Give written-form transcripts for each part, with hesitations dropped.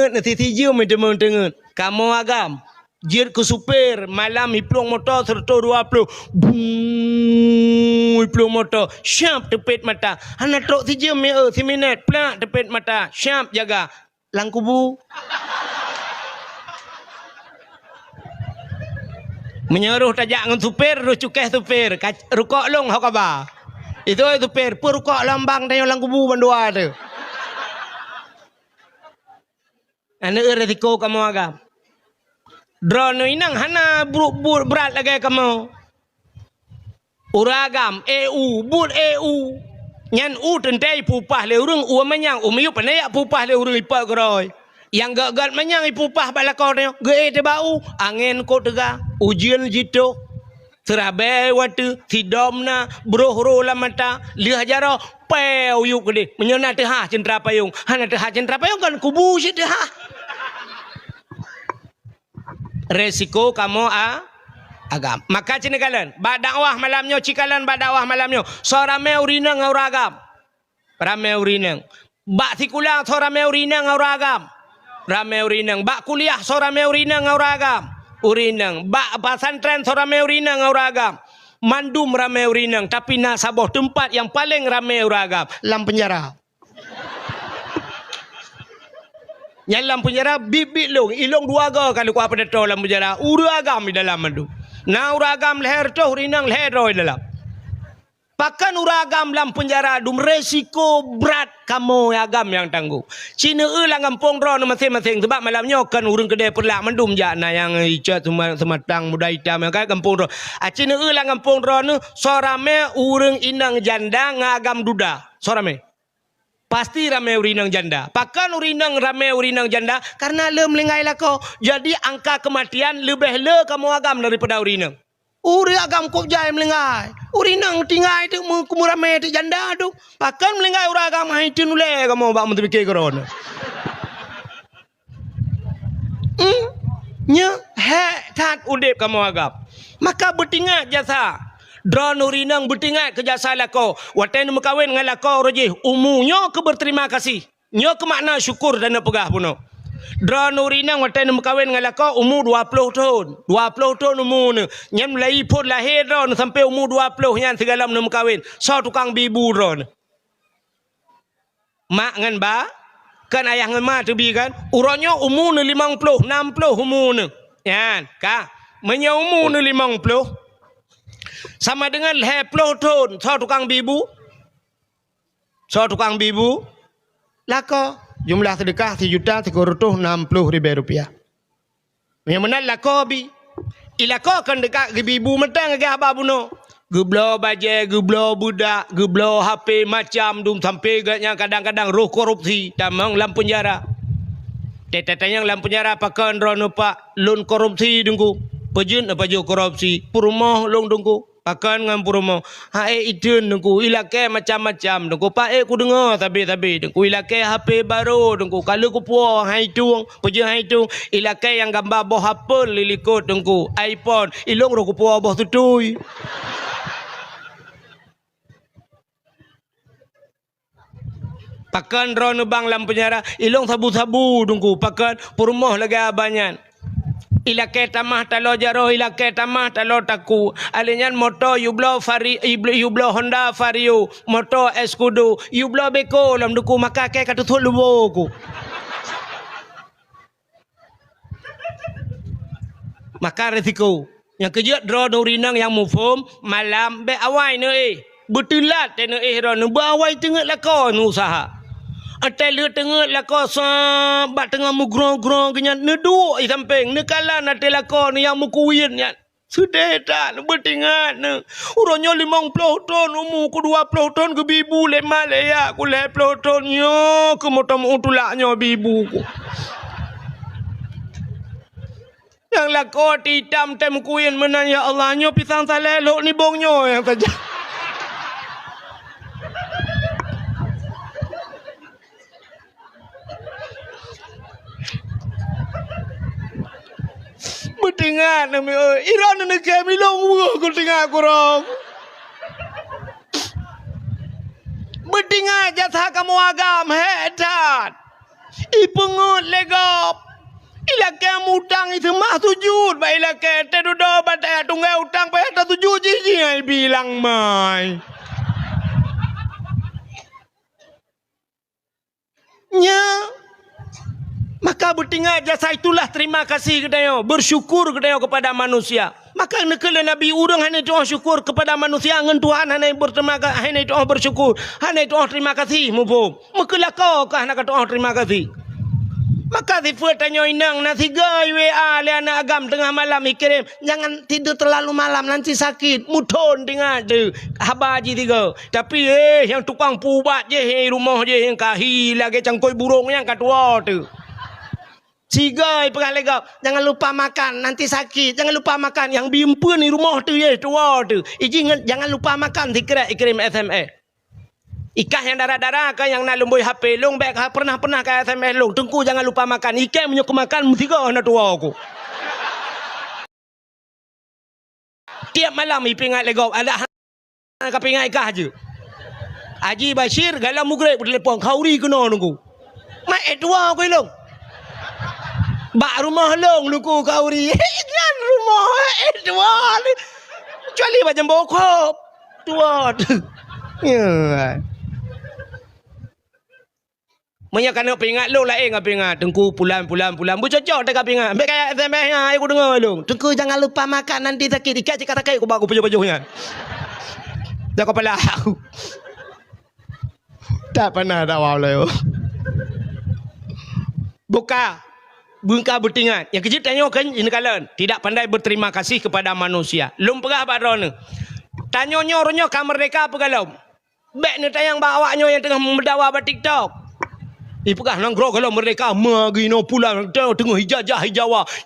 tenget nanti tiju mendengar kamu agam jir ke supir malam iplong motor 120 bung iplong motor syap tepet mata hana trok tiju si minit plak tepet mata syap jaga langkubu menyeruh tajak dengan supir ruh cukeh supir rukok long hok apa itu supir pur rukok lambang dan lang kubu bandua tu ane resiko kamu agam drone inang hana berat lagi kamu uragam EU but EU nyan u tentai pupah le urang u manyang umiyu panaya pupah le urang ipa geroi yang gagal manyang ipupah balakor ge te bau angin ko tega ujian jitu serabai watu tidomna brohro lamata liha jaro peu yuk gede menyona teh ha centra payung hana teh ha centra payung kan kubu si teh ha resiko kamu agam maka cinekalan ba dakwah malamnya cikalan ba dakwah malamnya sorame urina ngauragam rame urina ba tikulang sorame urina ngauragam rame urinang ba kuliah sorame urinang ngauragam urinang ba pesantren sorame urinang ngauragam mandum rame urinang tapi nak saboh tempat yang paling rame uragam lam penjara nyalam penjara bibit long ilong dua ga kalau ku apa dato lam penjara uragam di dalam mandu na uragam leher tu urinang leher roy dalam pakan uragam dalam penjara dum resiko berat kamu agam yang tangguh. Cina lang kampung ron masing-masing sebab malamnya kan urang kedai perlak mendum jana yang icat sematang muda hitam yang kai kampung ron. Cina lang kampung ron sorame urang inang janda ngagam duda. Sorame. Pasti rame urinang janda. Pakan urinang rame urinang janda karena le melengai lako. Jadi angka kematian lebih le kamu agam daripada urinang. Uri agam kop jai melengai. Uri nang tingai tu kumurame tu janda tu. Pakan melengai uri agam hai tu nule kamu bak menteri fikir koron. Nya he tat udip kamu agam. Maka bertingat jasa. Drone uri nang bertingat ke jasa lako. Waten mekawin dengan lako roji. Umunya ke berterima kasih. Nya ke makna syukur dan pegah puno. Drone urinang waten mekawin dengan lako umur 20 tahun. 20 tahun umur ni. Nyan mulai pun lahir drone sampai umur 20 nyan segala nak mekawin. So tukang bibu drone. Mak ngan ba kan ayah ngan mak tu bi kan. Urangnya umur ni 50, 60 umur ni. Yan, ka. Menya umur ni 50 sama dengan 20 tahun. So tukang bibu. So tukang bibu lako jumlah sedekah 1.360.000 rupiah. Yang mana lakobi. Ilako kan dekat ibu metang ke apa buno. Geblo baje, geblo budak, geblo HP macam dum sampai gatnya kadang-kadang roh korupsi tamang lam penjara. Tetanya lam penjara pakan rono pak lon korupsi dengku. Pejun apa jo korupsi. Purmoh long dengku. Pakan dengan purmo. Hai idun dengku ilake macam-macam dengku pak ku dengar tapi dengku ilake HP baru dengku kalau ku puah hai tung puja hai tung ilake yang gambar boh Apple lilikut dengku iPhone ilong ro ku puah boh tutui. Pakan ron bang lam penjara ilong sabu-sabu dengku pakan purmo lagi abanyan. Ilake tamah talo jaro ilake tamah talo taku alinyan moto yublo Honda Vario moto Escudo yublo beko lam duku maka ke katu tholubo ku maka resiko yang kejut drone urinang yang mufum malam be awai ne betulat ne ron be awai tengah lako nu usaha atai le tengah lako bat tengah mu grong-grong kenyan ne duk I samping ne kalan atai lako ni yang mu kuwin nya sudah tak ne bertingat ne urangnya 50 ton umur ku 20 ton ke bibu lemah leyak ku 20 ton nyo ke motom utulaknya bibu ku yang lako hitam tem kuwin menan ya Allah nyo pisang salelok ni bongnyo yang saja. Bertingat nami iran nak kami long ku tinggal kurang. Bertingat jasa kamu agam hetat. Ipungut lego Ilaka mutang itu mah sujud. Ba ilaka te dodo batai tunggal utang pa ta sujud ji ai bilang mai. Nya maka bertinggal jasa itulah terima kasih kedayo, bersyukur kedayo kepada manusia. Maka nekala Nabi urang hanya doa syukur kepada manusia ngan Tuhan hanya berterima kasih, hanya doa bersyukur, hanya doa terima kasih mupum. Maka kau kah nak doa terima kasih. Maka sifat tanya inang nasi gay WA le anak agam tengah malam ikirim jangan tidur terlalu malam nanti sakit muton dengar tu habar je tiga tapi yang tukang pubat je rumah je yang kahi lagi cangkoi burung yang katua tu sigai pegah legap jangan lupa makan nanti sakit jangan lupa makan yang bimpun ni rumah tu ye tua tu jangan lupa makan ikirim SMS. Ikah yang darah-darah kan yang nak lembui HP long back pernah ke SMS long tengku jangan lupa makan ikan punya kemakan tiga nak tua aku tiap malam ipingat legop ada kapingat ikah je Haji Bashir galam mugrek bertelefon kauri kena nunggu mak tua aku long bak rumah long nunggu kauri jangan rumah tua kecuali macam bokop tua tu ya Manya kena pingat lu lain ngap pingat tengku pulan bercocok tak pingat ambil kaya SMS nya aku dengar lu tengku jangan lupa makan nanti sakit ikat cakap sakit aku baku pejuh-pejuhnya dah kepala aku tak pernah dah wow leo buka bungka bertingat yang kecil tanya kan ini kalian tidak pandai berterima kasih kepada manusia lum pegah badron tanyonyo ronyo kamerdeka apa galau bek ni tayang bawaknya yang tengah mendawa ba TikTok pegah nangro kalau merdeka magino pulang tengah hijajah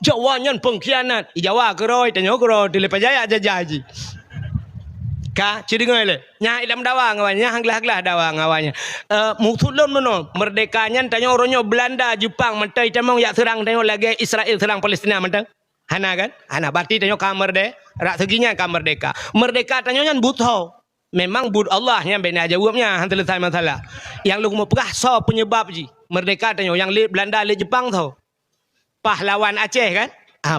jawanyan pengkhianat Jawa keroi tanya keroi dilepajaya jajaji ka cidengai le nya ilam dawa ngawanya hanglah dawa ngawanya mutulun meno merdekanya tanya oronyo Belanda Jepang mentai tamong ya serang tanya lagi Israel serang Palestina mentang hana kan hana berarti tanya kamerde rak seginya kamerdeka merdeka tanya nyan butuh memang bud Allah yang benar jawabnya hantar selesai masalah yang lu mau pegah so penyebab ji merdeka tanya yang le Belanda le Jepang tau pahlawan Aceh kan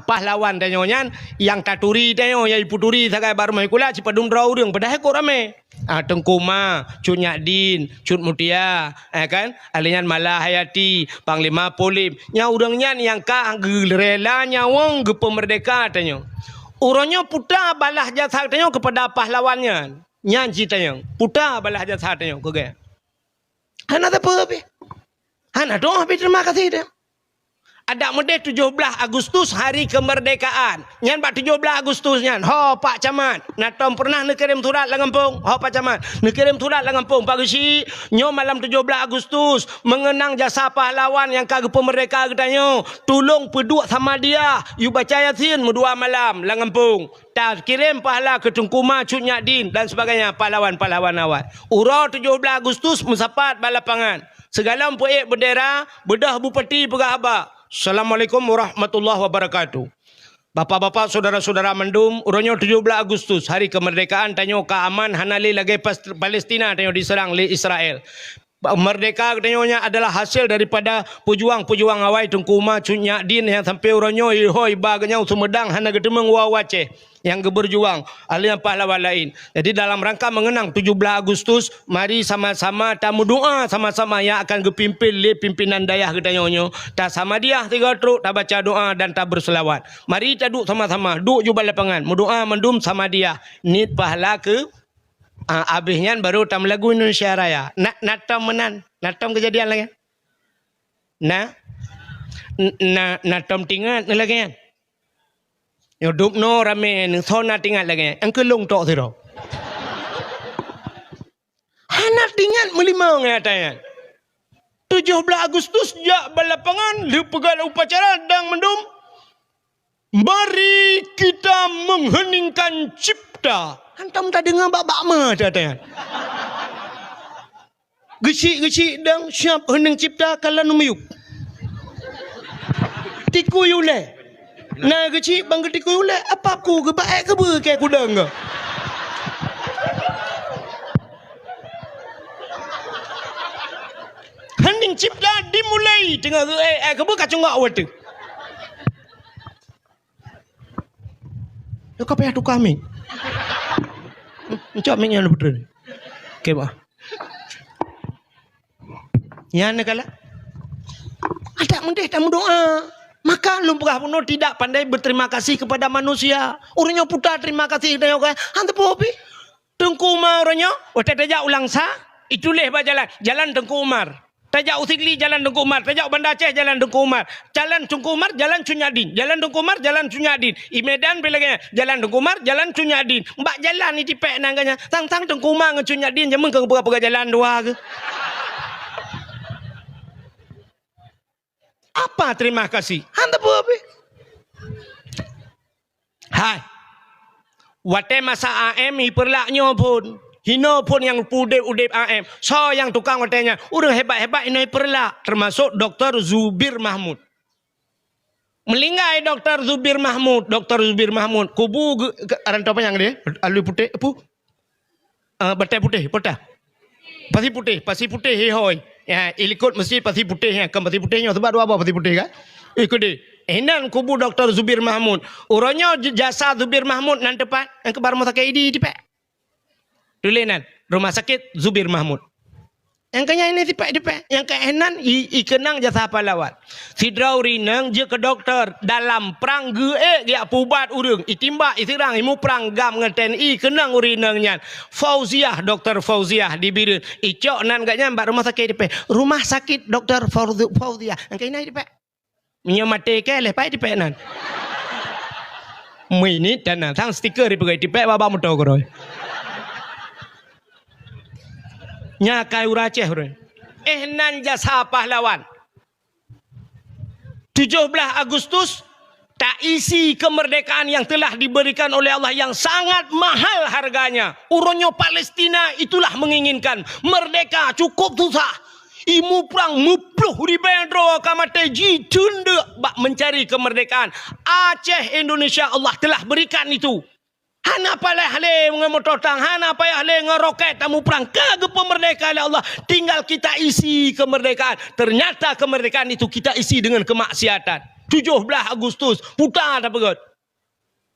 pahlawan tanya yang taturi tanya yang puturi sakai bar mai kula cipadung draw urang padahal kok rame Tengkuma Cut Nyadin Cut Mutia kan alian Malah Hayati Panglima Polim nya urangnya yang ka rela nyawang ge pemerdeka tanya urangnya putar balah jasa tanya kepada pahlawannya nyanyi tayang putar balah jasa tayang ke gaya hana apa be hana doa be terima kasih dia ada mede 17 Agustus hari kemerdekaan nyan bak 17 Agustus nyan ho Pak Camat natom pernah nekirim surat la Kampung ho Pak Camat nekirim surat la Kampung Pak Gesi nyo malam 17 Agustus mengenang jasa pahlawan yang kagak pemerdeka katanya tolong peduk sama dia you baca Yasin medua malam la Kampung tak kirim pahala ke Tengkuma Cut Nyadin dan sebagainya pahlawan-pahlawan awal ura 17 Agustus mensapat balapangan segala poek bendera bedah bupati pegah abak Assalamualaikum warahmatullahi wabarakatuh. Bapak-bapak, saudara-saudara mendum, uronyo 17 Agustus, hari kemerdekaan, tanyo keaman, hanali lagi Palestina, tanyo diserang oleh Israel. Merdeka katanya adalah hasil daripada pejuang-pejuang awai Tengkuma Cut Nyadin yang sampai uronyo ihoi baganya Sumedang hana gedemeng wawace yang berjuang alian pahlawan lain. Jadi dalam rangka mengenang 17 Agustus mari sama-sama tamu doa sama-sama yang akan kepimpin le pimpinan dayah katanya ta sama dia 3 truk ta baca doa dan ta berselawat. Mari ta duk sama-sama duk jubal lapangan mendoa mendum sama dia ni pahala ke abisnya baru tam lagu Indonesia Raya. Natam menan. Natam kejadian lagi. Natam tinggal lagi kan. Hidup no rame nang sona tinggal lagi. Angke long tok siro. Anak tinggal melimau ngatanya. 17 Agustus jak balapangan lu pegal upacara dang mendum. Mari kita mengheningkan cipta. Antam tak dengar bak-bak mah katanya. Gecik-gecik dang siap heneng cipta kala numyuk. Tiku yule. Nah gecik bang tiku yule apa aku ke baik ke ber ke kudang ke. Heneng cipta dimulai tengah ke ber kacung ngak watu. kau payah tukar mik. Mencok miknya lu betul. Okey, Pak. Ya negala. Ada mendeh tamu doa. Maka lumrah pun tidak pandai berterima kasih kepada manusia. Orangnya putar terima kasih dan orang. Hantu popi. Tengku Umar orangnya. Tajak ulang sah. Itu leh jalan Tengku Umar. Tajak Usigli jalan Tengku Umar. Tajak Banda Aceh jalan Tengku Umar. Jalan Tengku Umar jalan Cunyadin. Jalan Tengku Umar jalan Cunyadin. I Medan bilangnya jalan Tengku Umar jalan Cunyadin. Mbak jalan ni tipek nangganya. Tang Tengku Umar dengan Cunyadin jaman ke berapa jalan dua ke. Apa terima kasih? Hanta apa? Hai. Wate masa AM perlaknya pun. Hino pun yang udip AM. So yang tukang watenya. Udah hebat-hebat ini perlak. Termasuk Dr. Zubir Mahmud. Melinggai Dr. Zubir Mahmud. Dr. Zubir Mahmud. Kubu rantau apa yang dia? Alu putih. Apa? Batai putih. Potah. Pasi putih. Hehoi. Ya, ilikut mesti pasti putih ya. Kan pasti putihnya sebab dua apa pasti putih kan? Ikut dia. Enan kubu Dr. Zubir Mahmud. Urangnya jasa Zubir Mahmud nan tepat. Yang kebar rumah sakit ini tepat. Dulenan rumah sakit Zubir Mahmud. Yang kaya ini tepat. Yang kaya enan ikenang jasa pahlawan. Sidrau rinang je ke dokter dalam perang dia pubat urang. Itimbak isirang imu perang gam dengan TNI kenang urinangnya. Fauziah Dr. Fauziah dibirin. Icok nan gaknya mbak rumah sakit tepat. Rumah sakit Dr. Fauziah. Yang kaya ini tepat. Menyamate ke lepas tepat nan. Ini dan sang stiker dipakai tepat babak motor koroi. Nyakai uraceh orang. Nan jasa pahlawan. 17 Agustus tak isi kemerdekaan yang telah diberikan oleh Allah yang sangat mahal harganya. Urangnya Palestina itulah menginginkan merdeka cukup susah. Imu perang mupluh di bendro kamate ji tunda bak mencari kemerdekaan. Aceh Indonesia Allah telah berikan itu. Hana payah le mengemototang, hana payah le ngeroket tamu perang ke kemerdekaan Allah. Tinggal kita isi kemerdekaan. Ternyata kemerdekaan itu kita isi dengan kemaksiatan. 17 Agustus putar tak pegot.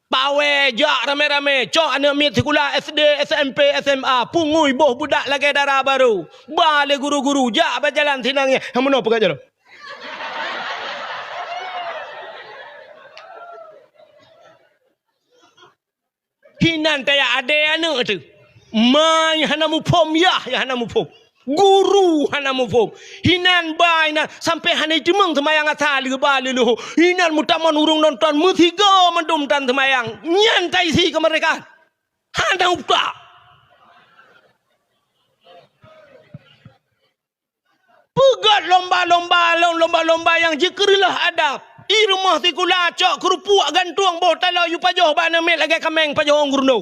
Pawe jak rame-rame, cok anak mit sekolah SD, SMP, SMA, pungui boh budak lagi darah baru. Balik guru-guru jak berjalan sinangnya. Yang mana pegat jalan? Hinan taya ade anak tu. Mai hana mupom ya hana mupom. Guru hana mupom. Hinan bai na sampai hana jemeng semayang asal ke bali lu. Hinan mutaman urung nonton musiga mendum tan semayang. Nyantai si kemerdekaan. Hana upta. Pegat lomba-lomba yang jikerilah adab. I rumah si kula cok kerupuk gantung boh talau yu pajoh bana met lagi kameng pajoh orang gurno.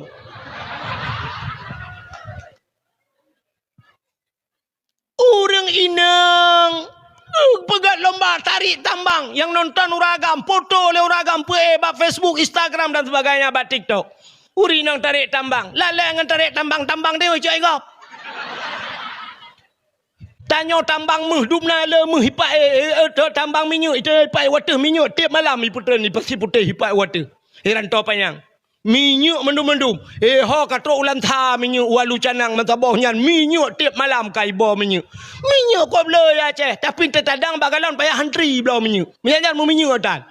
Orang inang pegat lomba tarik tambang yang nonton uragam foto oleh uragam bak Facebook, Instagram dan sebagainya bak TikTok. Uri nang tarik tambang. Lalai ngan tarik tambang dia cok igop. Tanya tambang hidup nala hipai tambang minyak itu hipai water minyak tiap malam iputra ni pasti putih hipai water. Heran to panjang. Minyak mendum-mendum. Ho katro ulan tha minyak walu canang mentabah nyan minyak tiap malam kai bo minyak. Minyak ko bleu ya Aceh tapi terkadang bagalan payah hantri belau minyak. Minyak mu minyak dan.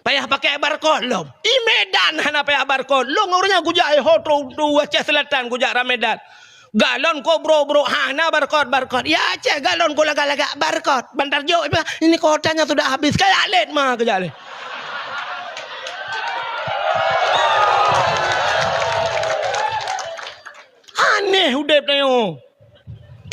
Payah pakai barcode lom. I Medan hana payah barcode. Long orangnya gujak ho tu Aceh Selatan gujak Ramedan. Galon ko bro hana barcode. Ya Aceh galon ko laga-laga barcode. Bantar jo ini kotanya sudah habis kayak let mah kejale. Aneh udep tayo.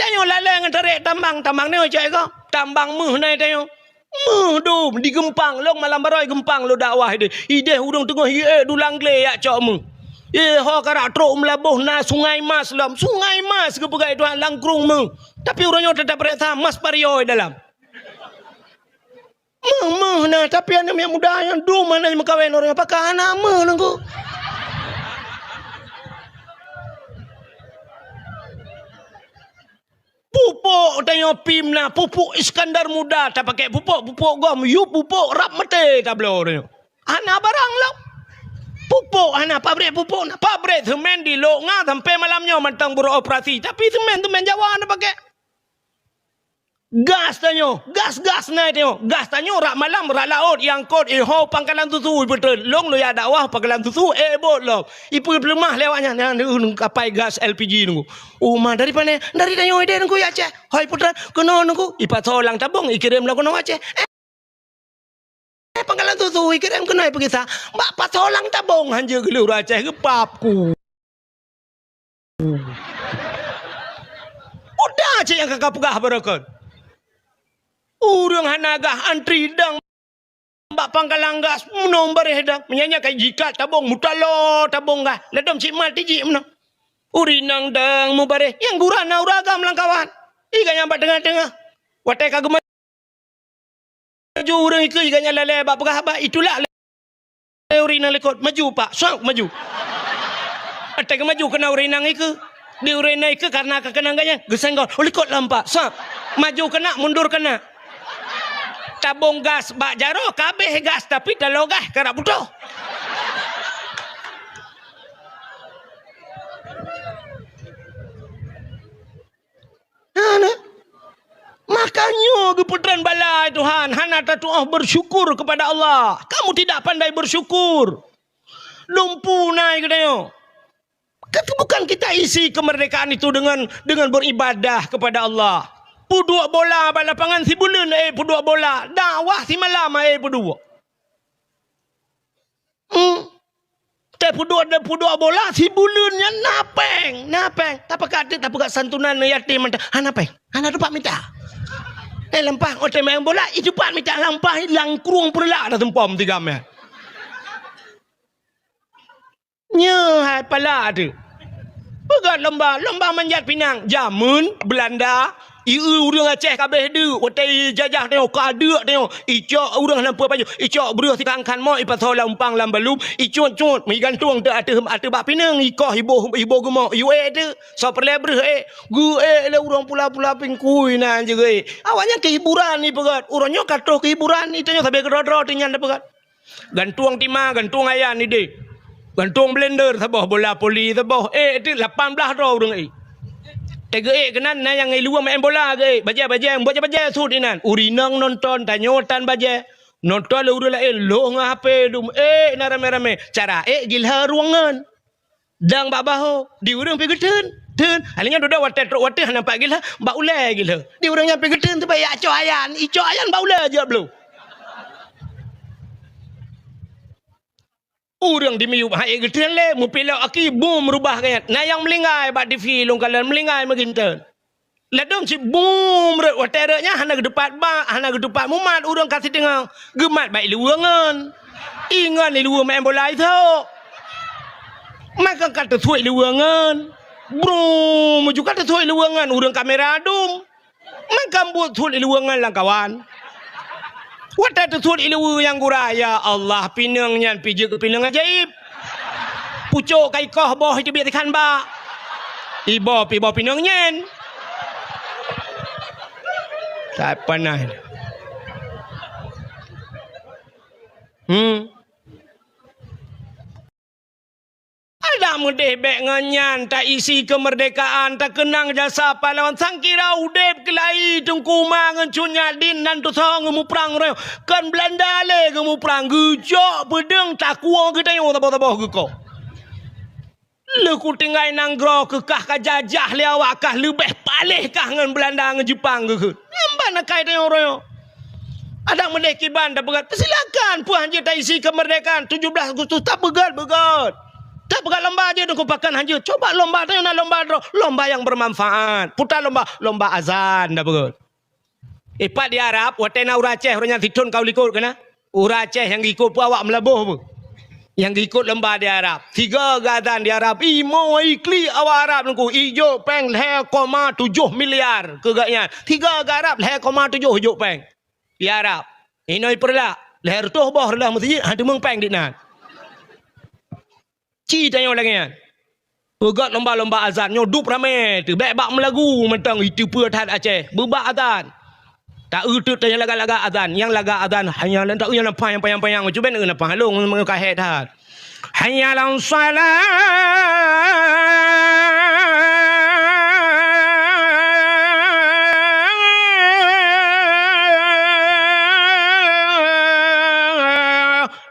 Tayo lalai ngan tarik tambang ni cak ko. Tambang meh nai tayo. Meh dum di Gempang long malam baroi Gempang lo dakwah ide. Ide hudung tengah dulang gle ya cak meh. Ho karak truk melabuh na Sungai Mas lam. Sungai Mas ke pegai tuan langkrung mu. Tapi orangnya tetap periksa Mas Pario dalam. Meh na tapi anak yang muda yang dum mana yang kawin orang apakah anak meh nangku. Pupuk tanya pimna, pupuk Iskandar Muda tak pakai pupuk gom, you pupuk rap mete tak belum. Anak barang lah. Pupuk hana pabrik pupuk nak pabrik semen di lok ngah sampai malamnya mentang beroperasi tapi semen Jawa nak pakai gas tanyo gas naik tanyo gas tanyo rak malam rak laut yang kot ho pangkalan susu betul long lo ya dakwah pangkalan susu bot lo ipu lemah lewatnya kapai gas LPG nunggu umah dari mana dari tanyo ide nunggu ya Aceh hoi putran kena nunggu ipat solang tabung ikirim lo kena Aceh pangkalan susu ikirim kena pergi sah mbak pas solang tabung hanja gelur Aceh ke papku udah Aceh yang kakak pegah berakon urang hanagah antri dang mbak pangkalan gas nomor hedang menyanyi kayak jikat tabung mutalo tabung gah ledom cik mal tiji menang urinang dang mubareh yang gurana uragam langkawan iganya mbak tengah-tengah watai kagum maju urang iku iganya lele bak pegah bak itulah urinang lekot maju pak sok maju atai maju kena urinang iku di urinang iku karena kekenangannya gesenggol lekot lampak sok maju kena mundur kena tabung gas bak jaro kabeh gas tapi kalau gas kerap butuh makanya keputran balai Tuhan hana tatuah bersyukur kepada Allah kamu tidak pandai bersyukur lumpuh naik katanya bukan kita isi kemerdekaan itu dengan beribadah kepada Allah pudua bola balapangan si bulan pudua bola dakwah si malam pudua te pudua bola si bulannya napeng tapi kat santunan yatim hana peng hana dapat minta lempah ote main bola itu pak minta lampah langkrung pula dah tempom 3 meh nyah pala tu pegat lomba manjat pinang jamun Belanda urang Aceh kabeh du watai jajah tengok kadek tengok icok urang nampak baju icok beruh tikangkan mo ipat sola umpang lambalum icot mi gantung te ate bak pinang ikoh ibo gumo ue tu so perlebreh gu le urang pula pingkui nan je awaknya kehiburan ni pegat urangnya katoh kehiburan ni tanya sampai kedro tinyan de pegat gantung timah gantung ayan ni de gantung blender sabah bola poli sabah tu 18 ro urang tega kenan yang luar main bola ke baja baca sud inan urinang nonton tanyotan baja nonton le urang lo ngape dum na rame cara gilha ruangan dang babaho di urang pi geten alinya doda watet nampak gilha ba ulai gilha di urangnya pi geten tu bayak icok ayan ba ulai je belum urang dimiup hai geten le mu pilak aki boom rubah kayat na yang melingai bak TV long kalan melingai maginten ladong si boom re waternya hana gedepat ba hana gedepat mumat urang kasih tengah gemat baik luangan ingan ni luang main bola itu maka kata suai luangan bro maju kata suai luangan urang kamera dum maka buat suai luangan lang kawan Wata tersud ilu yang guraya Allah pinangnya pijak pinang ajaib. Pucuk kai koh boh itu biar ikan ba. Ibo pinangnya. Tak pernah. Ada mudeh bek nganyan tak isi kemerdekaan tak kenang jasa pahlawan sangkira udep kelai tungkuma ngencunya din nan tu song ngemu perang reo kan Belanda le ngemu perang gejok bedeng tak kuang kita yang tabah ke ko le ku tinggai nanggro kekah ka jajah le awak kah lebih palih kah ngan Belanda ngan Jepang ke nyamban kai tayong reo ada mudeh kiban dah begat silakan puan je tak isi kemerdekaan 17 Agustus tak begat tak pegang lomba aja dong kupakan hanja. Coba lomba tu nak lomba yang bermanfaat. Putar lomba azan dah betul. Ipat di Arab, watena ura Aceh orangnya titun kau ikut kena. Ura Aceh yang ikut pun awak melabuh pun. Yang ikut lomba di Arab. 3 azan di Arab. Imo ikli awak Arab nunggu ijo peng 2,7 miliar kegaknya. 3 Arab 2,7 ijo peng di Arab. Ini perlah. Leher tuh boh lah mesti ada mengpeng di nan. Ci tanya orang yang pegat lomba-lomba azan nyodup ramai tu baik bak melagu mentang itu perhat Aceh berbak azan tak utut tanya laga-laga azan yang laga azan hanya tak yang payang-payang cuba nak nampak halung mengahet hat hayya 'alas salat.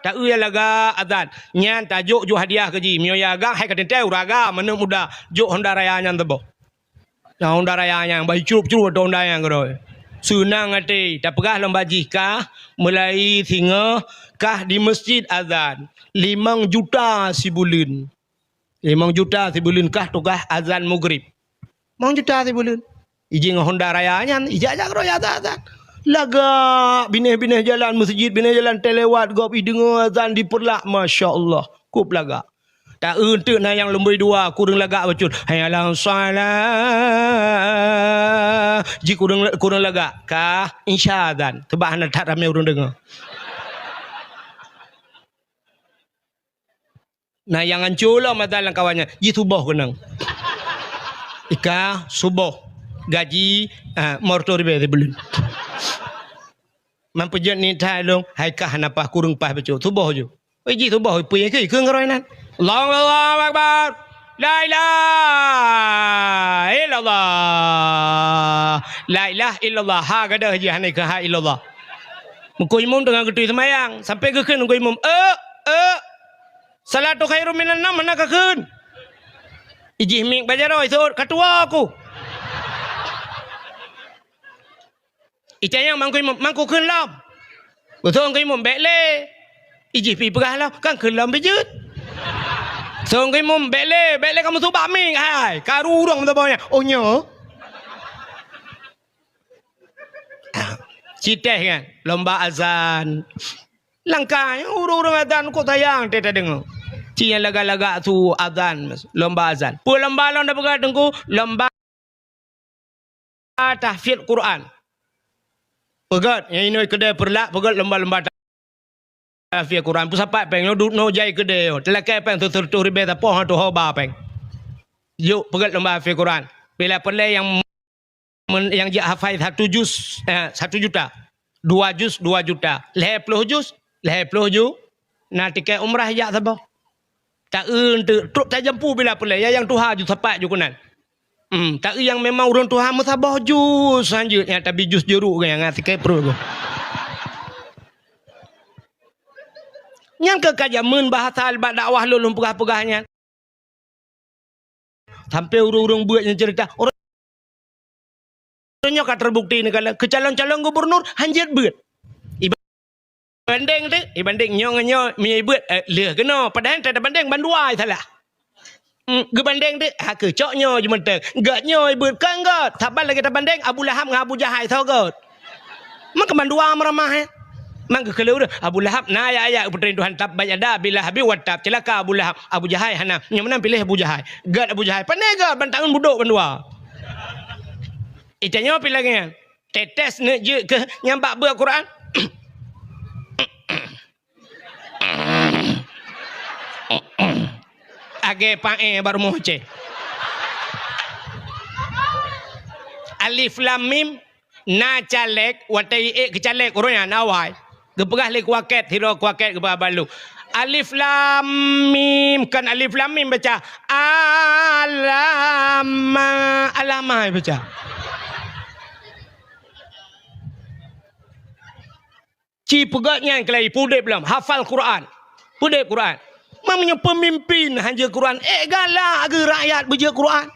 Tak laga azan nyan tajuk ju hadiah keji mio yaga hai kaden teu raga mana muda juk Honda Raya nyan tebo nah Honda Raya yang bai curup Honda yang geroi sunang ati tak pegah lomba jika mulai singa kah di masjid azan 5 juta sebulan 5 juta sebulan kah tugah azan maghrib 5 juta sebulan iji Honda Raya nyan ijak geroi azan laga bineh-bineh jalan masjid, bineh jalan telewat gop dengar azan diperlak masya-Allah. Kup laga. Tak untuk na yang lembai dua kurang laga bacun. Hayalan salat. Ji kurang laga kah insya azan. Tebak nak tak ramai orang dengar. Nah yang hancur lah madalang kawannya. Ji subuh kenang. Ika subuh. Gaji mortor be belum. Man pejat ni thai long hai kah napa kurung pas becu subuh ju oi ji subuh pi ke keung roi nan Allahu akbar la ilaha illallah la ilaha illallah ha ga dah ji hanai ke ha illallah mengko imam tengah getui semayang sampai ke keun mengko imam salatu khairum minan nam mana ke keun iji ming bajar roi sot katua aku Icayang mangku keun lam. Betul ngkai mum bekle. Iji pi pegah lam kan keun lam bejut. So ngkai mum bekle kamu tu bak ming hai. Karu urang tu bawanya. Oh nyo. Citeh kan lomba azan. Langkahnya urang azan kok tayang teta dengar. Ci yang laga-laga tu azan lomba azan. Pu lomba lon dah pegah tengku lomba tahfidz Quran. Pegat yang ini kedai perlak pegat lomba-lomba tahfidz Quran pusapat peng no no jai kedai telakai peng tu ribe ta poh tu hoba peng yuk pegat lomba tahfidz Quran bila pelai yang dia hafal 1 juz 1 juta 2 juz 2 juta 10 juz 10 juz na tiket umrah jak sabah tak tu truk tak jampu bila pelai yang tuha juz sapat ju kunan tak yang memang orang Tuhan musabah jus selanjutnya tapi jus jeruk yang ngasih ke perut tu. Yang kekajaman bahasa albat dakwah lulung pegah-pegahnya. Sampai urung-urung buatnya cerita. Orangnya kan terbukti ni kalau ke calon-calon gubernur hanjat buat. Banding tu, banding nyong-nyong mi buat leh kena padahal tak ada banding banduai salah. Gebandeng tu ke coknya je mentang gatnya ibu kan gat taban lagi tabandeng Abu Lahab dengan Abu Jahal tau gat mak kemandua meramah mak kekelau Abu Lahab na ayat puteri Tuhan tab bayada bila habis watab celaka Abu Lahab Abu Jahal hana yang mana pilih Abu Jahal gat Abu Jahal pandai gat bantangan buduk bandua itanya pilihnya tetes ne je ke nyampak ber Quran age pae baru moce alif lam mim na calek watai ke calek urang nawai gepegah le kuaket hiro kuaket gepegah balu alif lam mim kan alif lam mim baca alama baca ci pegatnya kelai pudek belum hafal Quran pudek Quran mamanya pemimpin hanja Quran galak ke rakyat baca Quran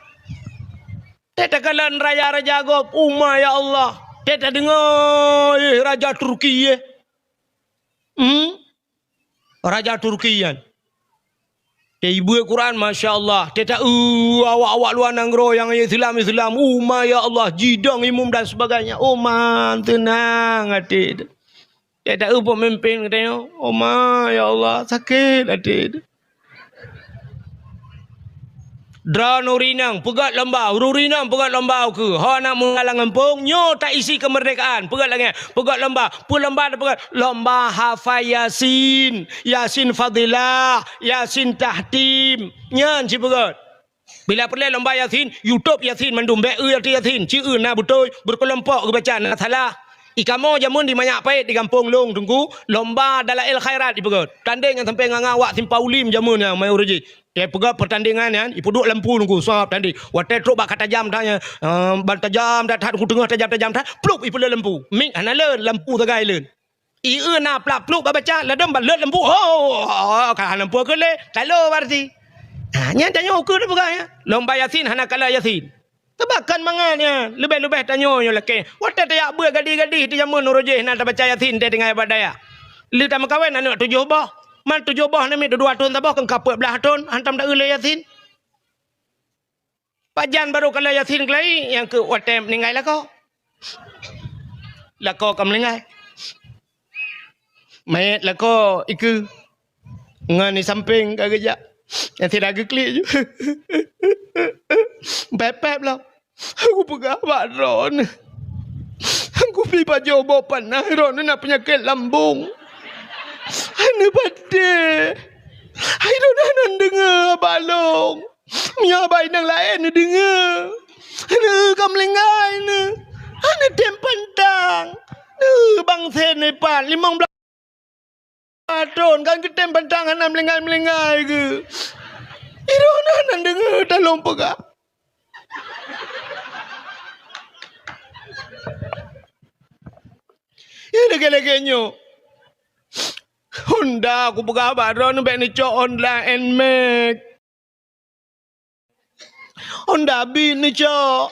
teta kalan raja-raja gop ya Allah teta dengar raja Turki raja Turki kan ibu Quran Masya Allah teta awak-awak luar nanggro yang Islam ya Allah jidang imam dan sebagainya man tenang hati teta pemimpin katanya ya Allah sakit hati Dra nurinang pegat lembau rurinang pegat lembau ke ha nak mengalang empung nyo tak isi kemerdekaan pegat lagi pegat lembau dah pegat lomba hafal yasin fadilah yasin tahtim nyan ci pegat bila perlu lomba yasin YouTube yasin mandum be yasin ci na betul berkelompok ke baca nak salah Ikamo jamun di Manyak Pahit di Kampung Long tunggu lomba dalail khairat dipegot. Tanding yang sampai ngawak simpau lim jamun yang mai uruji. Dia pegat pertandingan kan, ipu duk lampu nunggu sap tadi. Wate truk bak kata jam tanya, bal tajam dah tak tengah tajam dah. Pluk ipu le lampu. Mik ana le lampu tagai leun. I na plak pluk baca ladam bal le lampu. Oh, kan lampu ke le. Kalau berarti. Nya tanya ukur dah pegang ya. Lomba Yasin hana kala Yasin. Tebakan mangannya, lebih-lebih tanyonya laki. Wata tayak buat gadi-gadi ti jamun urujih nak baca Yasin te dengan badaya. Li tak makawin anak 7 bah. Man 7 bah ni 2 tahun tabah kan kaput belah tahun hantam dak ule Yasin. Pajan baru kala Yasin kelai yang ke wata meninggal lako. Lako kam meninggal. Mayat lako iku ngani samping kagejak. Yang tidak geklik je. Pep-pep lah. Aku pegang abad Ron. Aku pergi baju bopan lah. Ron nak penyakit lambung. Ana badai. Hai Ron ana dengar abad long. Mia abad yang lain ni dengar. Ana kam lengai ni. Ana tem pantang. Bang sen ni pan 15 tahun kan kita pantang ana melengai-melengai ke. Ron ana dengar dalam pegang. Ya lagi-laginya Honda aku pegang baron baik ni cok Honda NMAX Honda B ni cok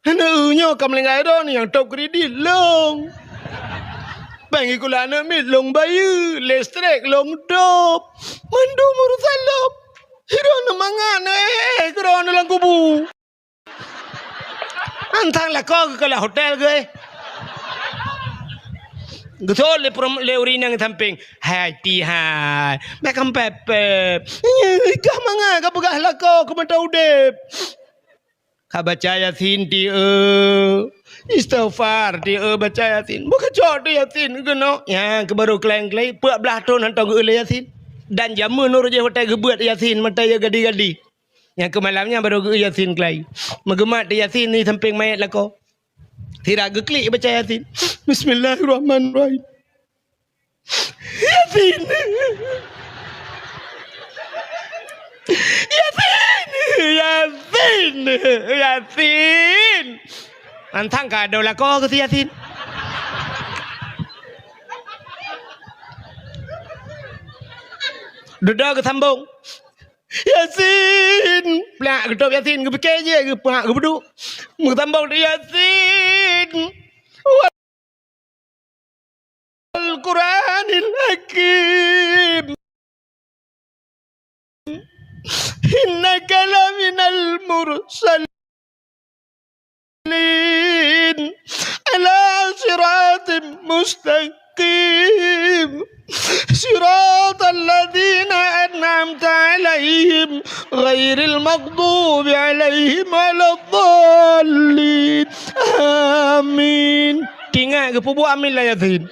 Hana kam lengai ron yang top kredit long Bangi kula nak mit long bayu listrik long top mandu urusan lop Hiron mangan keron dalam kubu antang lah kau ke hotel ke Betul le urin yang samping. Hai Tuhan. Macam pepe. Kau manga kau pegah lah kau mata udep. Kau baca Yasin dia. Istighfar dia baca Yasin. Bukan cok dia Yasin kena. Ya ke baru keleng-keleng 14 tahun hantar ke Yasin. Dan jamu nur je hotel ke buat Yasin mata ya gadi-gadi. Yang ke malamnya baru ke Yasin kelai. Megemat dia Yasin ni samping mayat lah kau. Tidak geklik baca Yasin. Bismillahirrahmanirrahim. Yasin. Yasin. Yasin. Yasin. Antang kado lah kau ke si Yasin. Duduk ke sambung. Yasin. Pelak ke top Yasin ke fikir je ke pelak ke beduk. Mengesambung dia Yasin. Al-Quranil Hakim. Innaka laminal mursalin. Ala siratim mustaqim. صراط الذين أنعمت عليهم غير المغضوب عليهم ولا الضالين آمين. Ingat ke pubu amin lah Yasin.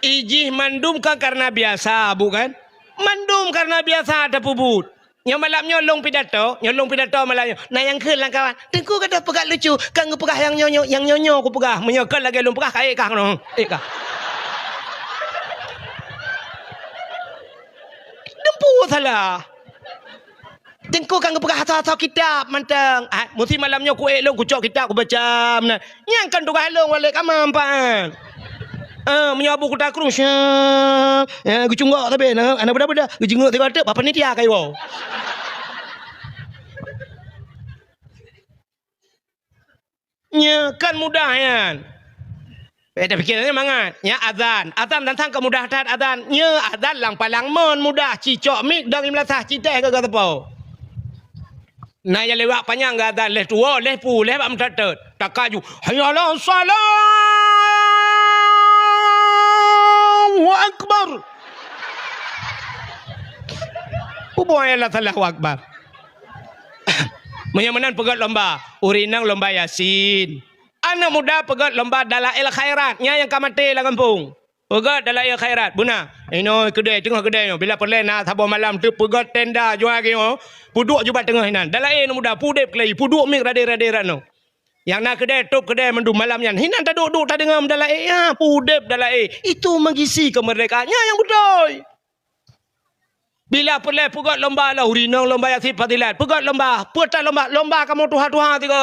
Ijih mandum ke karena biasa bukan? Mandum karena biasa ada pubut. Yang malam nyolong pidato malamnya. Nah yang ke lah kawan. Tengku kata pegak lucu. Kan pegah yang nyonyo aku pegah. Menyokal lagi lom pegah kaik kah no. Kah. Dempu salah. Tengku kan pegah atau kitab mantang. Mesti malamnya aku elong ku cok kitab aku baca. Yang kan tu halong balik kamampan. Menyabu ku takrung syah. Ya, ku cunggak tapi anak benda-benda. Ku jenguk tengok ada apa ni dia kai wow. Ya, kan mudah kan. Ada fikirannya mangat. Ya azan tentang kemudahan azan. Ya azan lang palang mon mudah cicok mik dang imlasah citeh ke apa. Nah ya lewat panjang ke azan leh tua leh pu leh bam tatet. Takaju. Hayalah salam. Allahu Akbar. Pubuaya lah Allahu Akbar. Menyamanan pegat lomba. Urinang lomba Yasin. Anak muda pegat lomba dalail khairat. Nya yang kamate lah kampung. Pegat dalam air khairat. Benar. Ini kedai, tengah kedai. Bila perlahan nak sabar malam tu, pegat tenda jual lagi. Puduk jubat tengah ini. Dalam air mudah. Puduk kelai. Puduk mik radir-radir. Yang nak kedai, top kedai mendum malam yan. Hinan tak duduk tak dengar dalam air. Ya, puduk dalam air. Itu mengisi kemerdekaannya yang betul. Bila perlahan pegat lomba lah. Urinang lomba yasin fadilat. Pegat lomba. Putar lomba. Lomba kamu Tuhan-Tuhan tiga.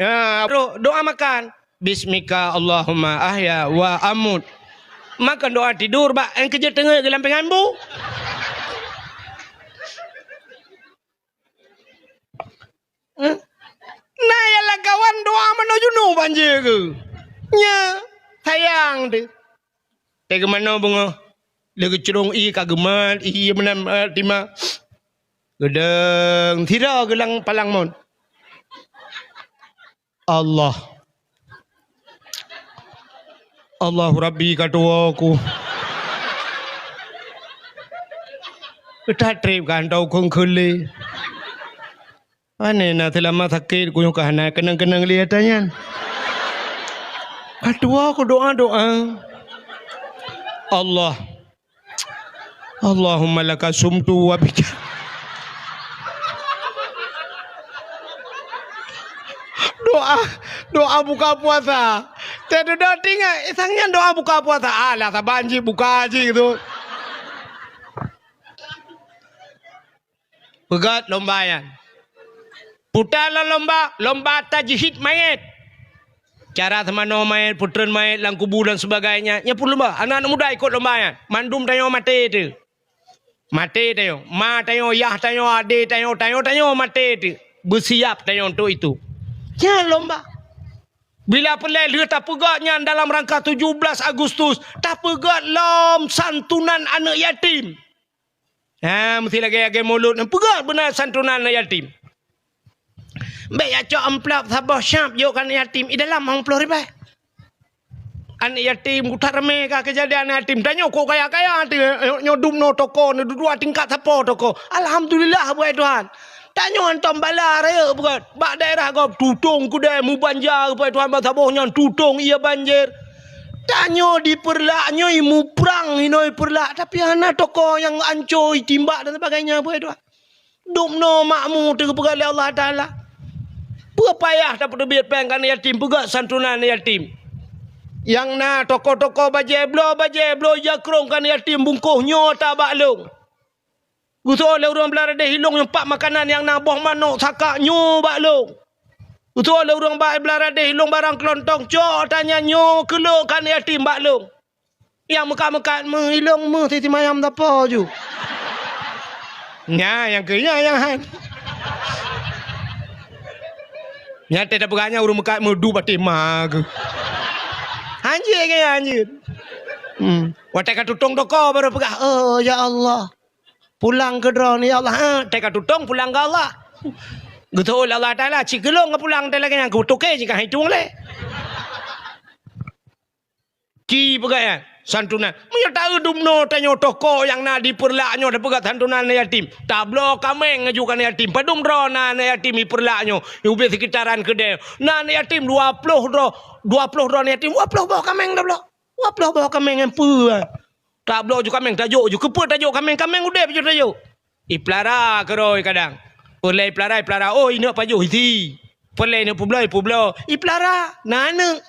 Ya, doa makan. Bismika Allahumma ahya wa amut. Makan doa tidur bak yang kerja tengah ke lamping ambu. Nah yalah kawan doa menuju nu banjir ke. Nya sayang tu. Tega mana bunga? Lagi cerong i kagemat i menam tima. Gedeng tira gelang palang mon. Allahu Rabbi kata aku. Kita trip kantau kong kele. Ane na selama sakit ku yung kahana kenang-kenang lihatannya. Kata aku doa. Allahumma laka sumtu wa bika. Doa buka puasa. Tidak ada tinggal, isangnya doa buka puasa. Alah, tak banjir buka aja gitu. Pegat lomba yan. Putarlah lomba tajhid mayat. Cara semana mayat, putran mayat, lang kubur dan sebagainya. Ya pun lomba, anak-anak muda ikut lomba yan. Mandum tayo mati tu. Mati tayo, ma tayo, yah tayo, ade tayo mati tu. Bersiap tayo untuk itu. Ya lomba. Bila pelai dia tak pegatnya dalam rangka 17 Agustus. Tak pegat lom santunan anak yatim. Mesti lagi mulut. Pegat benar santunan anak yatim. Baik ya cok amplop sabah syap yuk kan yatim. I dalam 50 ribu. Anak yatim kutak remeh kah kejadian anak yatim. Tanya kok kaya-kaya. Nyodum no toko. Dua tingkat siapa toko. Alhamdulillah buat Tuhan. Tanya antam bala raya berat. Bak daerah kau tutung kudai mu banjar pai Tuhan basabohnya tutung ia banjir. Tanya di perlaknya mu perang inoi perlak tapi anak toko yang ancoi timbak dan sebagainya pai Tuhan. Dumno makmu tu pegali Allah Taala. Payah dapat duit pengkan yatim pegat santunan yatim. Yang na toko-toko bajeblo jakrong kan yatim bungkuhnya tak baklung. Betul oleh orang belara dia hilung yang pak makanan yang nabah manok sakak nyu baklung. Betul oleh orang belara dia hilung barang kelontong cok tanya nyu keluk kan yatim baklung. Yang mekat-mekat menghilung titi mayam tak apa ju. Nya yang kenya yang han. Nya tidak beranya urung mekat merdu batik mag. Anjir ke anjir. Watak tutong toko baru pegah. Oh ya Allah. Pulang ke drone ya Allah. Teka tutong pulang ke Allah. Betul Allah Taala cigelong ke pulang teh lagi yang kutuke jika hitung le. Ki pegaya santunan. Mun tahu dumno tanyo toko yang na diperlaknyo da pegat santunan yatim. Tablo kameng ngajukan yatim. Padum drona yatim diperlaknyo. Ubi sekitaran kedai. Na yatim 20 drone yatim. 20 bawa kameng dah blo. 20 bawa kameng empu. Tak blok juga kameng tajuk je keput tajuk kameng udah paju tajuk. Iplara keroi kadang. Pelai pelara. Oh ini paju hiti. Pelai ni publo. Iplara nana.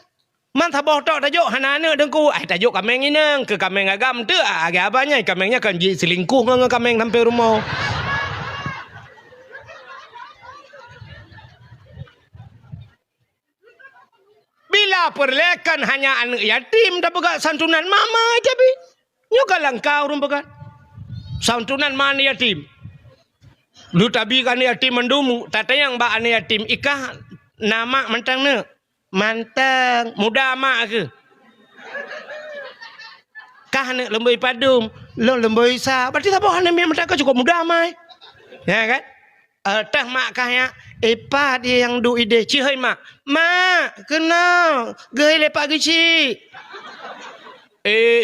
Man sabah tok tajuk hanana dengku. Tajuk kameng ini ke kameng agam tu agak abanya kamengnya kan ji selingkuh dengan kameng sampai rumah. Bila perlekan hanya anak yatim tak pegat santunan mama tapi nyo kalang kau rum pegat. Santunan mana yatim. Lu tabi kan yatim mendum tatayang ba ane yatim ikah nama mantang ne. Mantang muda mak ke. Kah ne lemboi padum, lo lemboi sa. Berarti apa ane mantang cukup muda mai. Ya kan? Tah mak kah ya. Epa dia yang du ide cihai mak. Mak, kenal. Gei lepak gici.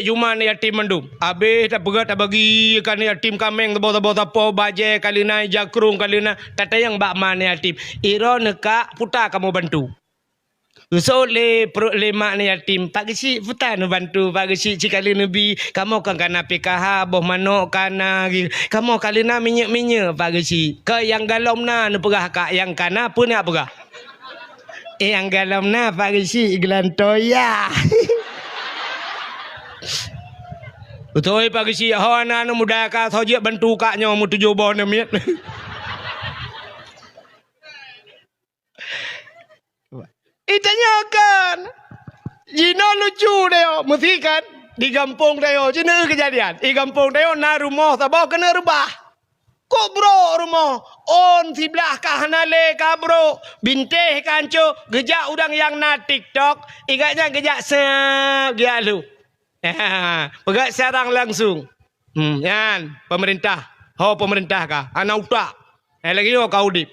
Cuma ni yatim mendum. Habis tak pegat tak bagi kan yatim kameng tebau-tebau tapo baje kali naik jakrung kali na tata yang bak man yatim. Iro neka puta kamu bantu. So le mak ni yatim pak kecil putan bantu pak kecil cikali nabi kamu kan kana PKH boh manok kana kamu kali na minyak pak kecil ke yang galom na nu perah kak yang kana pun nak perah yang galom na pak kecil gelantoya betul pak kecil ho ana nu muda ka tho je bantu kaknya mu 7 bon miet Itanyakan Jino lucu deh mesti kan di kampung deh cina kejadian di kampung deh na rumah tabah kena rubah kok bro rumah on sebelah kahanale ka bro binteh kanco gejak udang yang na TikTok igaknya gejak dia lu pegat sarang langsung kan pemerintah pemerintah kah anak utak lagi kau dip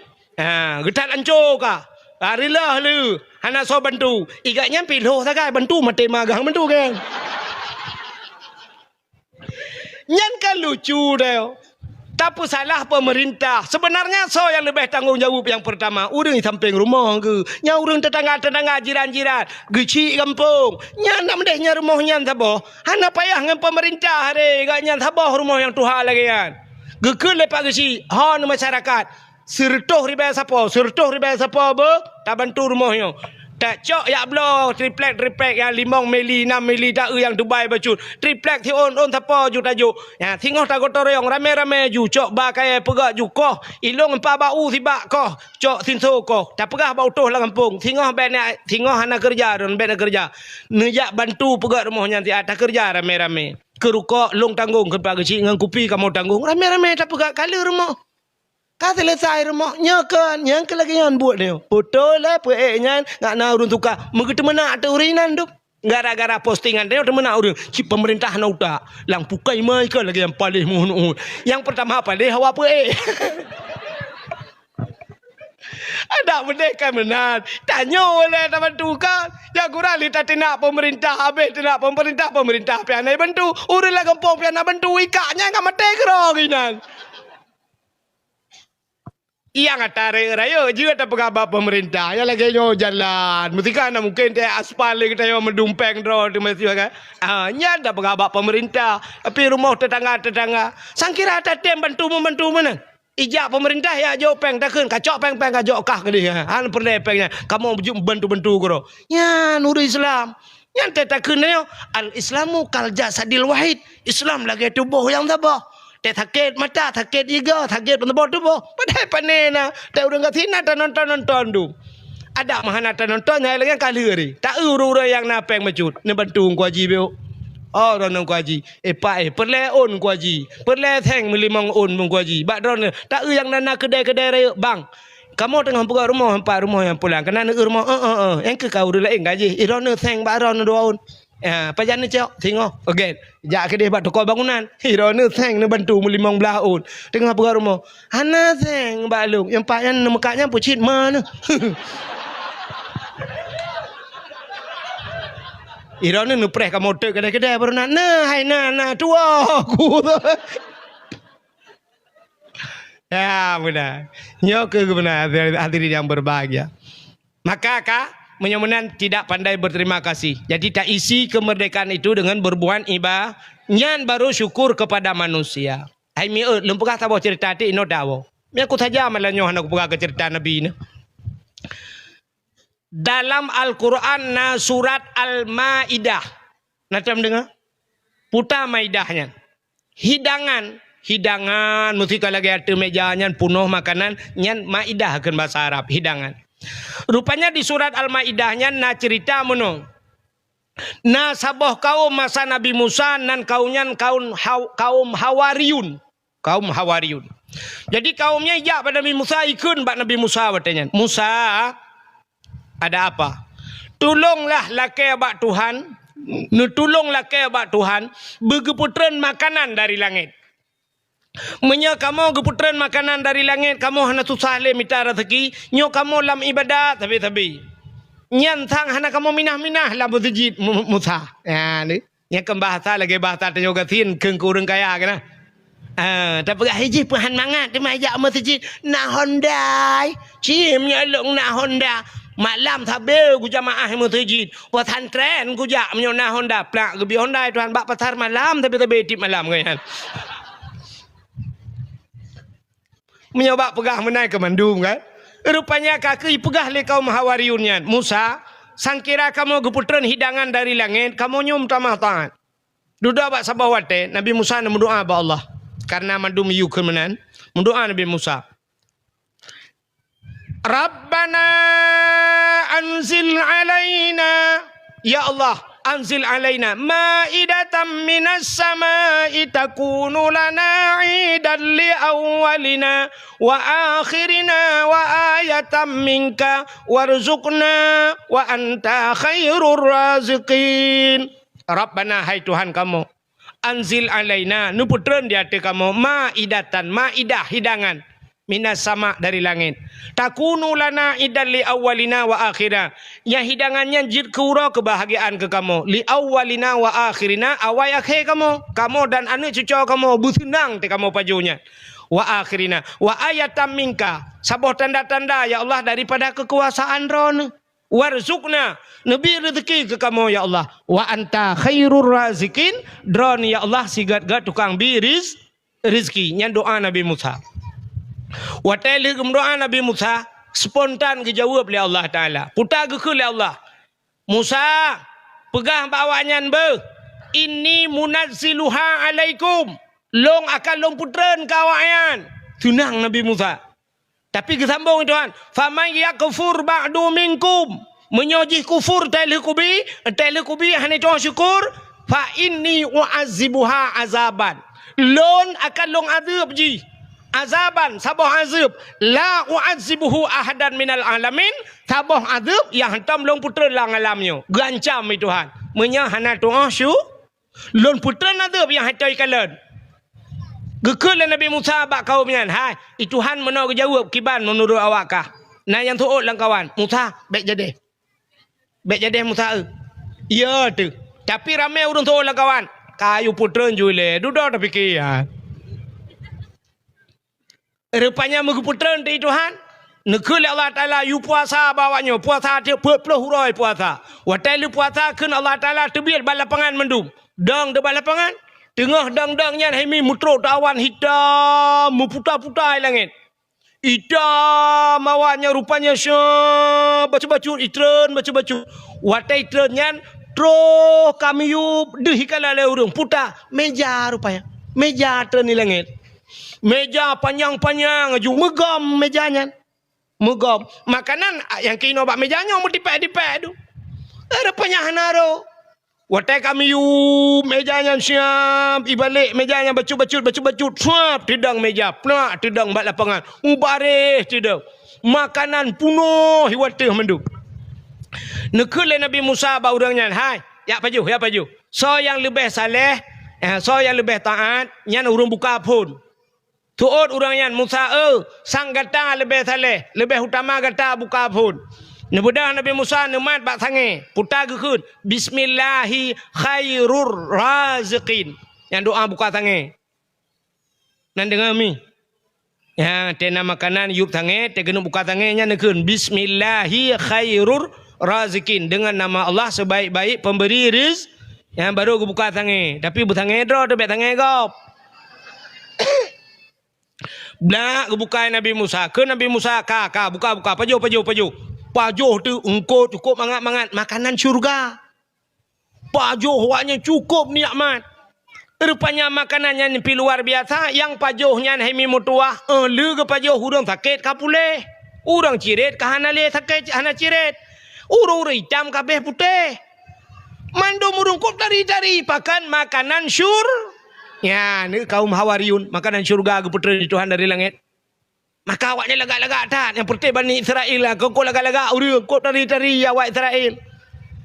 getat lanco kah Arilah lu, anak so bantu. Igaknya pilih sagai bantu mati magang bantu kan. Nyan kan lucu deh. Tapi salah pemerintah. Sebenarnya so yang lebih tanggung jawab yang pertama. Urang di samping rumah ke. Nya urang tetangga-tetangga jiran-jiran. Geci kampung. Nyan nak mendehnya rumah nyan sabah. Hana payah dengan pemerintah hari. Igaknya sabah rumah yang Tuhan lagi kan. Gekul lepak geci. Han masyarakat. Sertuh riba siapa be tak bantu rumahnya tak cok ya blo triplek yang 5 mili 6 mili tak yang Dubai bacut triplek ti on siapa ju tajuk ya tengok tak kotor yang rame-rame ju cok ba kaya pegak ju koh ilung empa bau tiba koh cok tinso koh tak pegah bau toh lah kampung tengok anak kerja dan ben kerja nejak bantu pegak rumahnya ti ada kerja rame-rame kerukok long tanggung ke pagi ngan kupi kamu tanggung rame-rame tak pegak kala rumah Kau selesai rumah nyakan yang lagi yang buat dia. Betul lah pueknya ngak nak urun tukar. Begitu mana ada urinan tu. Gara-gara postingan dia tu mana urun. Si pemerintah nak utak. Lang pukai mai ke lagi yang paling mohon. Yang pertama apa dia hawa puek. Ada benda kan benar. Tanya oleh teman tukar. Yang kurang lihat tidak pemerintah habis tidak pemerintah pianai bantu. Urun lah kampung pianai bantu ikaknya ngak mati keronginan. Yang atare raya juga tak pegabat pemerintah yang lagi nyo jalan mesti kan mungkin dia aspal kita yo mendumpeng dro tu mesti kan nya tak pegabat pemerintah tapi rumah tetangga sangkira ada tem bantu mana ijak pemerintah ya jo peng takun kacok peng kajok kah ke dia han pengnya kamu bantu kro nya nur Islam yang takun yo al islamu kal jasadil wahid Islam lagi tubuh yang tabah Dia sakit mata, sakit iga, sakit tubuh. Padahal panena. Dia udah nggak sini ada nonton tu. Ada mana ada nonton yang lagi kali hari. Tak uru yang napeng macut. Ni bantu kuaji beo. Oh, orang kuaji. Perle on kuaji. Perle theng melimang on kuaji. Bak drone. Tak yang nana kedai-kedai raya bang. Kamu tengah buka rumah, empat rumah yang pulang. Kena nak rumah, yang ke kau dulu lain gaji. Irona theng bak drone 2 on. Pajan ni cok, tengok. Okey, jak ke dia buat toko bangunan. Irona theng ni bantu 15 on. Tengah buka rumah. Hana theng balung. Yang pak yang mekaknya pucit mana? Irona nu preh ka motor kedai-kedai baru nak. Hai tua aku tu. Ya benar. Nyok ke benar hadirin yang berbahagia. Maka menyemenan tidak pandai berterima kasih. Jadi tak isi kemerdekaan itu dengan berbuat ibadah. Nyan baru syukur kepada manusia. Hai mi lumpukah tahu cerita ti ino dawo. Mi aku saja malah nyoh aku buka ke cerita Nabi ni. Dalam Al-Quran na surat Al-Maidah. Nanti dengar? Putar Maidahnya. Hidangan mesti kalau lagi ada mejanya penuh makanan nyan Maidah kan bahasa Arab hidangan. Rupanya di surat Al-Maidahnya na cerita menung. Na saboh kaum masa Nabi Musa nan kaum Hawariyun. Kaum Hawariyun. Jadi kaumnya ijak pada Nabi Musa ikun bak Nabi Musa katanya. Musa ada apa? Tolonglah laki abak Tuhan. Tolonglah laki abak Tuhan. Begeputran makanan dari langit. Menya kamu geputran makanan dari langit. Kamu hana susah le minta rezeki. Nyo kamu lam ibadat tapi. Nyan thang hana kamu minah-minah lam masjid Musa. Ya ni. Yang bahasa lagi bahasa tanyo gatin keung kurang kaya kana. Tapi hiji pahan mangat di majak masjid na hondai. Cimnya long na honda. Malam tabe ku jamaah masjid. Wa tan tren ku jak menyona Honda plak ke bi Honda tuan bak pasar malam tapi tabe tip malam kan. Menyoba pegah menai ke mandum kan. Rupanya kaki pegah le kaum Hawariyunnya. Musa, sangkira kamu keputran hidangan dari langit, kamu nyum tamah taat. Duda bak sabah wate, Nabi Musa nak berdoa ba Allah. Karena mandum yu kemenan, berdoa Nabi Musa. Rabbana anzil alaina, ya Allah, anzil alaina ma'idatan minas sama'i takunu lana 'idan li awwalina wa akhirina wa ayatan minka warzuqna wa anta khairur raziqin. Rabbana, hai Tuhan kamu, anzil alaina, nu putran di hati kamu, ma'idatan, ma'idah hidangan, minas sama dari langit. Takunu lana idan li awwalina wa akhirina. Yang hidangannya jid kura kebahagiaan ke kamu. Li awwalina wa akhirina, awal akhir kamu. Kamu dan anak cucu kamu bersenang te kamu pajunya. Wa akhirina. Wa ayatam minka. Sabah tanda-tanda ya Allah daripada kekuasaan ron. Warzuqna, nabi rezeki ke kamu ya Allah. Wa anta khairur razikin, dron ya Allah sigat-gat tukang biris rezeki. Nya doa Nabi Musa. Watali doa Nabi Musa spontan dijawab oleh Allah Taala. Putar ke oleh Allah. Musa, pegah bawanya be. Inni munazziluha alaikum. Long akan long putran kawayan. Tunang Nabi Musa. Tapi kesambung Tuhan. Faman yakfur ba'du minkum. Menyojih kufur telekubi hanya Tuhan syukur. Fa inni u'azzibuha azaban. Lon akan long azab ji. Azaban, sabah azab. La u'azzibuhu ahadan minal alamin. Sabah azab yang hentam long putra lang alamnya. Gancam Tuhan. Menyahana Tuhan syukur. Lon putra azab yang hentai kalian. Gekul Nabi Musa bak kaumnya. Hai, Tuhan menolak jawab kiban menurut awakkah. Nah yang tu'ud lang kawan. Musa, baik jadi. Baik jadi Musa. Ya tu. Tapi ramai orang tu'ud lang kawan. Kayu putra jule. Duduk dah fikir. Rupanya menguputra dari Tuhan. Nekul Allah Ta'ala you puasa bawanya. Puasa dia berpuluh hurai puasa. Waktu lu puasa kan Allah Ta'ala terbit balapangan mendum. Dang de balapangan. Tengah dang-dangnya hemi mutro tawan hitam meputar-putar langit. Hitam awaknya rupanya syab baca-baca itren baca-baca. Watai itrennya tro kami yu dehikala le urung putar meja rupanya. Meja tren di langit. Meja panjang-panjang aju megam mejanya. Megam. Makanan yang kino bak mejanya mau dipek-dipek tu. Rupanya hanaro. Watai kami yu mejanya siap, ibalik mejanya bacut-bacut, suap tidang meja, plak tidang bak lapangan, baris tidang. Makanan punuh hiwatih mendu. Nekul Nabi Musa ba orangnya, hai, ya paju. So yang lebih saleh, so yang lebih taat, nyan urung buka pun. Tuot orangnya Musa, sang gata lebih saleh, lebih utama gata buka pun. Nebudah Nabi Musa nemat bak sange. Putar gekun. Bismillahi khairur raziqin. Yang doa buka sange. Nan dengar mi. Ya, tena makanan yuk sange. Tegenu buka sange nya nekun. Bismillahi khairur raziqin. Dengan nama Allah sebaik-baik pemberi rizq. Yang baru buka sange. Tapi busange dro. Tebek sange kau. Blak buka Nabi Musa. Ke Nabi Musa. Ka. Buka. Paju. Pajuh tu engkau cukup mangat-mangat makanan syurga. Pajuh waknya cukup nikmat. Rupanya makanannya ni luar biasa. Yang pajuhnya hemi mutuah. Lu ke pajuh urang sakit kapule. Urang cirit ke hana le sakit hana cirit. Urang hitam kabeh putih. Mandum urang kop dari pakan makanan syur. Ya, ni kaum Hawariyun makanan syurga ke putra Tuhan dari langit. Maka awaknya lagak-lagak tak. Yang putih Bani Israel lah. Kau lagak-lagak. Kau tari-tari awak Israel.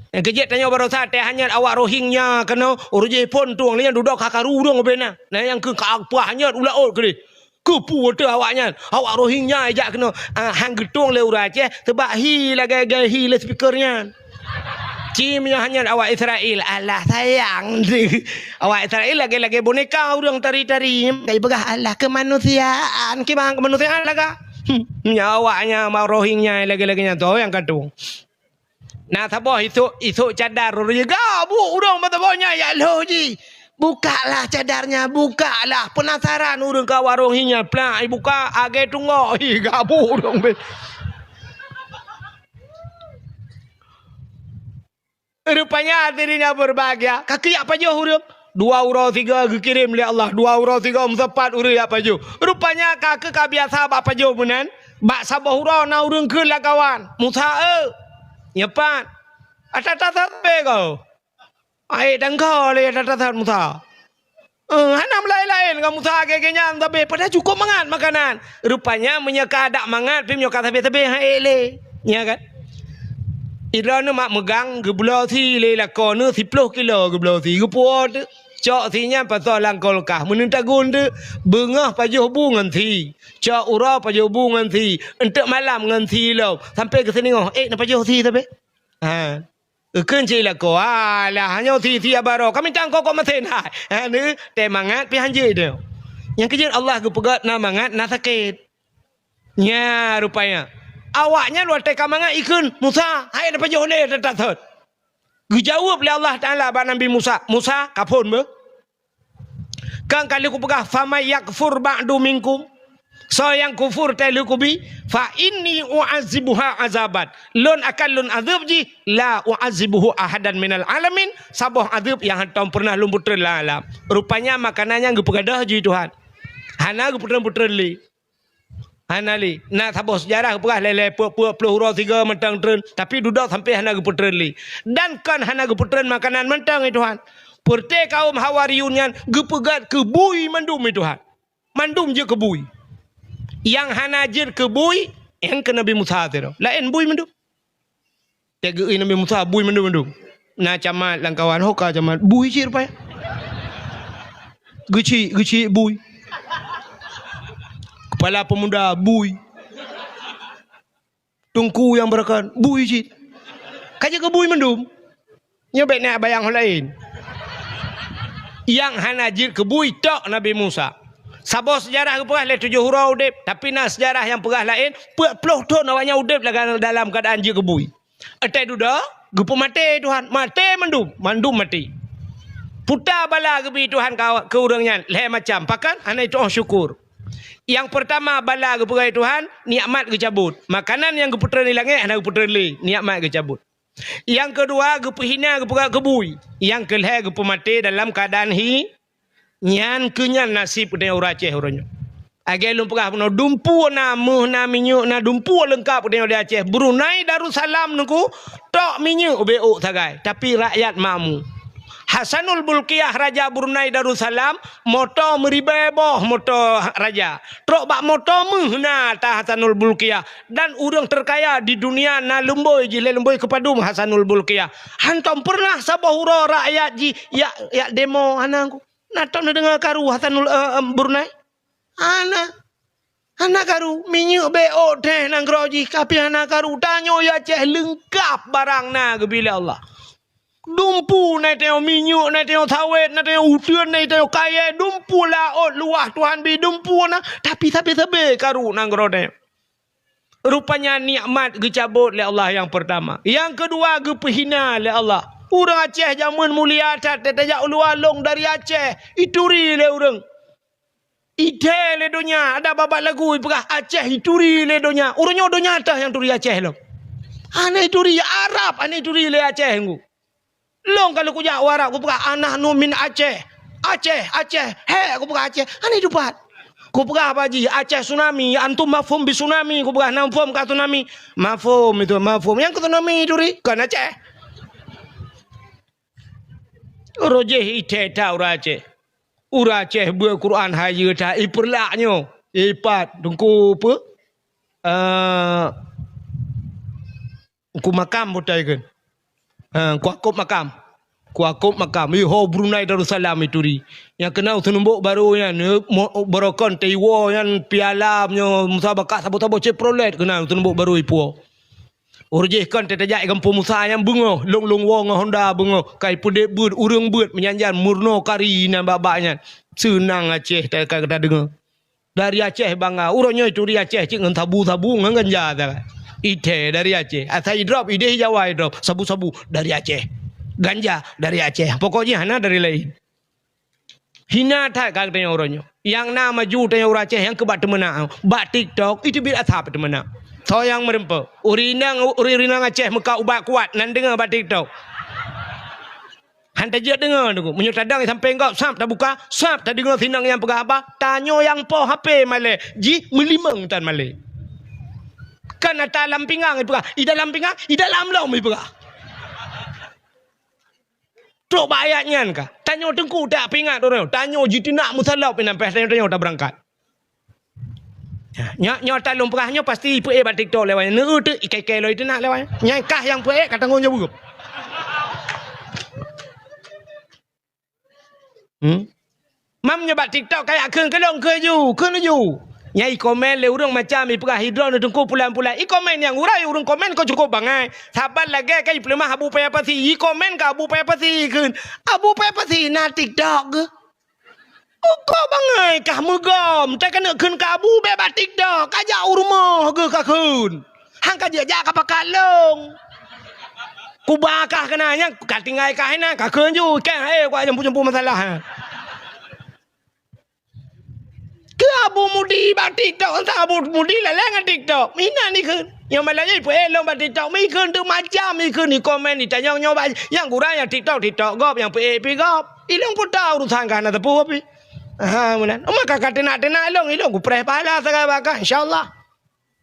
Yang kejap tanya baru saat. Hanya awak Rohingya. Kena orang Jepun tu. Yang duduk kakak rurung. Nah yang ke apa hanya ulaut ke dia. Kepu tu awaknya. Awak Rohingya ajak kena. Hang getung le urang Aceh. Tebak hi lah gaya-gaya hi le speakernya. Cimnya hanya awak Israel. Allah sayang. Awak Israel lagi-lagi boneka orang tari-tari. Kaya begah Allah kemanusiaan. Kemang kemanusiaan laga. Nyawaknya mau rohingnya lagi-laginya tu yang kadung. Nah tabah itu cadar juga bu urang mata bawahnya ya loh ji. Bukalah cadarnya, bukalah. Penasaran urang ka warung hinya plak buka age tunggu. Gabu urang be. Rupanya dirinya berbahagia. Kaki apa je urang? 2 euro 3 kirim oleh Allah. 2 euro 3 4 urang apa je. Rupanya kaki biasa apa je benan. Bak sabah urang na urang ke lah kawan. Musa nyepat. Atata be kau. Ai dangkau le atata Musa. Hanam lain-lain kamu Musa kekenya tapi pada cukup mangat makanan. Rupanya menyeka dak mangat pi menyoka tabe-tabe ha ele. Ya kan? Irana mak megang geblo thi le la kono 10 kilo geblo thi gepuo tu. Cok thinya pasal langkol kah menunta gun tu bengah pajuh bu ngan thi. Cok ura pajuh bu ngan thi. Entek malam ngan thi lo. Sampai ke sini ngoh na pajuh thi tabe. Ha. Kunci lah ko lah hanya thi abaro kami tangkok kok maten hai. Ni te mangat pi hanje dia. Yang kerja Allah ke pegat na mangat na sakit. Nya rupanya awaknya luar teka mangat ikun Musa hai dapat jole tatat. Dijawab oleh Allah Taala ba Nabi Musa. Musa kapun be. Kan kali ku pegah fama yakfur ba'du minkum. So yang kufur telu kubi fa inni u'azibuha azaban. Lun akan lun azab ji la u'azibuhu ahadan minal alamin. Sabah azab yang hantam pernah lun putra alam. Rupanya makanannya gepegadah ji Tuhan. Hana geputra-putra li. Hanali nak sabah sejarah pegah lele puak-puak puluh hurau 3 mentang tren tapi duduk sampai hana geputren li dan kan hana geputren makanan mentang Tuhan perte kaum Hawariyun yang gepegat kebui mandum Tuhan mandum je kebui yang hana jir kebui yang ke Nabi Musa tu lain bui mandum tega Nabi Musa bui mandum na camat langkawan hoka camat bui sir pa geci bui kepala pemuda bui tungku yang berakan bui cik kaja ke bui mendum nyobek nak bayang lain yang hanajir ke bui tok Nabi Musa sabah sejarah ke pegah le 7 hurau udip tapi nak sejarah yang pegah lain 40 tahun awaknya udip dalam keadaan je ke bui atai duda gepu mati Tuhan mati mandum mati putar bala ke bi Tuhan ke urangnya le macam pakan anai tu syukur. Yang pertama bala ke perai Tuhan, nikmat ke cabut. Makanan yang ke putera ni langit, anak ke putera ni, nikmat ke cabut. Yang kedua, ke pehina ke perai kebui. Yang kelihatan ke pemati dalam keadaan nyan kenyan nasib dengan orang Aceh orangnya. Agai lum pegah puno dumpu na muh na minyak na dumpu lengkap dengan orang Aceh. Brunei Darussalam nunggu tok minyak beuk tagai, tapi rakyat makmu. Hasanul Bulkiyah Raja Brunei Darussalam motor meribeboh motor raja. Trok bak motor na ta Hasanul Bulkiyah dan urang terkaya di dunia na lemboi ji lemboi kepadum Hasanul Bulkiyah. Hantam pernah sabah hura rakyat ji ya demo anangku. Nato na dengar karu Hasanul Brunei. Ana karu minyak beo teh nang groji kapi ana karu tanyo ya ceh lengkap barang na gebila Allah. Dumpu na tengok minyak na tengok sawit na tengok udian na tengok kaya dumpu laut luah Tuhan bi dumpu na tapi sabe karu nang grode. Rupanya nikmat gecabut oleh Allah yang pertama. Yang kedua gepehina oleh Allah. Urang Aceh zaman mulia tat tajak ulu along dari Aceh ituri le urang. Ide le donya ada babak lagu pegah Aceh ituri le donya. Urangnya donya tah yang turi Aceh lo. Ane ituri Arab ane ituri le Aceh ngu. Long kalau kuja warak ku pegah anak nu min Aceh. He ku pegah Aceh. Ani dupat. Ku pegah apa ji? Aceh tsunami. Antum mafhum bi tsunami. Ku pegah namfum ka tsunami. Mafhum itu mafhum. Yang ke tsunami duri kan Aceh. Rojeh ite ta ura Aceh. Ura Aceh buat Quran haji ta iperlaknyo. Ipat dengku apa? Ku makam botai kan. Kuakub makam ho Brunei Darussalam itu ri yang kenal tunumbuk baru yang berokon teiwo yang piala punya musabakah sabu-sabu Chevrolet kenal tunumbuk baru ipo urjih kan tetajak kampung Musa yang bungo long wong Honda bungo kai pudek bud urang bud menyanjan murno kari nan babaknya senang Aceh tak kata dengar Dari Aceh bangga. Uronyo itu dari Aceh cik ngan tabu-tabu ngan ganja dah. Ide dari Aceh. Asai drop ide Jawa drop. Sabu-sabu dari Aceh. Ganja dari Aceh. Pokoknya hana dari lain. Hina tak katanya uronyo. Yang nama maju tanya orang Aceh yang kebat temena. Bak TikTok itu bil athap temena. So yang merempa. Urinang Aceh muka ubat kuat nan dengar bak TikTok. Hantar je dengar tu. Menyutadang sampai engkau sap tak buka, sap tak dengar sinang yang pegah apa. Tanyo yang po HP malay. Ji melimang tan malay. Kan ada dalam pinggang itu pegah. I dalam pinggang, i dalam lom itu pegah. Tok ayatnya kan. Tanyo tengku tak pingat orang. Tanyo ji nak musalap nampai tanyo tak berangkat. Nyo talung pegahnya pasti ipu bat TikTok lewat. Neu tu ikai-kai lo itu nak lewat. Nyai kah yang pu kata ngonya bugup. Mam nyebat TikTok kayak keun kelong ke ju. Nyai komen le urang macam i pegah hidron tengku pulan-pulan. I komen yang urai urang komen kau cukup bangai. Sabar lagi kai pelemah abu paya pasi. I komen ka abu paya pasi keun. Abu paya pasi na TikTok ke. Kau bangai kah megom. Tak kena keun ka abu paya TikTok. Kajak urmah ke ka keun. Hang kajak jak ka pakalong. Ku bakah kenanya katingai kah na ka keun ju. Kan kau jemput masalah. Ke abu mudi bat TikTok entah abu mudi lah dengan TikTok. Mina ni keun. Yang malanya ipu elong bat TikTok. Mi keun tu macam mi keun ni komen ni tanya nyoba. Yang kurang yang TikTok gop yang pi gop. Ilong pun tahu urusan kan ada pu api. Ha munan. Maka kata nak ilong ku preh pala segala bakah insyaallah.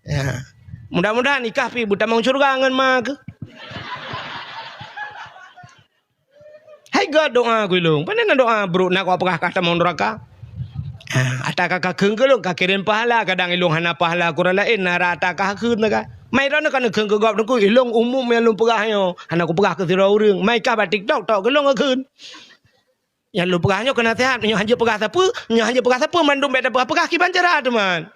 Ya. Mudah-mudahan nikah pi buta mang surga ngan mak. Hai God doa ku ilong. Panen doa bro nak apakah kata mau neraka? Ata kakak keung ke lo kakirin pahala kadang ilong hana pahala kurang lain nara ata kakak keung naga mai rana kan keung ke gop nungku ilong umum yang lu pegah yo hana ku pegah ke sira urang mai ka ba TikTok tok ke lo keung yang lu pegahnya kena sehat nyo hanje pegah siapa mandum beda pegah ki bancara teman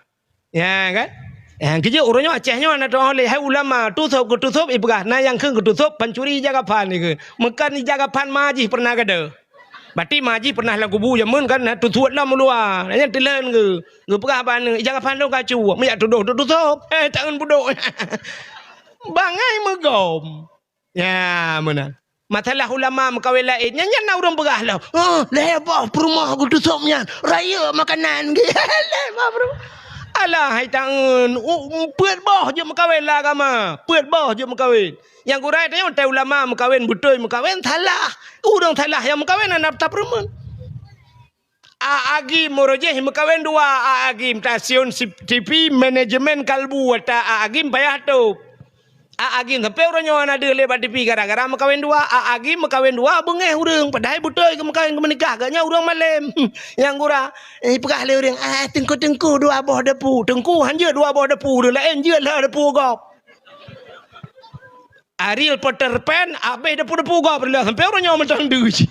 ya kan yang kerja urangnya Acehnya ana to oleh hai ulama tutup i pegah na yang keung tutup pencuri jaga pan ni ke mekan ni jaga pan maji pernah kada. Berarti maji pernah lagu bu jamun kan tutup lah mulua. Nanya telan ke. Ke pegah ban jangan pandang kacu. Meyak tuduh tutup. Tangan budok. Bangai megom. Ya mana. Masalah ulama mekawin lain. Nyanyi nak urang pegah lah. Lebah perumah aku tutupnya. Raya makanan. Lebah perumah. Alah hai tangan. Puat boh je mekawin lah agama. Puat boh je mekawin. Yang kurai tanya tak ulama mekawin betul mekawin salah. Urang salah yang mekawin anak tak perempuan. Agim morojeh mekawin dua agim stasiun TV manajemen kalbu ta agim payah tu. Agim sampai orangnya ada lebat TV gara-gara mekawin dua agim mekawin dua bengeh urang padahal betul ke mekawin ke menikah agaknya urang malam. Yang kura pegah le urang tengku dua boh depu. Tengku hanya dua boh depu lain je lah depu gop. Ariel Peter Pan abe depu-depu gop lah sampai orangnya macam duj.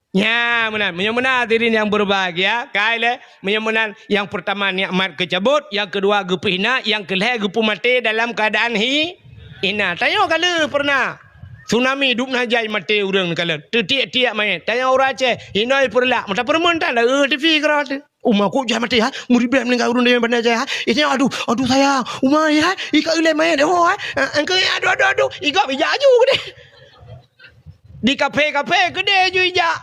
Ya, menyamanan hadirin yang berbahagia. Kaile menyamanan yang pertama nikmat kecabut, yang kedua gepihna, yang kelih gepu mati dalam keadaan hina. Tanya kala pernah tsunami duk najai mati urang kala. Tiak-tiak main. Tanya orang Aceh, hinai perlak, mata permentan dah TV kerat. Umah ku jangan mati ha. Murid belah meninggal urun dengan bandar jaya ha. Ini aduh saya. Umah ya. Ika ulai main dah ha. Engkau aduh. Ika bijak aju gede. Di kafe gede ju ijak.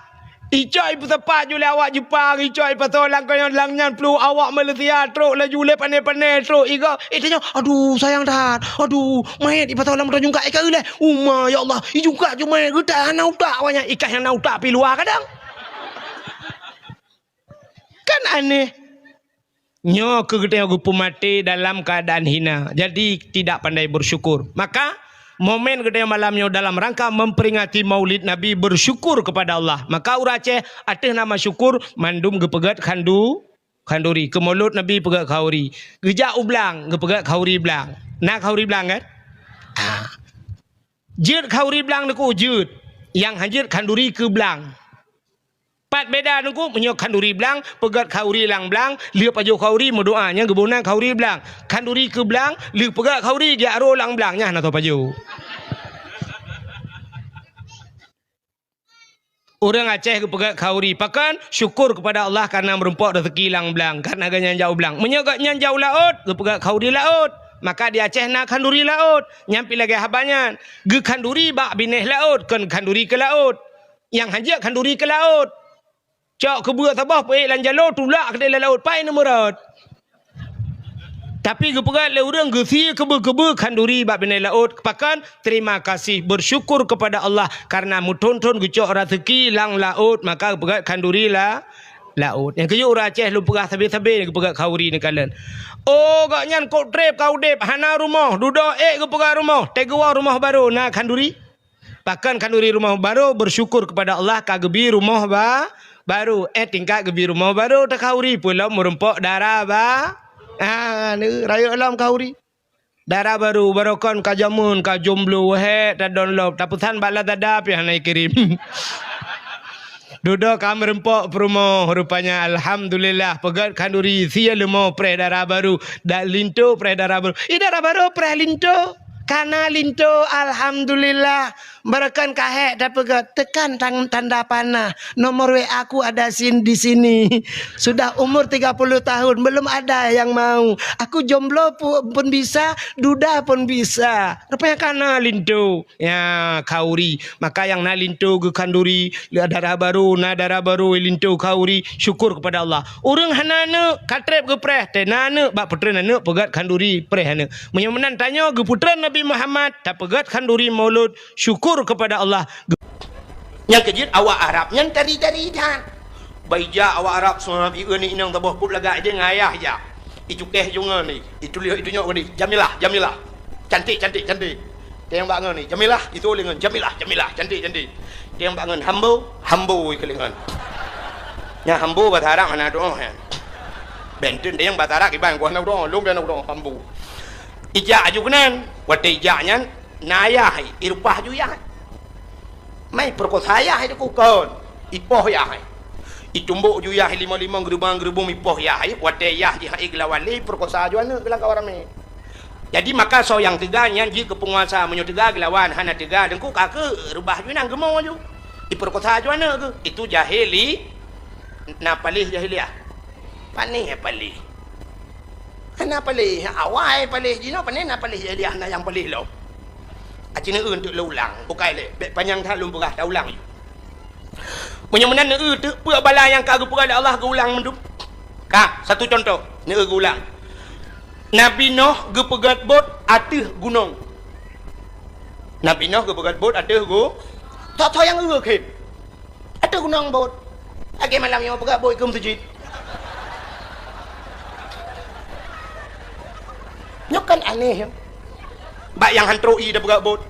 Icoi pesepat ju awak Jepang. Icoi pasolang kau yang langnya flu awak Malaysia truk laju le pandai-pandai truk. Ika tanya aduh sayang dah. Aduh main di pasolang motor jungka ika ulai. Umah ya Allah. I jungka ju main gedak hana utak banyak. Ika yang nak utak pi luar kadang. Kan aneh. Nyo kegedean gupu mati dalam keadaan hina. Jadi tidak pandai bersyukur. Maka momen gede malamnya dalam rangka memperingati Maulid Nabi bersyukur kepada Allah. Maka orang Aceh ateh nama syukur mandum gepegat kanduri. Kemulut Nabi pegat khauri. Gejak ublang gepegat khauri blang. Nak khauri blang kan? Jut khauri blang deku jut. Yang hajut kanduri ke blang. Pat beda nungku menyok kanduri belang, pegat kauri lang belang, liuk paju kauri mendoanya gebuna kauri belang. Kanduri ke belang, liuk pegat kauri dia aro lang belangnya nato paju. Orang Aceh ke pegat kauri. Pakan syukur kepada Allah karena merempok rezeki lang belang. Karena ganyan jauh belang. Menyagaknya jauh laut. Ke pegat kauri laut. Maka di Aceh nak kanduri laut. Nyampi lagi habanyan. Ge kanduri bak bineh laut. Kan kanduri ke laut. Yang hajak kanduri ke laut. Cak ke buat tabah peik lan jalo tulak ke dalam laut. Pai nomorot. Tapi kepegat le orang gesi kebe-kebe kanduri bak binai laut. Pakan terima kasih bersyukur kepada Allah karena muton-ton gecok rezeki lang laut, maka kepegat kanduri lah laut. Yang keju orang Aceh lu pegah sabi-sabi kepegat kauri ni kalian. Oh gak nyan kok trip kau dep hana rumah duduk kepegat rumah tegwa rumah baru na kanduri. Pakan kanduri rumah baru bersyukur kepada Allah kagebi rumah baru tingkat gebi rumah baru tak kauri pula merempok darah ni raya alam kauri. Darah baru barokon kajamun kajomblo tak download tapusan bala dadap yang naik kirim. Duduk kami rempok promo rupanya alhamdulillah pegat kanduri sia lemo pre darah baru dak linto pre darah baru. Darah baru pre linto. Karena linto alhamdulillah barakan kahek dah pegat tekan tanda panah nomor WA aku ada di sini sudah umur 30 tahun belum ada yang mau aku jomblo pun bisa duda pun bisa rupanya karena linto ya kauri maka yang na linto ke kanduri darah baru na darah baru linto kauri syukur kepada Allah orang hanana katrep ke preh tenana bak putra nana pegat kanduri preh hana menyemenan tanya ke putra Nabi Muhammad tak pegat kanduri maulud syukur kepada Allah. Yang kejut awak Arab yang tari-tari dah. Baija awak Arab semua nabi ni inang tabah put lagak dia ngayah je. Itu keh junga ni. Itu lihat itu nyok ni. Jamilah. Cantik. Dia yang bangun ni. Jamilah itu lengan. Jamilah. Cantik. Dia yang bangun hambo kelengan. Nya hambo bahasa Arab mana doa kan. Benten dia yang bahasa Arab ibang gua nak doa, lum dia nak doa hambo. Ijak aju kenan. Wate ijaknya nayah irupah ju ya. Mai perkosa ya itu kukon. Ipoh ya. Itumbuk ju ya 55 gerubang ipoh ya. Wate ya di iglawali perkosa ju anu bilang kawan rame. Jadi maka so yang tiga nyan ji ke penguasa menyo tiga gelawan hana tiga dengku kake rubah ju nang gemo ju. Iperkosa ju anu ke. Itu jahili na palih jahiliah. Panih palih. Kenapa palih awai palih jino panih na palih jahiliah na yang palih lo. Acina untuk ulang bukai le bek panjang tak lum perah dah ulang menyemenan tu pua bala yang kagu perah Allah ke ulang mendup ka satu contoh ne ulang Nabi Nuh ge pegat bot ateh gunung Nabi Nuh ge pegat bot ateh go tak yang ke ateh gunung bot age malam yang pegat bot ke masjid nyokan aneh bak yang hantroi dah pegat bot.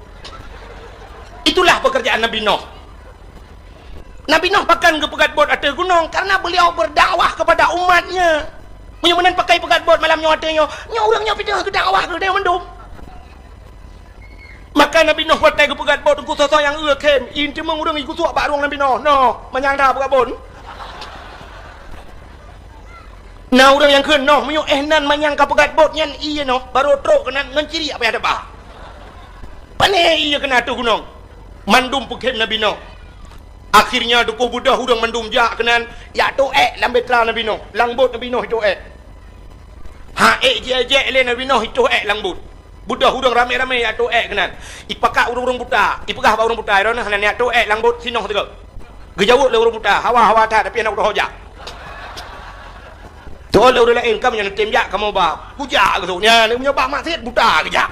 Itulah pekerjaan Nabi Nuh. Nabi Nuh pakan ke pegat bot atas gunung karena beliau berdakwah kepada umatnya. Menyemenan pakai pegat bot malam nyawatnya. Orangnya pindah ke dakwah ke dia mendum. Maka Nabi Nuh pakai ke pegat bot ku sosok yang ken. Inti meng urang iku suak bak ruang Nabi Nuh. No, menyang dah pegat bot. Nah orang yang ken noh menyo nan menyang ka pegat bot nyan iya noh baru trok kena ngenciri apa ada bah. Pane iya kena tu gunung. Mandum pekhem Nabi Nuh. Akhirnya duku budak hudang mandum jak kenan ya tu lambe tra Nabi Nuh. Langbut Nabi Nuh itu Ha je le Nabi Nuh itu langbut. Budak hudang rame-rame ya tu kenan. Ipakak urung-urung buta. Ipakah urung buta ron hanan ya tu langbut sinoh tega. Gejawut le urung buta. Hawa-hawa tak tapi nak hojak. Tu le urang lain kamu yang tembak kamu ba. Hujak ke tu nya ni punya bak maksiat buta kejak.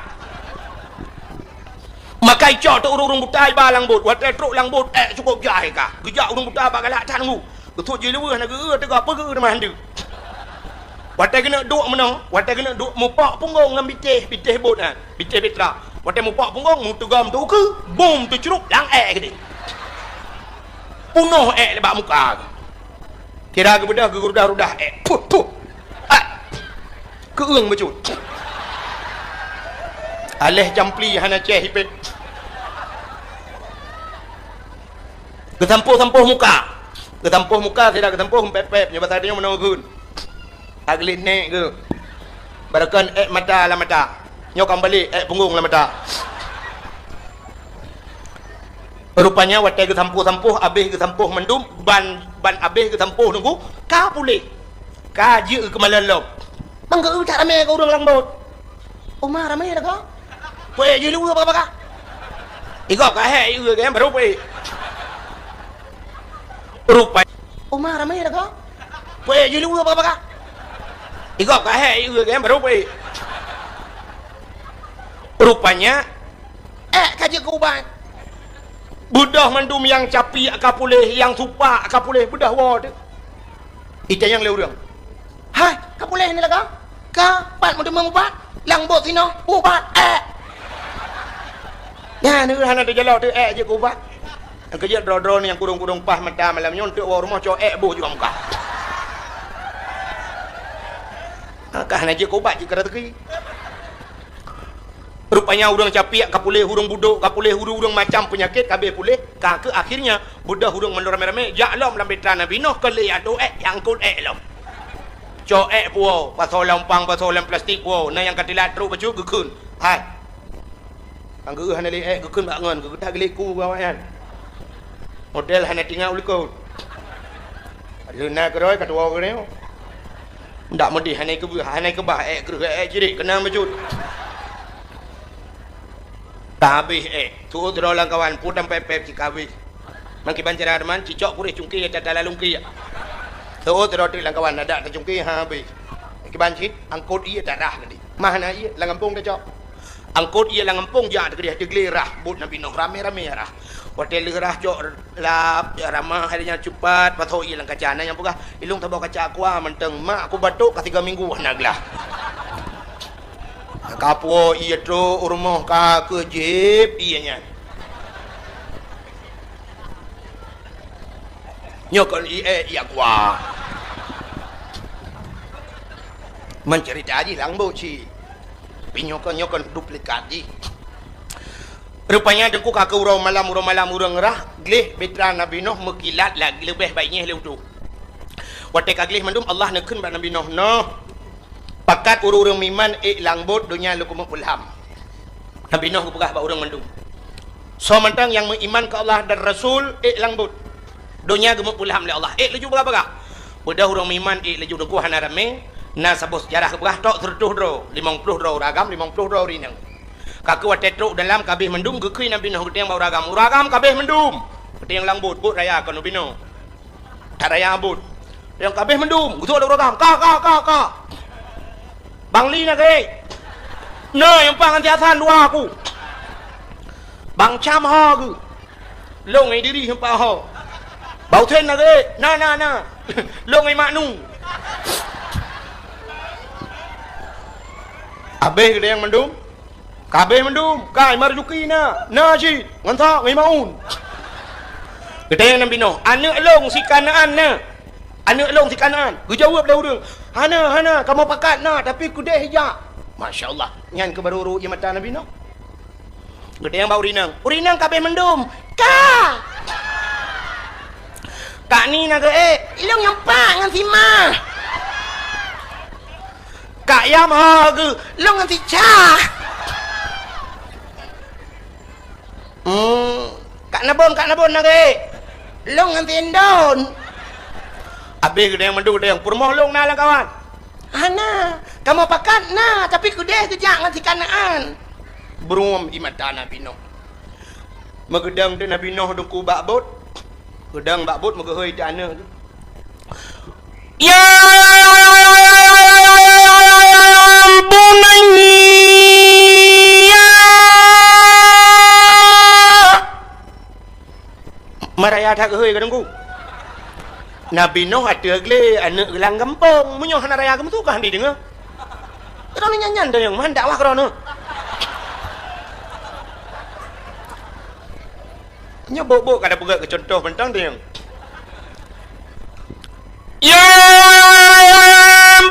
Maka icok tu urung buta iba langbut wat truk langbut cukup jahai ka gejak urung buta bak galak tanggu betul je lewah nak ge tega apa ge dah mandu wat kena duk menang wat kena duk mupak punggung ngam bitih bot nah bitih betra wat mupak punggung mu tegam tu ke bom tu curuk lang ke punuh lebak muka kira ke bedah ke rudah puh ke eung becut aleh jampli hana ceh hipet ketampuh muka tidak ketampuh pep nyoba tadinya menunggun aglit nek ke barakan mata lah mata nyokam balik punggung lah mata Rupanya watai ke tampuh-tampuh, habis ke tampuh mendum, ban habis ke tampuh nunggu, ka pulih. Ka je ke malalop. Bangga tak ramai kau orang langbot. Umar ramai dah kau. Puai je lu apa ka? Igok ka he iu ke baru puai. Rupanya Umar ramai dah kau. Puai je lu apa ka? Igok ka he iu ke baru puai. Rupanya kaji ke ubat. Budah mandum yang capi akapulih, yang supa akapulih budah wa tu. Ita yang le urang. Hai, kapulih ni lah kau. Ka pat mandum mengubat. Langbot sino ubat. Ya ni hana de jalo tu je ke ubat. Yang kerja dro-dro ni yang kurung-kurung pah mata malam nyontok wa rumah cok buh juga muka. Kah hana je ke ubat je kara teki. Rupanya hurung capiak kapulih hurung buduk kapulih hurung macam penyakit kabeh pulih ke akhirnya budak hurung mandor rame-rame jaklom dalam betran Nabi Nuh kali ado yang kut lom co puo pasal lampang pasal plastik puo na yang katilat tru baju gekun hai ang geuh hana li gekun bangun geuh tak geliku gawayan model hana tinggal ulikut leuna keroi katua kereo ndak mesti hana ke bah gereh jirik kena majud kabih tu drolang kawan pudam pepep si kabih mangki bancara man cicok kurih cungki ya dalam lungki ya tu drotik lang kawan ada cungki ha habis ki bancit angkut iya darah tadi mana iya lang kampung dah cok angkut iya lang kampung ja dia digelirah but Nabi Nuh rame-rame ya rah hotel gerah cok lap ya ramah harinya cepat patho iya lang kacana yang pugah ilung tabau kaca aku menteng mak aku batuk ka 3 minggu naglah kapo iya tu rumah ka kejip ianya nyokon iya kuah mencerita aja langbo ci pinyokon duplikat ji rupanya dengku ka urang malam urang rah glih betran Nabi Nuh mekilat lagi lebih baiknya leu tu watek aglih mandum Allah nekeun ba Nabi Nuh pakat urang miman langbot dunia lukum ulham Nabi Nuh pegah ba urang mandum so mentang yang beriman ke Allah dan Rasul langbot dunia gemuk ulham le Allah laju bagah budah urang miman laju dengku hana rame na sabos sejarah pegah tok 30 ro 50 ro ragam 50 ro rinang kaku watetruk dalam kabeh mendum gekui Nabi Nuh getiang ba uragam kabeh mendum getiang langbot but raya kan Nabi Nuh tak raya but yang kabeh mendum gutu ada uragam ka Bang Li nak yang pangan tiatan dua aku. Bang Cham ho ke. Lo ngai diri hempa ho. Bau Then nak na. Lo ngai mak nu. Abe ke yang mendum? Kabeh mendum. Kai marjuki na. Na ji. Ngantak ngai maun. Kita yang Nabi Nuh. Anak long si Kanaan na. Anak long si Kanaan. Gu jawab dah urang. Hana kamu pakat na tapi kudeh hijak. Masya-Allah. Nyan ke baru ya mata Nabi Nuh. Gede yang bau rinang. Urinang kabeh mendum. Kak ni nak ilong yang pak ngan si ma. Kak yam ha ke long ngan si cha. Kak nabon nak long ngan si endon. Habis gede yang mendu gede yang purmoh long na lah kawan. Hana, kamu pakat na tapi kudeh kejak ngan si Kanaan. Berum imata Nabi Nuh. Megedang tu Nabi Nuh duku bakbut. Gedang bakbut megehoi dana tu. Ya bunayya. Maraya tak gehoi kadangku. Nabi Nuh ada gle anak gelang kampung munyoh hana raya kamu tu kah di dengar. Kalau nyanyian dah yang mana dakwah kerana. Nya bok kada pegat ke contoh bentang dia. Ya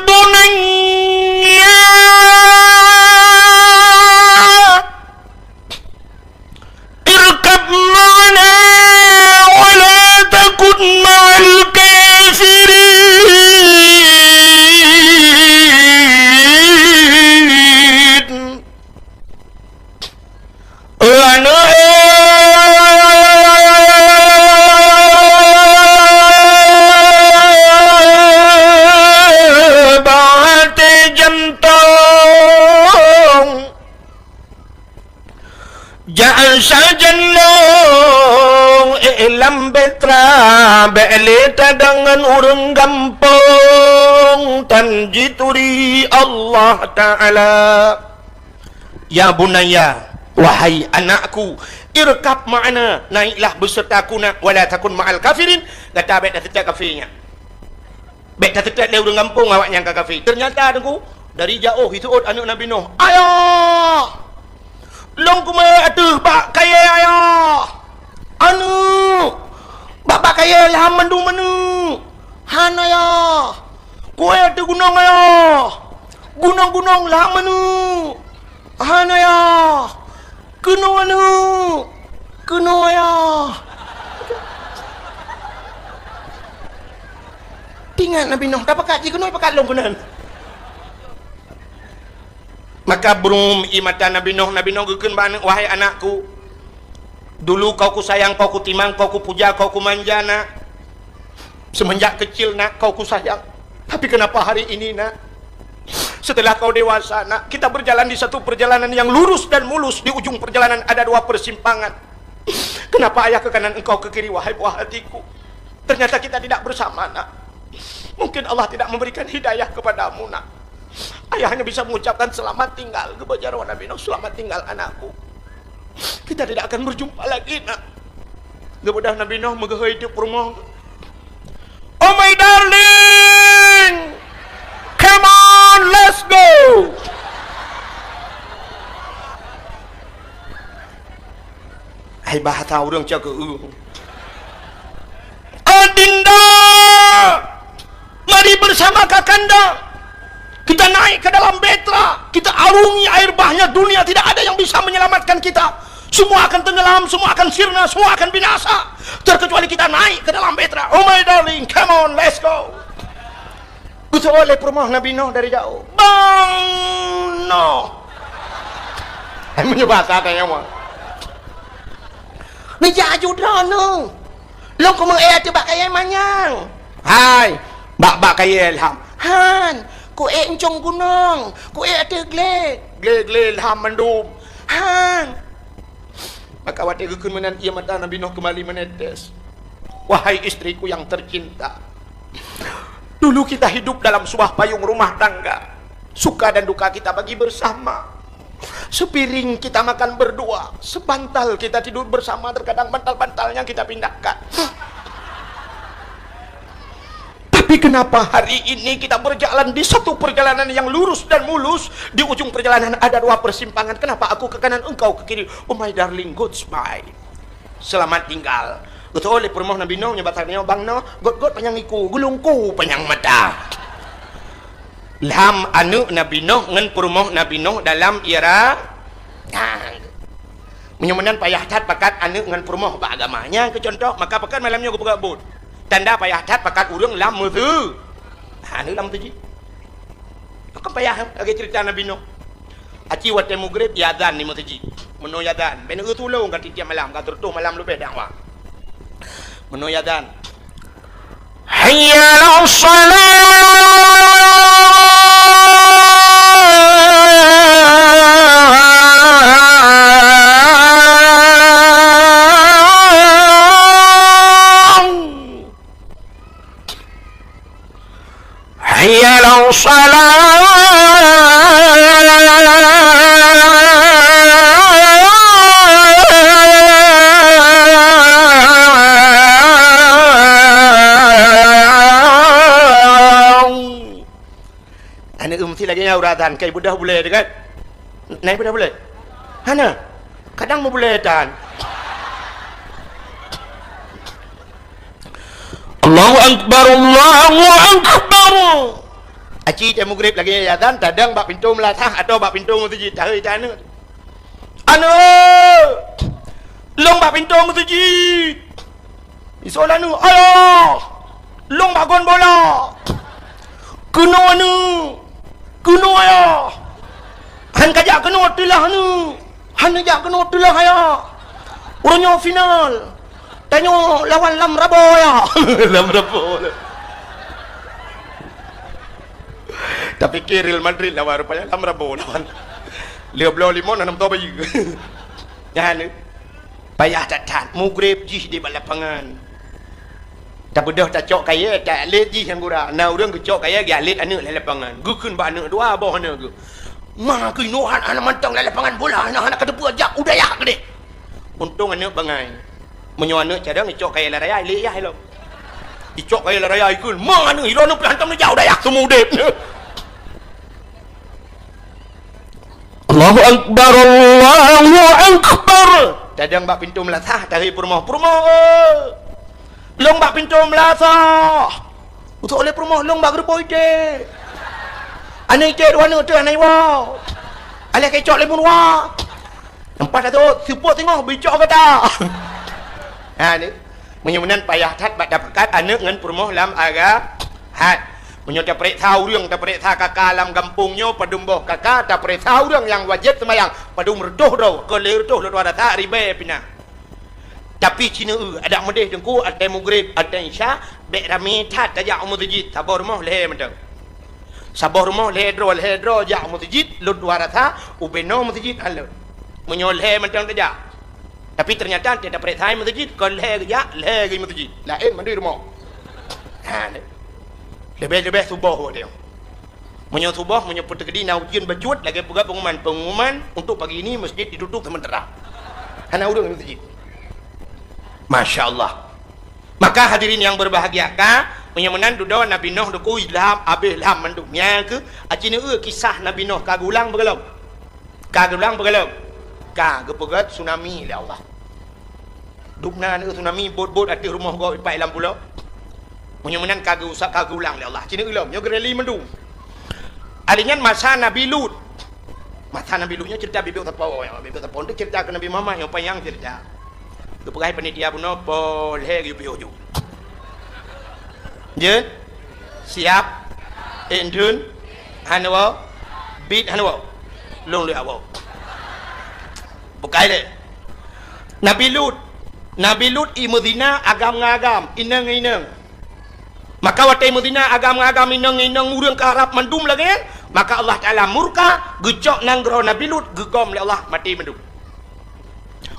bunayya irkab ma'ana wa la takun ma'al kafirin. sajalong ilam betra beleta dengan urang gampong tanjituri Allah Ta'ala. Ya bunaya, wahai anakku, irkab ma'ana, naiklah besertaku nak, wala takun ma'al kafirin. Kata baik dah tetap kafirnya, baik dah tetap dia urang gampong awak yang kafir. Ternyata aku dari jauh itu anak Nabi Nuh, ayah long kuma atuh bak kaya ayah anu bak kaya lah mandu manu han ayah kue atuh gunung ayah gunung lah manu han ayah kuno anu kuno ayah. Tinggal Nabi Nuh dapat kaji kuno pakat long kunan. Maka berum imata Nabi Nuh gekeun bana, wahai anakku, dulu kau ku sayang, kau ku timang, kau ku puja, kau ku manja nak. Semenjak kecil nak kau ku sayang. Tapi kenapa hari ini nak, setelah kau dewasa nak, kita berjalan di satu perjalanan yang lurus dan mulus, di ujung perjalanan ada dua persimpangan. Kenapa ayah ke kanan, engkau ke kiri, wahai buah hatiku? Ternyata kita tidak bersama nak. Mungkin Allah tidak memberikan hidayah kepadamu nak. Ayah hanya bisa mengucapkan selamat tinggal kepada Nabi Nuh, selamat tinggal anakku. Kita tidak akan berjumpa lagi nak. Kepada Nabi Nuh megah hidup rumah. Oh my darling, come on, let's go. Hai bahasa orang jaga. Adinda, mari bersama kakanda. Kita naik ke dalam betra, kita arungi air bahnya dunia, tidak ada yang bisa menyelamatkan kita. Semua akan tenggelam, semua akan sirna, semua akan binasa, terkecuali kita naik ke dalam betra. Oh my darling, come on, let's go. Betul oleh perumah Nabi Nuh dari jauh. Bang Nuh. Menyebasa tanya mah. Ni jaju drone. Long ko mang tibak kaya manyang. Hai, bak kaya ilham. Han. Ku encong gunung, ku ada glek ham mendum. Han. Maka wate gekeun menan ieu mata Nabi Nuh kembali menetes. Wahai istriku yang tercinta, dulu kita hidup dalam sebuah payung rumah tangga. Suka dan duka kita bagi bersama. Sepiring kita makan berdua, sebantal kita tidur bersama, terkadang bantal-bantalnya kita pindahkan. Tapi kenapa hari ini kita berjalan di satu perjalanan yang lurus dan mulus, di ujung perjalanan ada dua persimpangan? Kenapa aku ke kanan, engkau ke kiri? Oh my darling, goodbye, selamat tinggal. Betul oleh perumah Nabi Nuh nyebatannya bang Nuh, god panyangiku, gulungku panyang mata. Lam anu Nabi Nuh ngan perumah Nabi Nuh dalam era menyemenan payah tat pakat anu ngan perumah agamanya ke contoh, maka pakat malamnya gue bergabut. Tanda payah tat pakat urang lam tu. Anu lam tu ji. Kan payah lagi cerita Nabi Nuh. Aci wate maghrib yadan ni mutaji. Meno yadan. Ben tulung kan tiap malam kan tertuh malam lebih dakwah. Meno yadan. Hayya 'alas uratan kai budah boleh dekat naik budah boleh hana kadang mau boleh dan Allahu akbar aci temu grip lagi ya dan tadang bak pintu melatah atau bak pintu mutuji tahu itu anu long bak pintu mutuji isolanu ayo long bagon bola kuno anu kuno ya han kajak kuno tulah nu han kajak kuno tulah ya urunyo final tanyo lawan lam rabo ya lam rabo tapi Real Madrid lawan rupanya lam rabo lawan เหลือบโลลิมอนน้ำตัวไปอยู่ jangan payah tak mugrib jih di lapangan tak bedah tak cok kaya tak alit jih yang gura na urang ke cok kaya ga alit anak le lapangan gukeun ba anak dua boh anak ge mah ke nohan anak mantang le lapangan bola anak kedepu ajak udaya gede untung anak bangai menyo anak cadang cok kaya la raya le ya hello icok kaya la raya ikul mah anak hiro nu hantam jauh daya semudep Allahu Akbar Allahu Akbar dadang bak pintu melasah dari perumah long bak pintu melasah untuk oleh perumah long bak gerboy de anai te wana tu anai wa ale kecok le mun wa tempat tu support tengok bicok kata ha ni menyemenan payah tat bak dapat anak ngan perumah lam aga hat menyo ta prek tahuរឿងta prekថាកាកា lam kampungnya padum boh kakak ta prek tahuរឿងyang wajib sembahyang padum reduh ro ke le reduh le wada ta ribe pina tapi cina ada medeh dengku ada mugrib ada isya be rami tat ta ya masjid sabar moh le mentang sabar moh le dro ya masjid lud wada ta ubeno masjid halo menyo le mentang ta ya tapi ternyata dia ta prek thai masjid ke le ya le ke masjid lain mandi rumah ha lebih subuh dia menyo subuh menyo putegedi na ujian bacut lagi pegat pengumuman untuk pagi ini masjid ditutup sementara hana urang masjid masyaallah maka hadirin yang berbahagia ka menyemenan duda Nabi Nuh duku ilham abih ilham mandumnya ke acina kisah Nabi Nuh kagulang bergelam ka pegat tsunami le Allah dukna tsunami bot ati rumah go ipai lam pulau menyemenan kagak usah kagak ulang le Allah cina ulam yo gereli mendung alingan masa Nabi Lut nya cerita bibir tapau tu cerita ke Nabi Muhammad yang panjang cerita tu pegai panitia puno pol he yu yo je siap endun hanwa bit hanwa long le awak pegai le Nabi Lut i Madinah agam inang maka watai Madinah agam inang urang ke Arab mandum lagi maka Allah Taala murka gecok nanggro Nabi Lut gegom le Allah mati mandum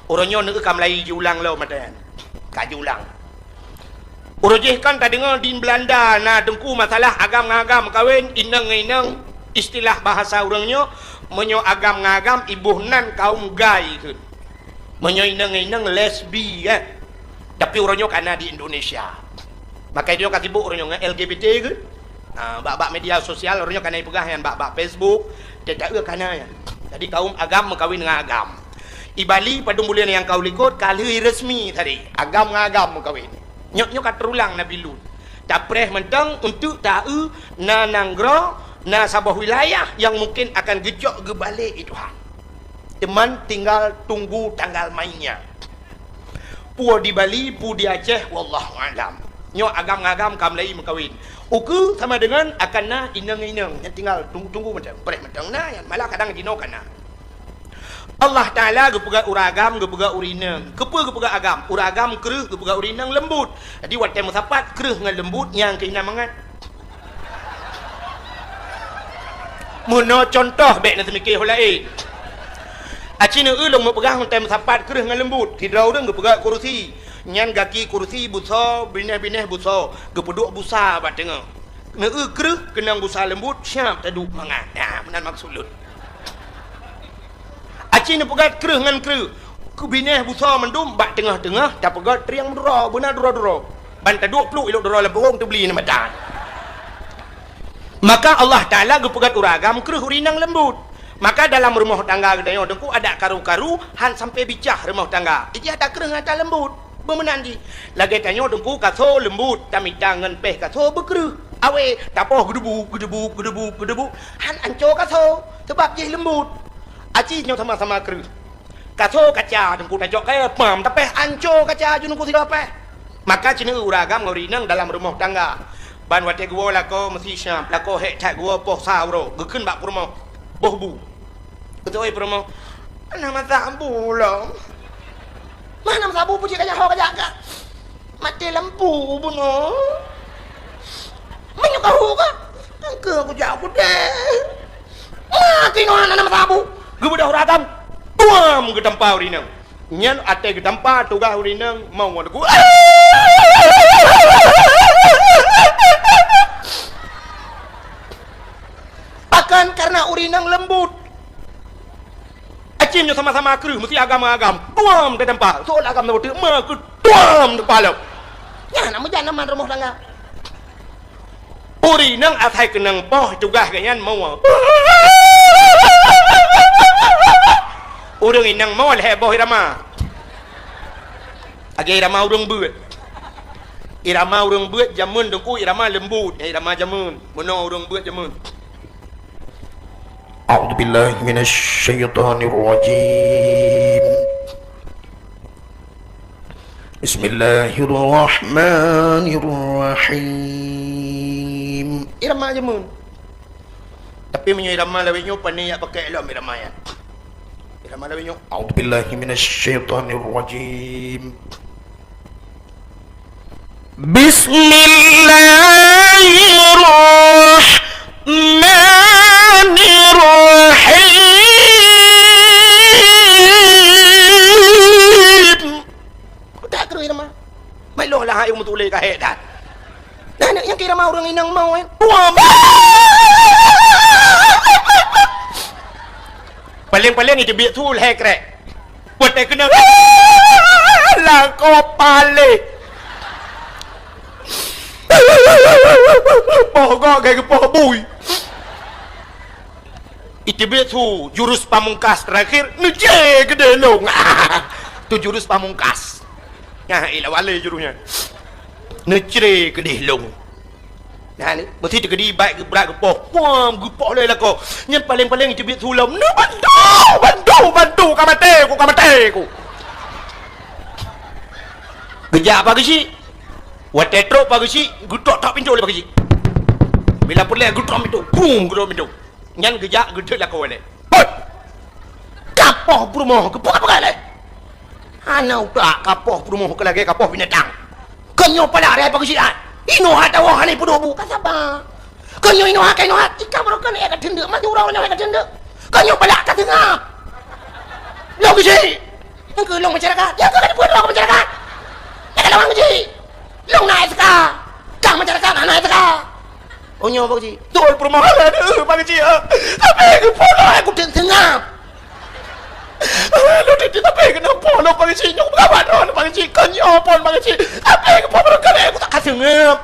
orangnya nak kam lai ulang lo matan ka ulang orojeh kan tak dengar di Belanda na dengku masalah agam kawin inang istilah bahasa orangnya menyo agam ibuh nan kaum gay ke menyo inang lesbi tapi orangnya kana di Indonesia maka dia kata sibuk orangnya LGBT ke bak media sosial orangnya kena pegah yang bak Facebook dia tak kena ya jadi kaum agam kawin dengan agam i Bali pada bulan yang kau likut kali resmi tadi agam kawin nyok kat terulang Nabi Lut tak preh mentang untuk tahu na nanggro na sabah wilayah yang mungkin akan gejok ke balik itu teman tinggal tunggu tanggal mainnya pu di Bali pu di Aceh wallahu alam nyo agam kam lai mengkawin uku sama dengan akan na inang yang tinggal tunggu macam preh macam na yang malah kadang dino kana Allah Taala gepega uragam gepega urinang gepega agam uragam kereh gepega urinang lembut jadi watai musapat kereh dengan lembut yang kena mangat mono contoh baik nak mikir holain acina long mepegang watai musapat kereh dengan lembut tidrau deng gepega kursi nyan gaki kursi busa bineh busa gepeduk busa bat tengah kreh kenang busa lembut siap taduk mangat benar maksud lut aci ne pegat kreh ngan kreh ku bineh busa mendum bat tengah-tengah tak pegat triang dura benar dura ban taduk pluk ilok dura lebong tu beli nama dan maka Allah Taala gepegat uragam kreh urinang lembut maka dalam rumah tangga gedayo dengku ada karu-karu han sampai bicah rumah tangga dia ada kreh ngata lembut bermenanji lagi tanya dengku kaso lembut tapi tangan peh kaso berkerah awe tapoh gedebu han anco kaso sebab je lembut aci nyo sama-sama kerah kaso kaca dengku tajok kaya pam tapi anco kaca junungku tidak apa maka cina uragam ngorinang dalam rumah tangga ban wate gua lako mesti syam lako hek tak gua poh sauro gekeun bak rumah bohbu betul ai rumah nama tak bulang mana sabu puji kaya ho kaya ka mati lampu buno menyuka ho ka ke aku jauh deh mati no nama sabu gue udah ragam tuam ke tempau rina nyen ate gedampa tugah urinang mau aku akan karena urinang lembut acimnya sama-sama keruh mesti agam-agam tuam ke tempat soal agam tu mak tuam ke kepala ya nama jangan nama rumah tangga urinang atai kenang poh tugah kanyan mau urang inang mau heboh irama age irama urang beut jamun dengku irama lembut irama jamun mono urang beut jamun A'udzu billahi minasy syaithanir rajim Bismillahirrahmanirrahim irama jamun tapi menyo irama lawinyo pani ya pakai ilmu irama ya irama lawinyo A'udzu billahi minasy syaithanir rajim Bismillahirrahmanirrahim tak kru irama mai lo lah ayung mutulai ka hedan nah yang kira mau orang inang mau paling itu biar tu leh krek buat dia kena lah kopale poh gak kayak poh bui itu biar tu jurus pamungkas terakhir nuje gede long tu jurus pamungkas nah ilah wale jurusnya nece gede long nah ni mesti tergedi baik ke berat ke poh pom gupok le lah ko yang paling itu biar tu lom nu bantu kamate ku gejak pagi si watetro pagi si gutok tak pintu le pagi si bila pun le gutok pintu boom gutok pintu nyan gejak gede lah ko le hoi kapoh perumoh gepok apa le ana utak kapoh perumoh ke lagi kapoh binatang kenyo pala re pagi si an ino hata wong hani pudobu kasaba kenyo ino haka ino hat ikam rokan e ka tendek mati urang nya ka tendek kenyo pala ka tengah lo gisi yang ke long masyarakat yang ke buat long masyarakat yang ke long gisi long naik seka kang masyarakat anak seka onyo apa gisi tol perumahan ada pak gisi tapi ke pono aku tengah lo tapi kenapa lo pak gisi nyok kawan lo pak gisi kenyo pon pak gisi tapi ke pono kan aku tak kasih ngep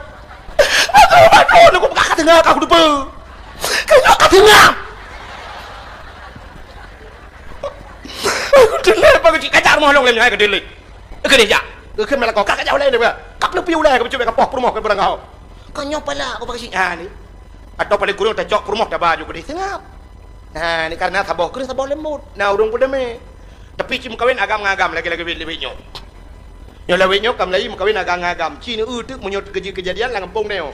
aku tak kasih ngep aku lupa kenyo kasih ngep aku delay pagi kacak rumah long lem hai ke delay ke dia ke mela kau kakak jauh le dia kap le piu le ke cuba kapok rumah ke barang kau kau nyopala aku pagi ni atau paling kurang tak jok rumah dah baju ke dia sengap ni karena saboh ke saboh lembut nah urung pun deme tapi cim kawin agam-agam lagi-lagi lebih nyok nyo lebih nyok kam lagi kawin agam-agam cini utuk menyot kejadian lah ngempung neo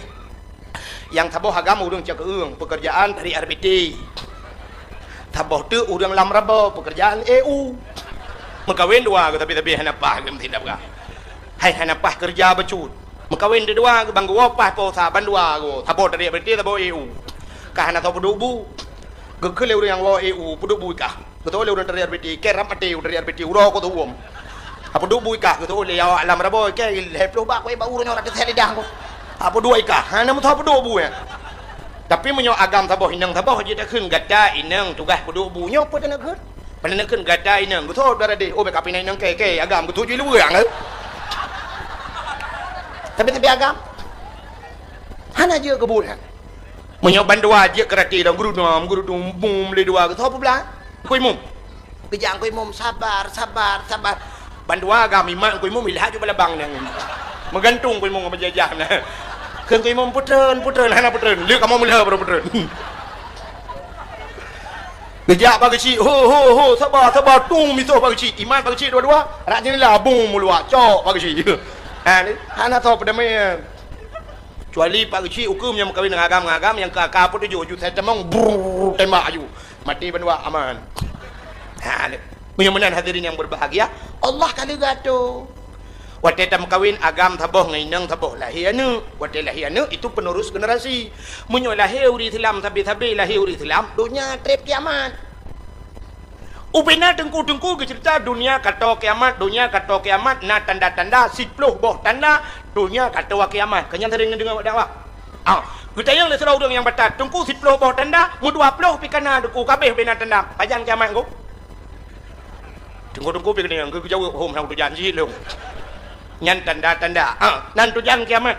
yang saboh agam urung cak keung pekerjaan dari RBT taboh tu urang lam rabo pekerjaan EU mengkawin dua tapi hanapah gem tindak ga hai hanapah kerja becut mengkawin dua bang gua pah po saban dua go taboh dari berarti taboh EU ka hana taboh dubu gekele urang wo EU pudubu ka betul urang dari RBT keram ate dari RBT uro ko tuum apa dubu ka betul le ya lam rabo ke heplo bak we ba urang ora kesel dah ko apa dua ka hana mo taboh dubu ya tapi menyo agam taboh inang taboh je tak keun gada inang tugah pudu bunyo apa nak keun pada nak keun gada inang betul darah de oh backup inang ke agam betul je luang tapi agam hana je kebun menyo bandua je kerati dah guru dum bum le dua ke apa belah koi mum kejang koi mum sabar bandua agam iman koi mum ilah je bala bang nang menggantung koi mum berjajah nahเครื่องกุยมputren hana putrenเลือกkamu melihat baru putren gejak pagi ho sabar tung miso pagi iman pagi dua rak ni lah bum mulua cok pagi ni hana tahu pada me kecuali pagi hukum yang kawin ngagam yang kakak pun tujuh saya temong tembak aju mati benua aman ni mudah-mudahan hadirin yang berbahagia Allah kali gato Wate tam kawin agam taboh ngainang taboh lahianu wate lahianu itu penerus generasi munyo lahir uri Islam tabi lahir uri Islam dunia trip kiamat Ubina dengku-dengku ke cerita dunia kata kiamat, na tanda-tanda 10 boh tanda dunia kata kiamat. Kenyang sering dengar dakwah. Kita yang le serau yang batat, tengku 10 boh tanda, mu 20 pikana dengku kabeh bina tanda. Pajan kiamat ku. Dengku-dengku pikana yang ku jauh hom hang tu janji lu. Nyan tanda-tanda. Nan tu jan kiamat.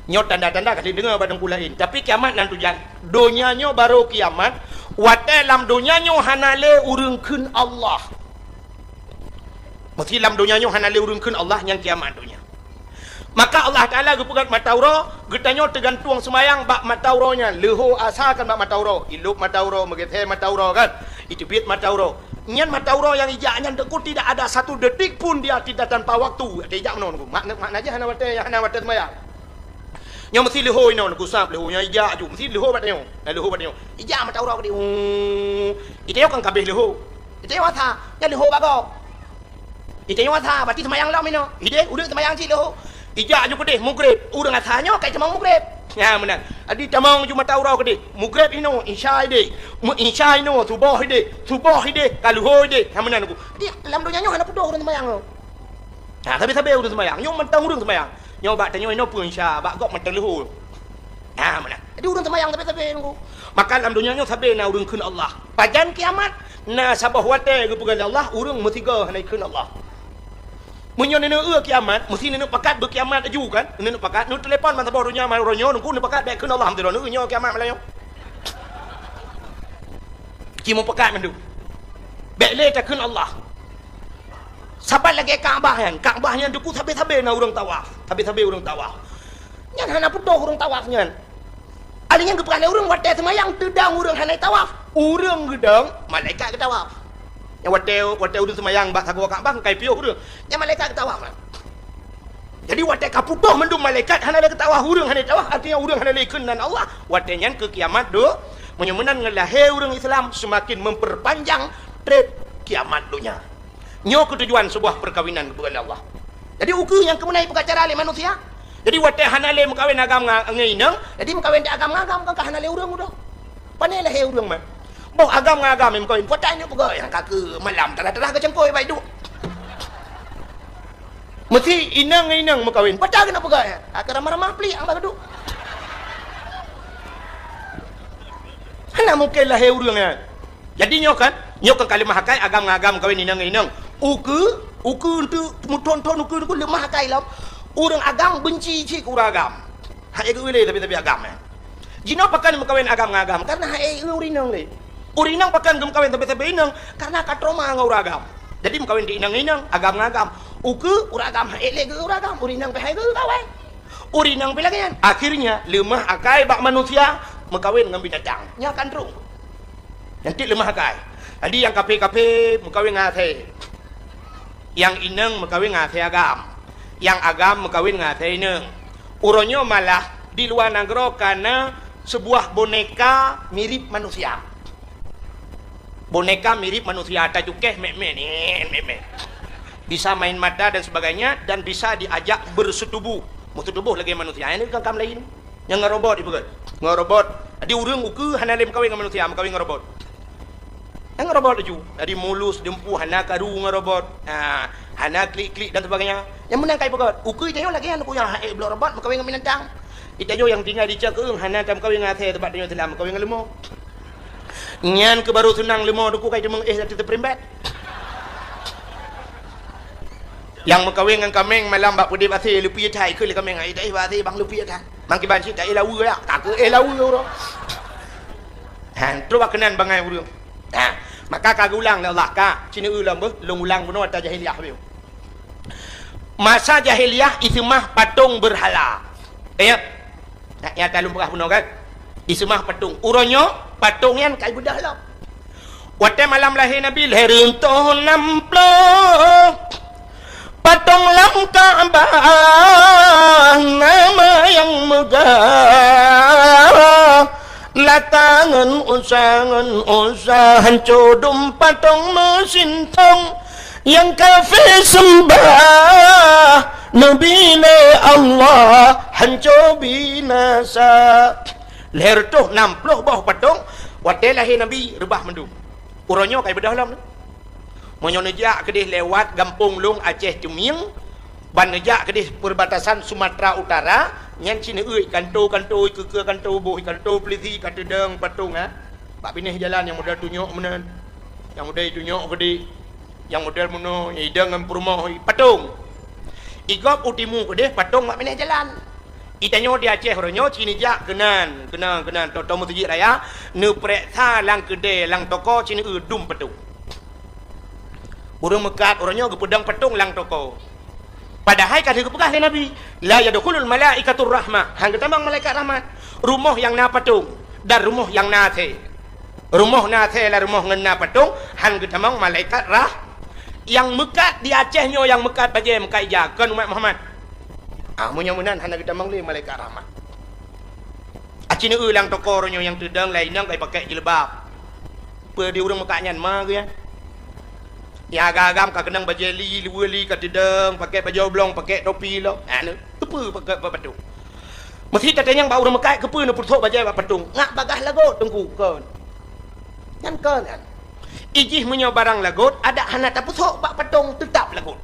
Nyot tanda-tanda kasi dengar badang lain. Tapi kiamat nan tu jan. Dunianya baru kiamat. Wate lam dunianya hanale urungkeun Allah. Mesti lam dunianya hanale urungkeun Allah yang kiamat dunia. Maka Allah Taala gepegat matauro, getanyo tergantung semayang bak matauronya. Leho asalkan bak matauro, ilup matauro, megethe matauro kan. Itu bit matauro. Nyan matauro yang ijaknya deku tidak ada satu detik pun dia tidak tanpa waktu. Ada ijak menon ku. Makna aja hana wate semayang. Yang mesti leho ino nak usap leho nya ija ju mesti leho batnyo leho batnyo ija mata ura kadi ite yo kan kabeh leho ite yo tha nya leho bago ite yo tha bati semayang lam ino ide udah semayang ci leho ija ju kede mugrib udah ngathanyo kai cemang mugrib ya benar adi tamang ju mata ura kede mugrib ino isya ide isya ino subuh ide kaluho ide ha benar ku di lam dunya nyo hana pudo urang semayang lo ha sabe urang semayang yo mentang urang semayang nyo bak tanyo ino pun insya bak gok mentang lehu. Mana? Jadi urang semayang tapi nunggu. Maka dalam dunia nyo sabe na urang keun Allah. Pajan kiamat na sabah wate ke pegan Allah urang mesti ke hanai keun Allah. Munyo nene kiamat mesti nene pakat berkiamat aju kan? Nene pakat nu telefon man sabah dunia man ronyo nunggu nene pakat bek keun Allah hamdulillah nu nyo kiamat malanyo. Ki mo pakat mandu. Bek le ta keun Allah. Sabat lagi Kaabah yang deku sabe-sabe na urang tawaf. Sabe-sabe urang tawaf. Nyan hana pudoh urang tawaf nyan. Alinya geprane urang wate semayang tedang urang hanai tawaf. Urang gedang malaikat ke tawaf. Yang wate urang semayang bak sago Kaabah kai piuh urang. Yang malaikat ke tawaf. Jadi wate kapudoh mendung malaikat hana le ke tawaf urang hanai tawaf artinya urang hana le keunan Allah. Wate nyan ke kiamat do menyemenan ngelahe urang Islam semakin memperpanjang trade kiamat dunia. Nyo ketujuan sebuah perkawinan kepada Allah. Jadi uku yang kemenai pengacara oleh manusia. Jadi wate hanale mengkawin agam ngainang, jadi mengkawin agam ngagam kan hanale urang udah. Panai lah urang mah. Boh agam ngagam mengkawin kota ini pegawai yang kaki malam telah ke cengkoi baik tu. Mesti inang mengkawin. Kota kena pegawai. Akar ramah-ramah peli ang bagadu. Hana mungkin lah urang. Jadi nyo kan kalimah hakai agam ngagam kawin inang. Uku untuk muton-ton uku lemah kai lam. Orang agam benci cik urang agam. Hai ke wile tapi agam. Jino pakan mengkawin agam ngagam karena hai urinang le. Urinang pakan mengkawin tapi inang karena katroma ngau agam. Jadi mengkawin di inang agam ngagam. Uku urang agam hai le ke urang agam urinang pe hai ke kawin. Urinang pe lagi kan. Akhirnya lemah akai bak manusia mengkawin dengan binatang. Nya kandrung. Nanti lemah akai. Jadi yang kape mengkawin ngate. Yang inang mengkawin ngate agam. Yang agam mengkawin ngate inang. Uronyo malah di luar negara karena sebuah boneka mirip manusia. Boneka mirip manusia. Tajukeh mek-mek. Bisa main mata dan sebagainya dan bisa diajak bersetubuh. Bersetubuh lagi manusia. Ini kan kam lain. Yang ngerobot ibu kan. Ngerobot. Jadi urang uku hanale mengkawin dengan manusia, mengkawin ngerobot. Yang ngerobot itu dari mulus dempu hana karu ngerobot hana klik-klik dan sebagainya yang menang kai pegawai uku itayo lagi yang punya belum robot makawin dengan binatang itayo yang tinggal di cakung hana tam kawin ngate tempat dia telah makawin dengan lemo nyan ke baru senang lemo duku kai demeng satu terprimbat yang makawin dengan kameng malam bak pudi basi lupi thai ke le kameng ai dai basi bang lupi thai bang ki ban si dai lawu ya tak ke lawu ro han tu bakanan bangai urang maka kagak ulang Allah ka cina ulang ulang benar ta jahiliyah biu masa jahiliyah itu mah patung berhala ya ya talum berah benar kan itu mah patung uronyo patung yang kai budah lah wate malam lahir nabi lahir untuk 60 patung lam Ka'bah nama yang megah latangan usahan codum patong mesin tong yang kafir sembah Nabi Allah hancur binasa leher tuh 60 bawah patong wate lahir Nabi rebah mendung Uronyo kai bedalam. Monyo nejak kedih lewat Gampung Long Aceh Ceming, ban nejak kedih perbatasan Sumatera Utara, nyan cina euy kanto ke kanto boh kanto peliti kata deng patung ha. Pak binih jalan yang modal tunjuk menen. Yang modal tunjuk kedih. Yang modal mono ideng ngam rumah patung. Igop utimu kedih patung mak binih jalan. Itanyo di Aceh ronyo cini jak kenan toto masjid raya ne prek tha lang kedai lang toko cini dum patung. Urang Mekat orangnya ke pedang patung lang toko. Padahal kata kepegah oleh Nabi, la yadkhulul malaikatur rahmah. Hang ketamang malaikat rahmat. Rumah yang na patung dan rumah yang na the. Rumah na the lah rumah ngena patung, hang ketamang malaikat rah. Yang Mekat di Acehnya yang Mekat baje Mekat jakan umat Muhammad. Mudah-mudahan hang ketamang le malaikat rahmat. Acina lang toko orangnya yang tedang lain nang kai pakai jilbab. Pe di urang Mekat nyan ma ke ya. Ya agam ka kenang bajeli liwali ka dedeng pakai baju oblong pakai topi lo anu kepe pakai patung mesti tatanyang bau urang Mekat kepe nu puthok bajai patung ngak bagah lagot tengku kon kan ijih menyo barang lagot ada hana ta puthok bak patung tetap lagot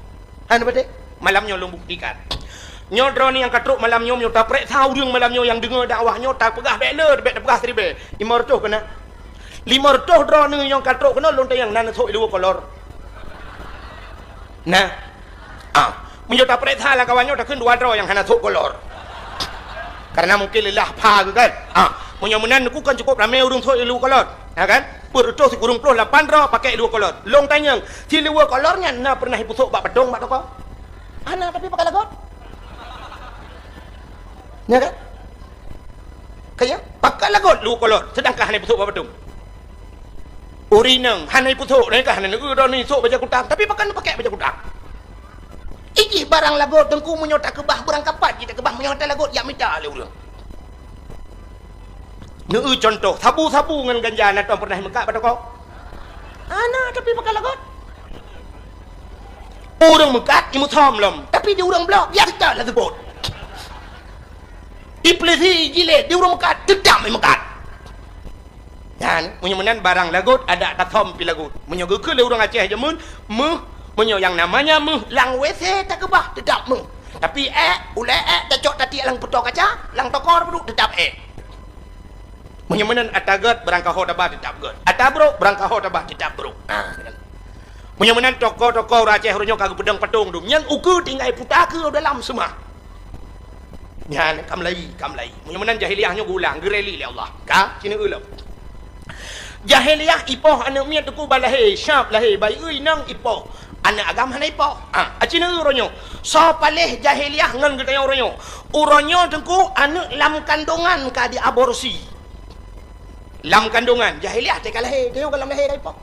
anu bade malamnya long buktikan nyo drone yang katruk malamnya nyo ta prek tahu deung malamnya yang dengar dakwahnya ta pegah beler bet pegah seribe 500 kena 500 drone yang katruk kena long tayang nan thok lu kolor. Nah, menjadi perintah lah kawannya dah kena 200 yang hana thok kolor. Karena mungkin lelah pa ke kan. Mudah-mudahan aku kan cukup ramai urung thok lu kolor. Ya kan? Perut si kurung puluh 800 pakai lu kolor. Long tanya, si lu kolornya na pernah ibu thok bak pedong bak toko. Ana tapi pakai lagot. Ya kan? Kayak pakai lagot lu kolor sedangkan hana ibu thok bak pedong. Urinang hanai puthuk ni kah hanai udah ni sok baca kutang tapi pakai baca kutang. Iki barang lagot tengku menyota kebah berang kapat kita kebah menyota lagot yak minta le urang. Neu contoh sabu-sabu ngan ganja na pernah Mekat pada kau. Ana tapi pakai lagot. Urang Mekat imu thom lom tapi di urang blok biar tak lah sebut. Iplesi jile di urang Mekat tetap Mekat. Dan mudah-mudahan barang lagut ada tatom pi lagut. Menyo ke le urang Aceh je menyo yang namanya lang WC tak kebah tetap Tapi ulai cocok tadi lang putok kaca, lang tokor bro tetap Mudah-mudahan atagat berangkah hodabah tetap god. Atabro berangkah hodabah tetap bro. Mudah-mudahan toko-toko Aceh ronyo kagak pedang patung dum. Yang uku tinggal putar ke dalam semua. Nyan kamlai. Mudah-mudahan jahiliahnya gulang gereli le Allah. Ka cina ulam. Jahiliah ipoh anak miat tuku balahir syab lahir bayi ui nang ipoh anak agam hana ipoh acina uronyo so palih jahiliah ngan kita uronyo tuku anak lam kandungan ka di aborsi lam kandungan jahiliah teka lahir dia kalau lahir ipoh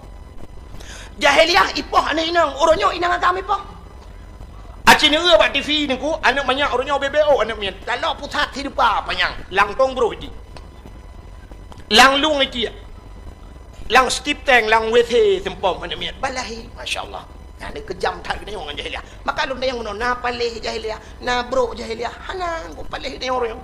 jahiliah ipoh anak inang uronyo inang agam ipoh acina bak TV niku anak banyak uronyo BBO anak miat kalau pusat hidup panjang lang tong bro di lang lung iki lang stip teng lang WC sempom mana miat balahi masyaallah ada kejam tak kena orang jahiliah maka lu yang mana na palih jahiliah na bro jahiliah hana ku palih dia orang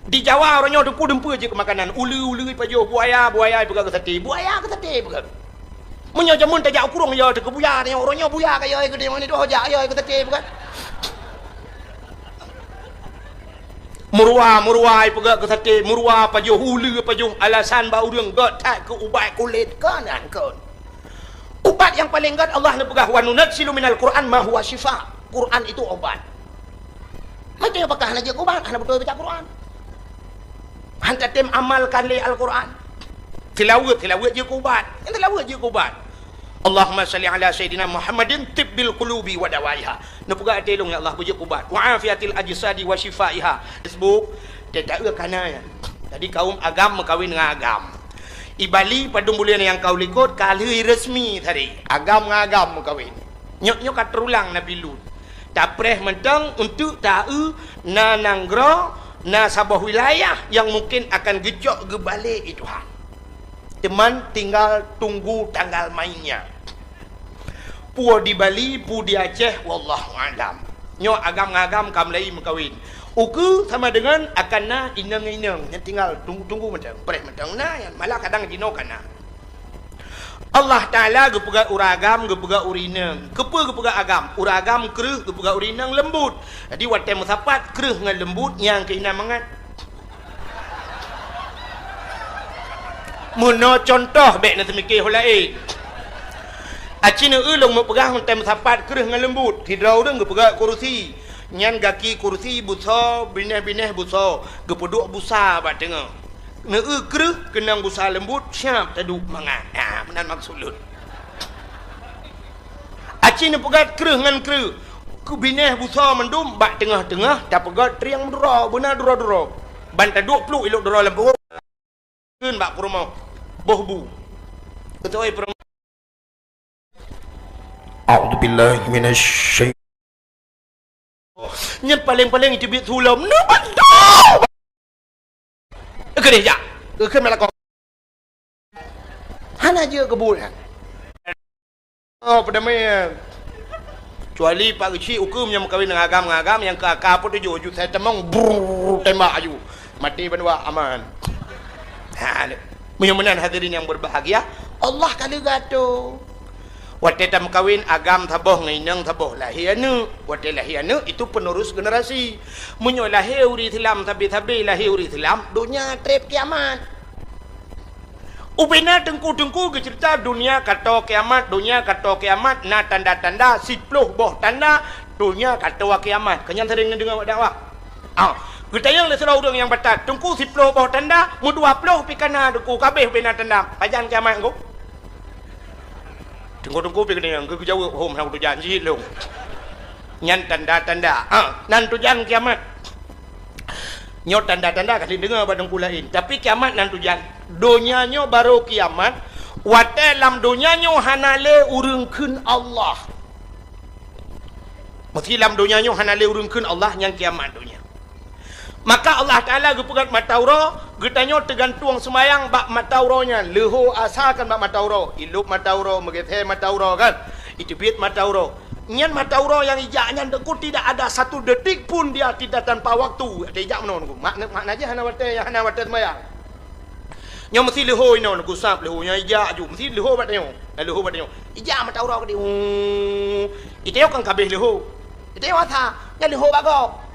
di Jawa orangnya dempu je ke makanan ulu pajo buaya pegang ke sate pegang menyo jamun tajak kurung yo ke buaya dia orangnya buaya kaya ke dia mana tu hojak yo ke sate pegang Murwa pegang ke sate murwa pajo hulu pajo alasan bau urang god tak ke ubat kulit kanan kon ubat yang paling god Allah nak pegah wa nunazzilu minal Quran ma huwa syifa Quran itu obat macam apakah nak jaga ubat nak betul baca Quran hantar tim amalkan le Al-Quran tilawat je ubat yang tilawat je ubat Allahumma salli ala Sayyidina Muhammadin tibbil qulubi wa dawaiha. Nepugak telong ya Allah puji ubat. Wa afiatil ajsadi wa shifaiha. Facebook tak kana ya. Jadi kaum agam kawin dengan agam. Ibali padung bulan yang kau likut kali resmi tadi. Agam ngagam kawin. Nyok kat terulang Nabi Lut. Tapreh mentang untuk tahu na nanggro na sabah wilayah yang mungkin akan gejok ke balik itu hang. Teman tinggal tunggu tanggal mainnya. Pu di Bali, pu di Aceh, wallahu alam. Nyo agam-agam kamlai mengkawin. Uku sama dengan akan na inang yang tinggal tunggu macam. Perih macam na yang malah kadang jino kana. Allah Ta'ala gepegat uragam, gepegat urinang. Kepa gepegat agam? Uragam kereh, gepegat urinang lembut. Jadi watai musapat kereh dengan lembut yang keinam mangat. Muno contoh baik nak temikir hulai. Acina ulung mau pegang watai musapat kereh dengan lembut. Hidrau deng gepegat kursi. Nyan gaki kursi busa, bineh-bineh busa. Gepeduk busa bat tengah. Kereh kenang busa lembut siap taduk mangat. Benar maksud lut. Acing ni pegat kereh dengan kereh. Kubineh busa mendum bak tengah-tengah dah pegat triang dura benar dura-dura. Ban taduk peluk elok dura lembut. Keun bak perumah. Bohbu. Ketua perumah. A'udzubillahi minasyaitan. Nyat paling-paling itu bit sulam. No bandar. Kedih jak. Keun melakon. Hana je kebul. Oh, pada mai. Kecuali pak kecil hukum yang berkahwin dengan agam yang ke akar pun tujuh saya temang tembak aju. Mati benua aman. Mudah-mudahan hadirin yang berbahagia, Allah kali gato. Waktu tam kawin agam taboh ngainang taboh lahiana. Waktu lahiana itu penerus generasi. Munyo lahir uri Islam tapi lahir uri Islam dunia trip kiamat. Ubina tengku-tengku ke cerita dunia kata kiamat na tanda-tanda 10 boh tanda dunia kata kiamat. Kenyan sering dengar dakwah. Kita yang lesau orang yang batat tengku 10 boh tanda mu 20 pikana deku kabeh ubina tanda pajan kiamat engko. Tengku-tengku pikana yang ke jauh hom hang tu janji long. Nyan tanda-tanda nan tu jan kiamat. Nyot tanda-tanda kali dengar badang lain. Tapi kiamat nan tujan. Donyanya baru kiamat. Wate lam donyanya hanale urungkeun Allah. Mesti lam donyanya hanale urungkeun Allah yang kiamat dunia. Maka Allah Ta'ala gepegat matauro, getanyo tergantung semayang bak matauronya. Leho asalkan bak matauro. Ilup matauro, megethe matauro kan. Itu bit matauro. Nyan matauro yang ijaknya deku tidak ada satu detik pun dia tidak tanpa waktu. Ada ijak mana nunggu? Makna aja hana wate semayang. Nyo mesti leho ino nunggu sap leho nya ijak aju mesti leho bat nyo. Leho bat nyo. Ijak matauro ke dia. Iteo kan kabeh leho. Iteo atha nya leho bago.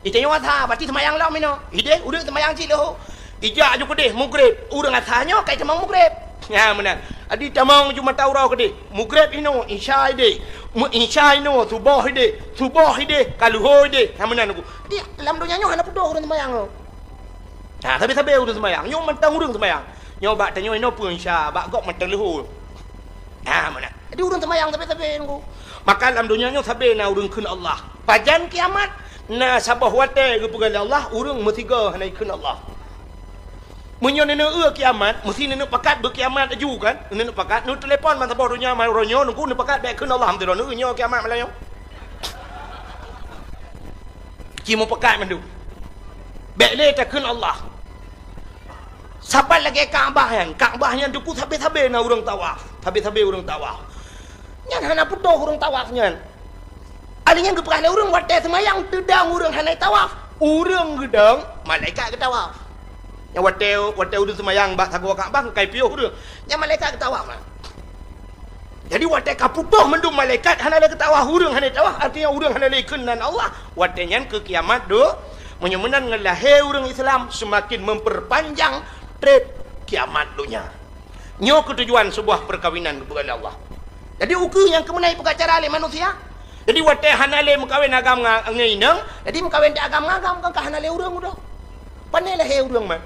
Iteo atha berarti semayang lam ino. Ide urang semayang ci leho. Ijak aju ke dia mugrib. Urang athanya kai temang mugrib. Ya benar. Adi tamang cuma taurau ke dia. Mugrib ino isya ide. Isya ino subuh ide kaluho ide. Ha benar aku. Dia dalam dunia nyo hana pudoh urang sembayang. Sabe urang sembayang. Nyo mentang urang sembayang. Nyo bak tanyo ino pun isya, bak gok mentang luhur. Benar. Adi urang sembayang sabe aku. Maka dalam dunia nyo sabe na urang keun Allah. Pajan kiamat na sabah wate kepegan Allah urang metiga hana keun Allah. Munyo nene kiamat, mesti nene pakat berkiamat aju kan? Nene pakat, nu telefon man sabah dunia man ronyo nunggu nene pakat baik keun Allah alhamdulillah nu nyo kiamat malayo. Ki mo pakat man du. Baik le ta keun Allah. Sabat lagi Kaabah yang tu ku sabe-sabe na urang tawaf. Sabe-sabe urang tawaf. Nyan hana pudoh urang tawaf nyan. Alingan geprah le urang wate semayang tedang urang hana tawaf. Urang gedang malaikat ke tawaf. Yang wate udah semayang bak sagwa Kaabah kai piuh dia. Yang malaikat ketawa mah. Jadi wate kaputoh mendum malaikat hana le ketawa urang hana tawah artinya urang hana le kenan Allah. Wate nyan ke kiamat do menyemenan ngelahe urang Islam semakin memperpanjang trip kiamat dunia. Nyo ketujuan sebuah perkawinan kepada Allah. Jadi uku yang kemenai pengacara le manusia. Jadi wate hana le mengkawin agam ngainang, jadi mengkawin di agam-agam kan hana le urang udah. Panai le urang mah.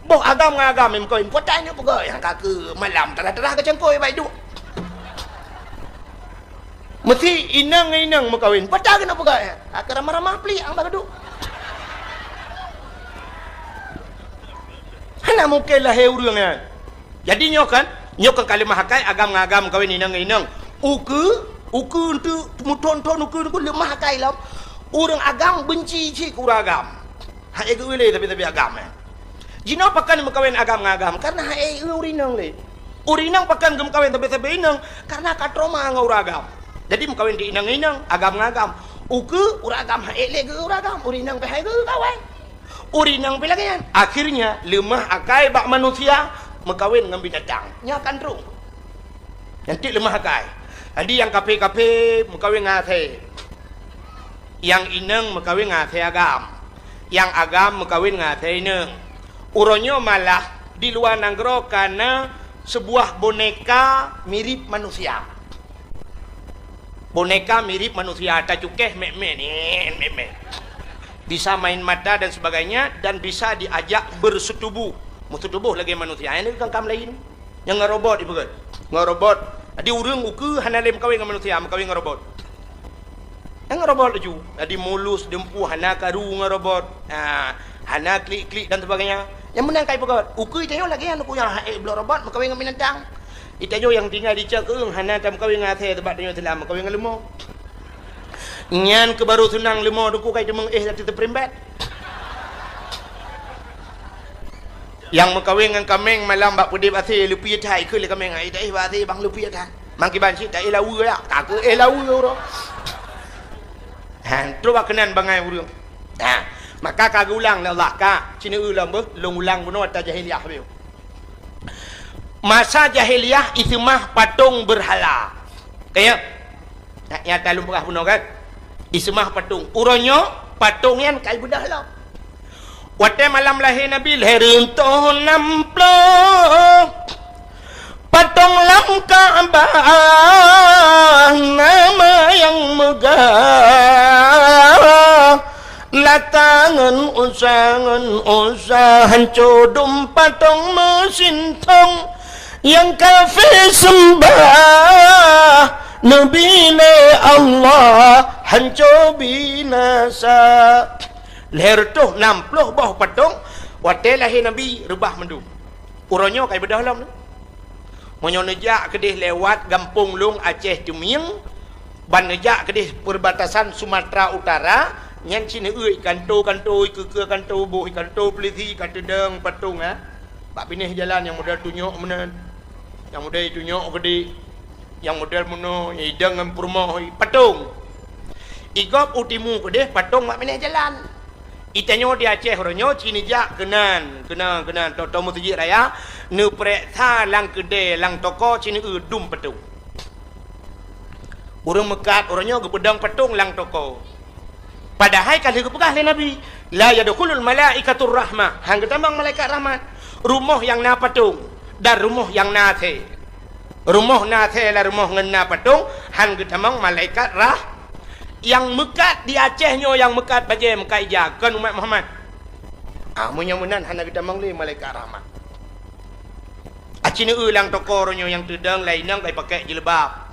Boh agam yang kau impotan ni pegawai yang kaki malam terah-terah ke cengkoi baik tu. Mesti inang makawin. Patah kena pegawai. Akak ramah-ramah pelik ang bagadu. Hana mungkin lah urang. Jadi nyo kan kalimah hakai agam kawin inang. Uku tu muton-ton uku lemah hakai lam. Urang agam benci cik urang agam. Hak ego le tapi agam. Jino pakan mengkawin agam karena urinang le. Urinang pakan mengkawin tapi inang karena katroma nguragam. Jadi mengkawin di inang agam. Uku uragam le ge uragam urinang pe ge kawan. Urinang pe lagi. Akhirnya lemah akai bak manusia mengkawin dengan binatang. Nya kandrung. Nanti lemah kai. Adi yang kape-kape mengkawin ngate. Yang ineng mengkawin ngate agam. Yang agam mengkawin ngate ineng. Uronyo malah di luar nanggro karena sebuah boneka mirip manusia. Boneka mirip manusia, ada cukeh mek-mek nih, mek-mek. Bisa main mata dan sebagainya, dan bisa diajak bersetubuh. Bersetubuh lagi manusia. Ini kan kam lain. Yang ngerobot ibu kan. Ngerobot. Adi urang uku hanalem kawin dengan manusia, kawin ngerobot. Yang ngerobot laju. Adi mulus dempu hana karu ngerobot. Hana klik-klik dan sebagainya. Yang menang kai pokok. Uku itayo lagi yang aku yang belum robot kawin dengan binatang. Itayo yang tinggal di cakung hana tam kawin ngate tempat tanyo telam kawin dengan lemah. Nyan ke baru tunang lemah duku kai demeng dati terprimbat. Yang mengkawin dengan kameng malam bak pudip ati lupi thai ke le kameng ai dai ba ati bang lupi thai. Mang ki ban si dai lawu ya, tak ke lawu ro. Han tu bak kenan bangai urang. Maka kagak ulang Allah ka cina ulang long ulang bunuh ta jahiliyah beu. Masa jahiliyah itu mah patung berhala. Kayak ya talum berah bunuh kan. Ismah patung. Uronyo patung yang kai budah lah. Wate malam lahir Nabi lahir untuk namplo. Patung lam Ka'bah nama yang megah. Latangan usahan codum patung mesin tong yang kafir sembah Nabi Allah hancur binasa. Leher tu 60 bawah patung wate lahir Nabi rubah mendu. Uronyo kai bedah lam. Monyo nejak kedih lewat Gampung Lung Aceh Tumieng, ban nejak kedih perbatasan Sumatera Utara. Nyan cina kanto ke kanto boh kanto peliti kanto deng patung Pak pinih jalan yang model tunjuk menen. Yang model tunjuk gede. Yang model mono idang dengan purma patung. Igop utimu gede patung mak pinih jalan. Itanyo di Aceh ronyo cina jak kenan to mutiji raya ne prek tha lang gede lang toko cina dum patung. Urang mekat orangnya gebedang patung lang toko. Padahal kalau kepegah oleh Nabi, la yadkhulul malaikatur rahmah. Hang ketambang malaikat rahmat. Rumah yang na patung dan rumah yang na the. Rumah na the lah rumah ngena patung, hang ketambang malaikat rah. Yang mekat di Acehnya yang mekat baje mekai jakan umat Muhammad. Munyamunan hang ketambang le malaikat rahmat. Acina ulang tokoronyo yang tedang lainang kai pakai jilbab.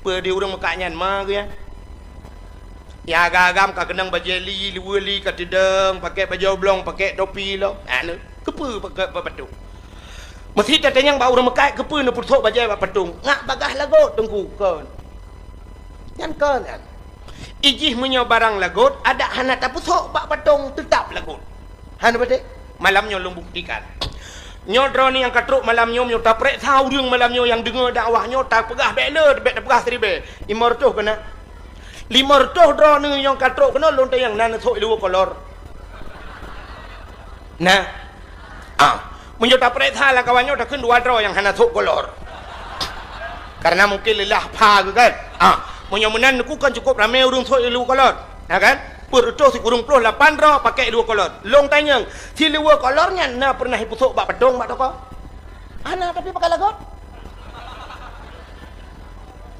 Per di urang mekaknya mah ya. Ya agam ka kenang bajeli liweli ka tedang pakai baju oblong pakai topi lo. Kepe pakai patung. Mesti tatanya yang bau remekai kepe na putok bajai patung. Ngak bagah lagot tengku kon. Yan kon kan. Ijih menyo barang lagot ada hana ta putok bak patung tetap lagot. Hana bade malamnya long buktikan. Nyodro ni yang katruk malamnya nyo ta prek tahu reung malamnya yang dengar dakwahnya ta pegah beler bet pegah seribe. Imor tuh kena 500 dro ni yang katruk kena lonte yang nana sok lu kolor. Nah. Menjota preta lah kawannya dah kun 2 dro yang hana sok kolor. Karena mungkin lelah pa kan. Menyamunan ku kan cukup ramai urung sok lu kolor. Ya kan? Perto si urung 8 dro pakai 2 kolor. Long tanyang, si 2 kolornya na pernah ipusok bak pedong bak toko. Ana tapi pakai lagot.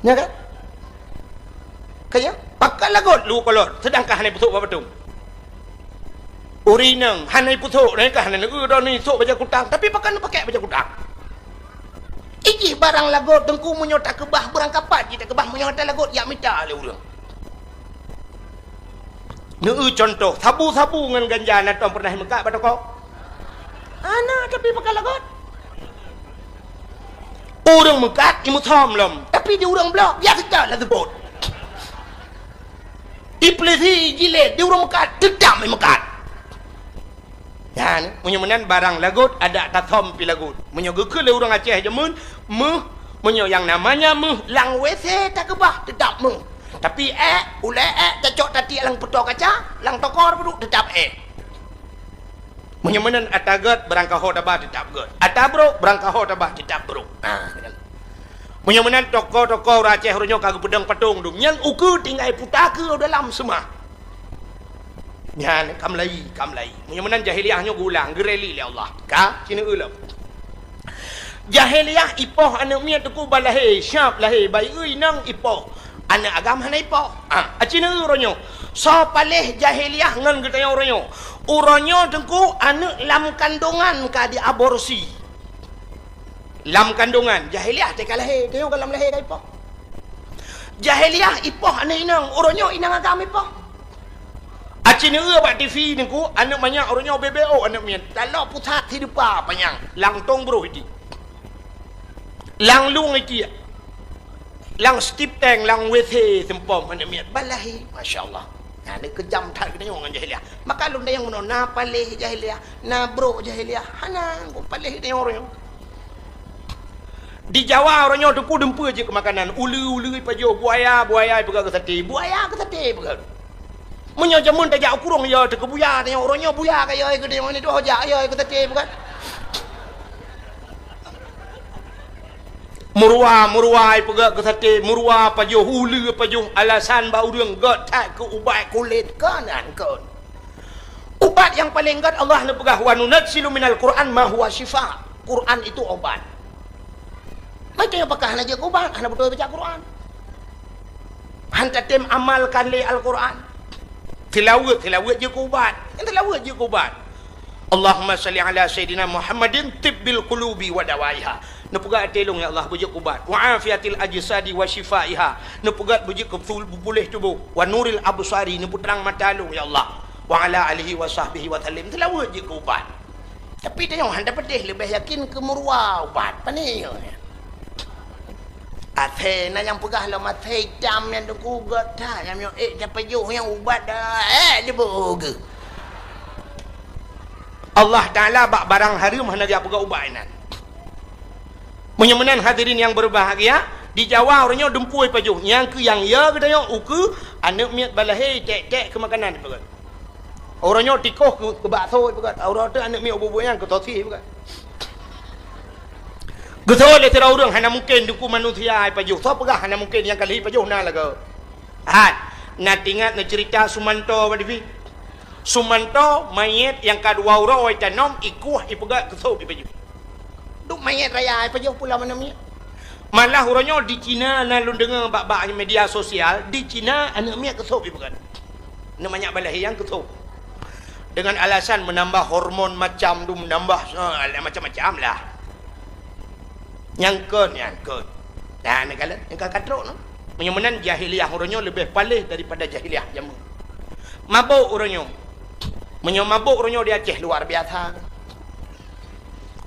Ya kan? Kaya pakai lagot lu kolor sedangkan hanai putuk bapatung urinang hanai putuk ni kah hanai ni sok baca kutang tapi pakai baca kutang iki barang lagot tengku menyota kebah berangkapat kita kebah menyota lagot ya minta le urang contoh sabu-sabu dengan ganja na tuan pernah mekak pada kau ana tapi pakai lagot urang mekat imu thom lom tapi di urang blok ya kita lah sebut Iplesi jilid di urang mekat tetap mekat. Ya ni munyo barang lagut ada tatom pi lagut. Munyo geukeu le urang Aceh jamun munyo yang namanya lang WC tak kebah tetap Tapi ule cocok tati lang peto kaca, lang tokor peduk tetap Munyo atagat berangkah ho tabah tetap god. Atabro berangkah ho tabah tetap bro. Menyemenan toko-toko Aceh orangnya kagak pedang patung dong. Yang uku tinggal putaka dalam semua. Nyan kamlai. Menyemenan jahiliahnya gulang gereli le Allah. Ka cina ulam. Jahiliah ipoh anak mia tu ku balahir syap lahir bayi ui nang ipoh. Anak agama hana ipoh. Cina orangnya. So palih jahiliah ngan kita orangnya. Orangnya tengku anak lam kandungan ka di aborsi. Lam kandungan jahiliah teka lahir tengok lam lahir ka ipoh. Jahiliah ipoh anak inang orangnya inang agama ipoh. Acina buat TV ni ku anak banyak orangnya BBO anak mian. Kalau putat hidup apa yang langtong bro ini. Lang lung iki. Lang stip tang lang wethe tempom anak mian balahi masya-Allah. Nah ni kejam tak kena dengan jahiliah. Maka lu yang menon na palih jahiliah, na bro jahiliah. Hana ku palih ni orang. Di Jawa orangnya tu ku dempa je ke makanan. Ulu-ulu pajo buaya pegang ke sate. Buaya ke sate pegang. Menyo jamun tak jak kurung ya te ke buaya tanya orangnya buaya ke ya ke dia ni tu hojak ya ke sate pegang. Murwa pegang ke sate, murwa pajo hulu pajo alasan bau đường got tak ke ubat kulit kanan kan. Ubat yang paling got Allah nak pegah wa nunazzilu minal Quran ma huwa syifa. Quran itu obat. Macam yang pakah nak jaga ubat, hana betul baca Quran. Hanta tem amalkan li Al-Quran. Tilawat je ubat. Yang tilawat je ubat. Allahumma salli ala Sayyidina Muhammadin tibbil qulubi wa dawaiha. Nepugat telung ya Allah bujuk ubat. Wa afiatil ajsadi wa shifaiha. Nepugat bujuk pulih tubuh. Wa nuril absari neput terang mata lu ya Allah. Wa ala alihi wa sahbihi wa sallim. Tilawat je ubat. Tapi tengok handa pedih lebih yakin ke murwa ubat. Panil. Athe na yang pegah lah mata hitam yang tu got yang dapat juh yang ubat dah dia boga. Allah Taala bak barang haram hana dia pegah ubat nan. Menyemenan hadirin yang berbahagia, di Jawa orangnya dempui pajuh. Yang ke yang ya ke tanya uku anak miat balahir tek ke makanan pegat. Orangnya tikoh ke bakso pegat. Orang tu anak miat bubu yang ke tosi pegat. Betul le tira urang hana mungkin duku manusia ai pajuh. So pegah hana mungkin yang kali pajuh na laga. Nak ingat nak cerita Sumanto badivi. Sumanto mayat yang kedua urang oi tanom ikuh ipegak kesau pajuh. Duk mayat raya ai pajuh pula mana mi. Malah urangnya di Cina na lu dengar bak-bak media sosial di Cina anak mi kesau ipegak. Nak banyak balahi yang kesau. Dengan alasan menambah hormon macam tu menambah macam-macam lah. Yang kon. Nah, negala yang katrok no. Menyemenan jahiliah orangnya lebih palih daripada jahiliah jamu. Mabuk orangnya. Mabuk orangnya di Aceh luar biasa.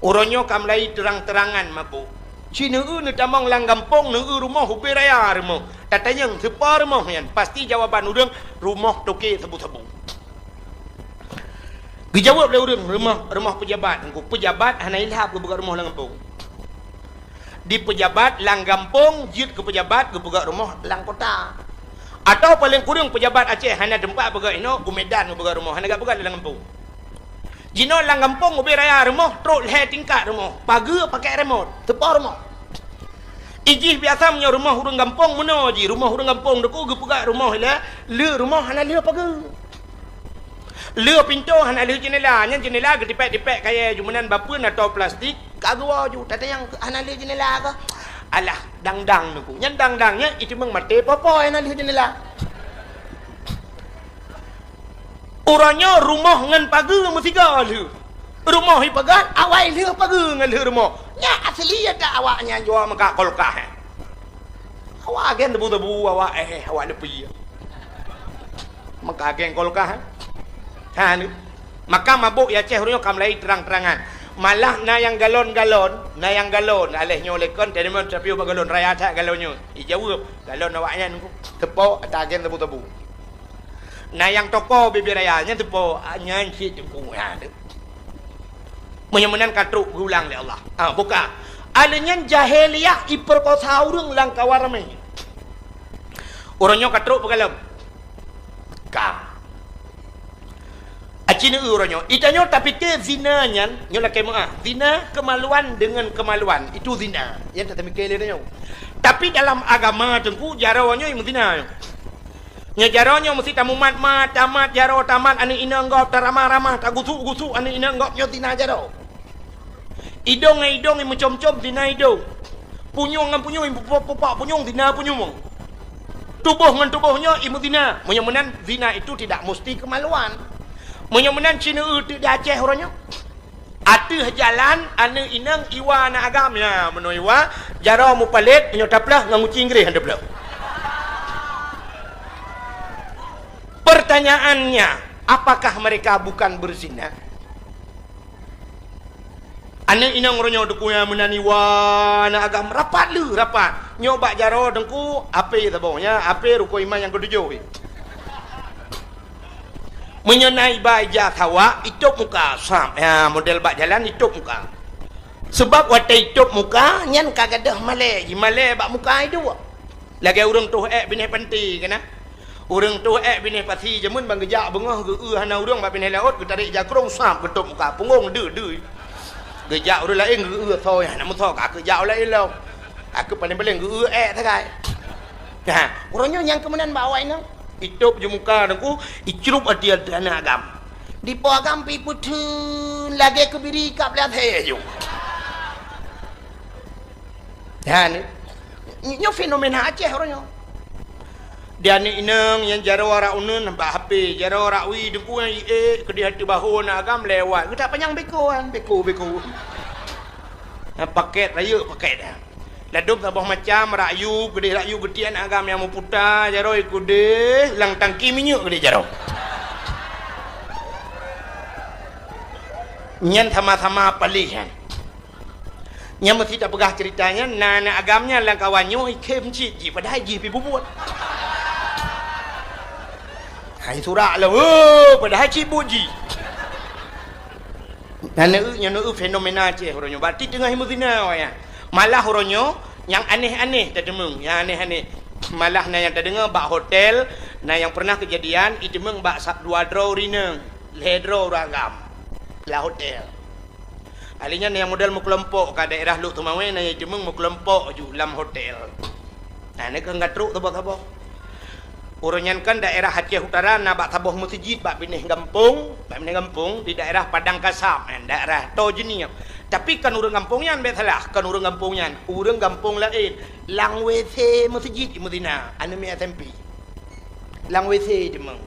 Orangnya kamlai terang-terangan mabuk. Cina ni tamang lang gampong ni rumah hubi raya rumah. Tatanya sepa rumah yan. Pasti jawaban orang rumah toke sebu-sebu. Dijawab oleh orang rumah pejabat. Pejabat hana ilhab ke buka rumah lang gampong. Di pejabat lang gampung jid ke pejabat ke pegak rumah lang kota atau paling kurang pejabat Aceh hana tempat pegak ino Medan ke pegak rumah hana gak pegak lang gampung jino lang gampung ubi raya rumah truk le tingkat rumah pagi pakai remote tepa rumah ijih biasa punya rumah urang gampung mana ji rumah urang gampung deku ke pegak rumah le rumah hana le pagi le pintu hana le jendela nya jendela ke tipek-tipek kaya jumanan bapun atau plastik kagua ju tata yang analis jendela ke alah dang-dang nuku nyan dang-dangnya itu memang mati popo analis jendela orangnya rumah ngan pagi mesti gal rumah ipagan awai le pagi ngan le rumah nya asli ada awaknya jual maka kolkah awak gen tebu-tebu awak awak lepi maka gen kolkah ni maka mabuk ya Aceh orangnya kamlai terang-terangan malah na yang galon alehnya oleh kon tadi mon tapi ubah galon raya tak galonnya dijawab galon awaknya nunggu tepok atagen tebu-tebu na yang toko bibi rayanya tepok nyan si tebu menyemenan katruk gulang le Allah buka alenya jahiliyah iperkosa urang lang kawarame orangnya katruk pegalam ka Cina orangnya itanya tapi ke zinanya nyola kemah zina kemaluan dengan kemaluan itu zina yang tak mikir dia Tapi dalam agama tengku jarawanya yang mesti nya jarawnya mesti tamu mat tamat jaraw tamat ani ina ngop taramah-ramah tagusu ani ina ngop nyo tina jaraw. Idong yang mencom-com tina idong. Punyung ngan punyung pupak punyung tina punyung. Tubuh ngan tubuhnya imu tina. Menyemenan zina itu tidak mesti kemaluan. Menyemenan Cina di Aceh orangnya. Atuh jalan ane inang iwa na agamnya menoiwa jaraw mu palit nyotaplah ngamuci Inggris handap lah. Pertanyaannya, apakah mereka bukan berzina? Ane inang orangnya dekuya menani wa na agam rapat lu rapat. Nyoba jaraw dengku ape tabongnya ape ruko iman yang ketujuh. Menyenai baja tawa itup muka sam ya model bak jalan itup muka sebab wate itup muka nyan kagadah malai bak muka itu lagi urang tu bini panti kena urang tu bini pati jamun bang gejak bengah ge hana urang bak bini laut ke tarik jakrong sam ketup muka punggung de gejak urang lain ge thoi nak thok aku gejak lain lo aku paling-paling ge takai nah urangnya yang kemenan bawa ini Itop je muka aku, icrup dia dana agam. Di po agam pi putun lagi kebiri kap lihat hejo. Dan nyo fenomena Aceh orangnya. Dia ni inang yang jarawara unun nampak HP, jarawara wi dengku yang ke di hati bahu na agam lewat. Kita panjang bekoan, beko. Paket raya paket dah. Ladum sabah macam rayu gede rayu getian agam yang muputa jaro ikude lang tangki minyak gede jaro. Nyan sama-sama palihan. Nyan mesti tak pegah ceritanya nana agamnya lang kawannya ikem ciji padahal ji pi bubut. Hai surak lah padahal ci buji. Nana fenomena Aceh orangnya berarti tengah himuzina ya. Malah orangnya yang aneh-aneh tak demeng, yang aneh-aneh. Malah na yang tak dengar bak hotel, na yang pernah kejadian itu demeng bak dua draw rina, ledro ragam. Lah hotel. Alinya na yang model mu kelompok ka daerah Luk Tumawe na yang demeng mu kelompok ju lam hotel. Nah ni kan gatruk tabah-tabah. Orangnya kan daerah Aceh Utara na bak taboh masjid bak pineh kampung di daerah Padang Kasam, daerah Tojenia. Tapi kan urang kampungnya betalah, kan urang kampungnya, urang kampung lain, lang WC masjid di Medina, anu mi SMP. Lang WC demang.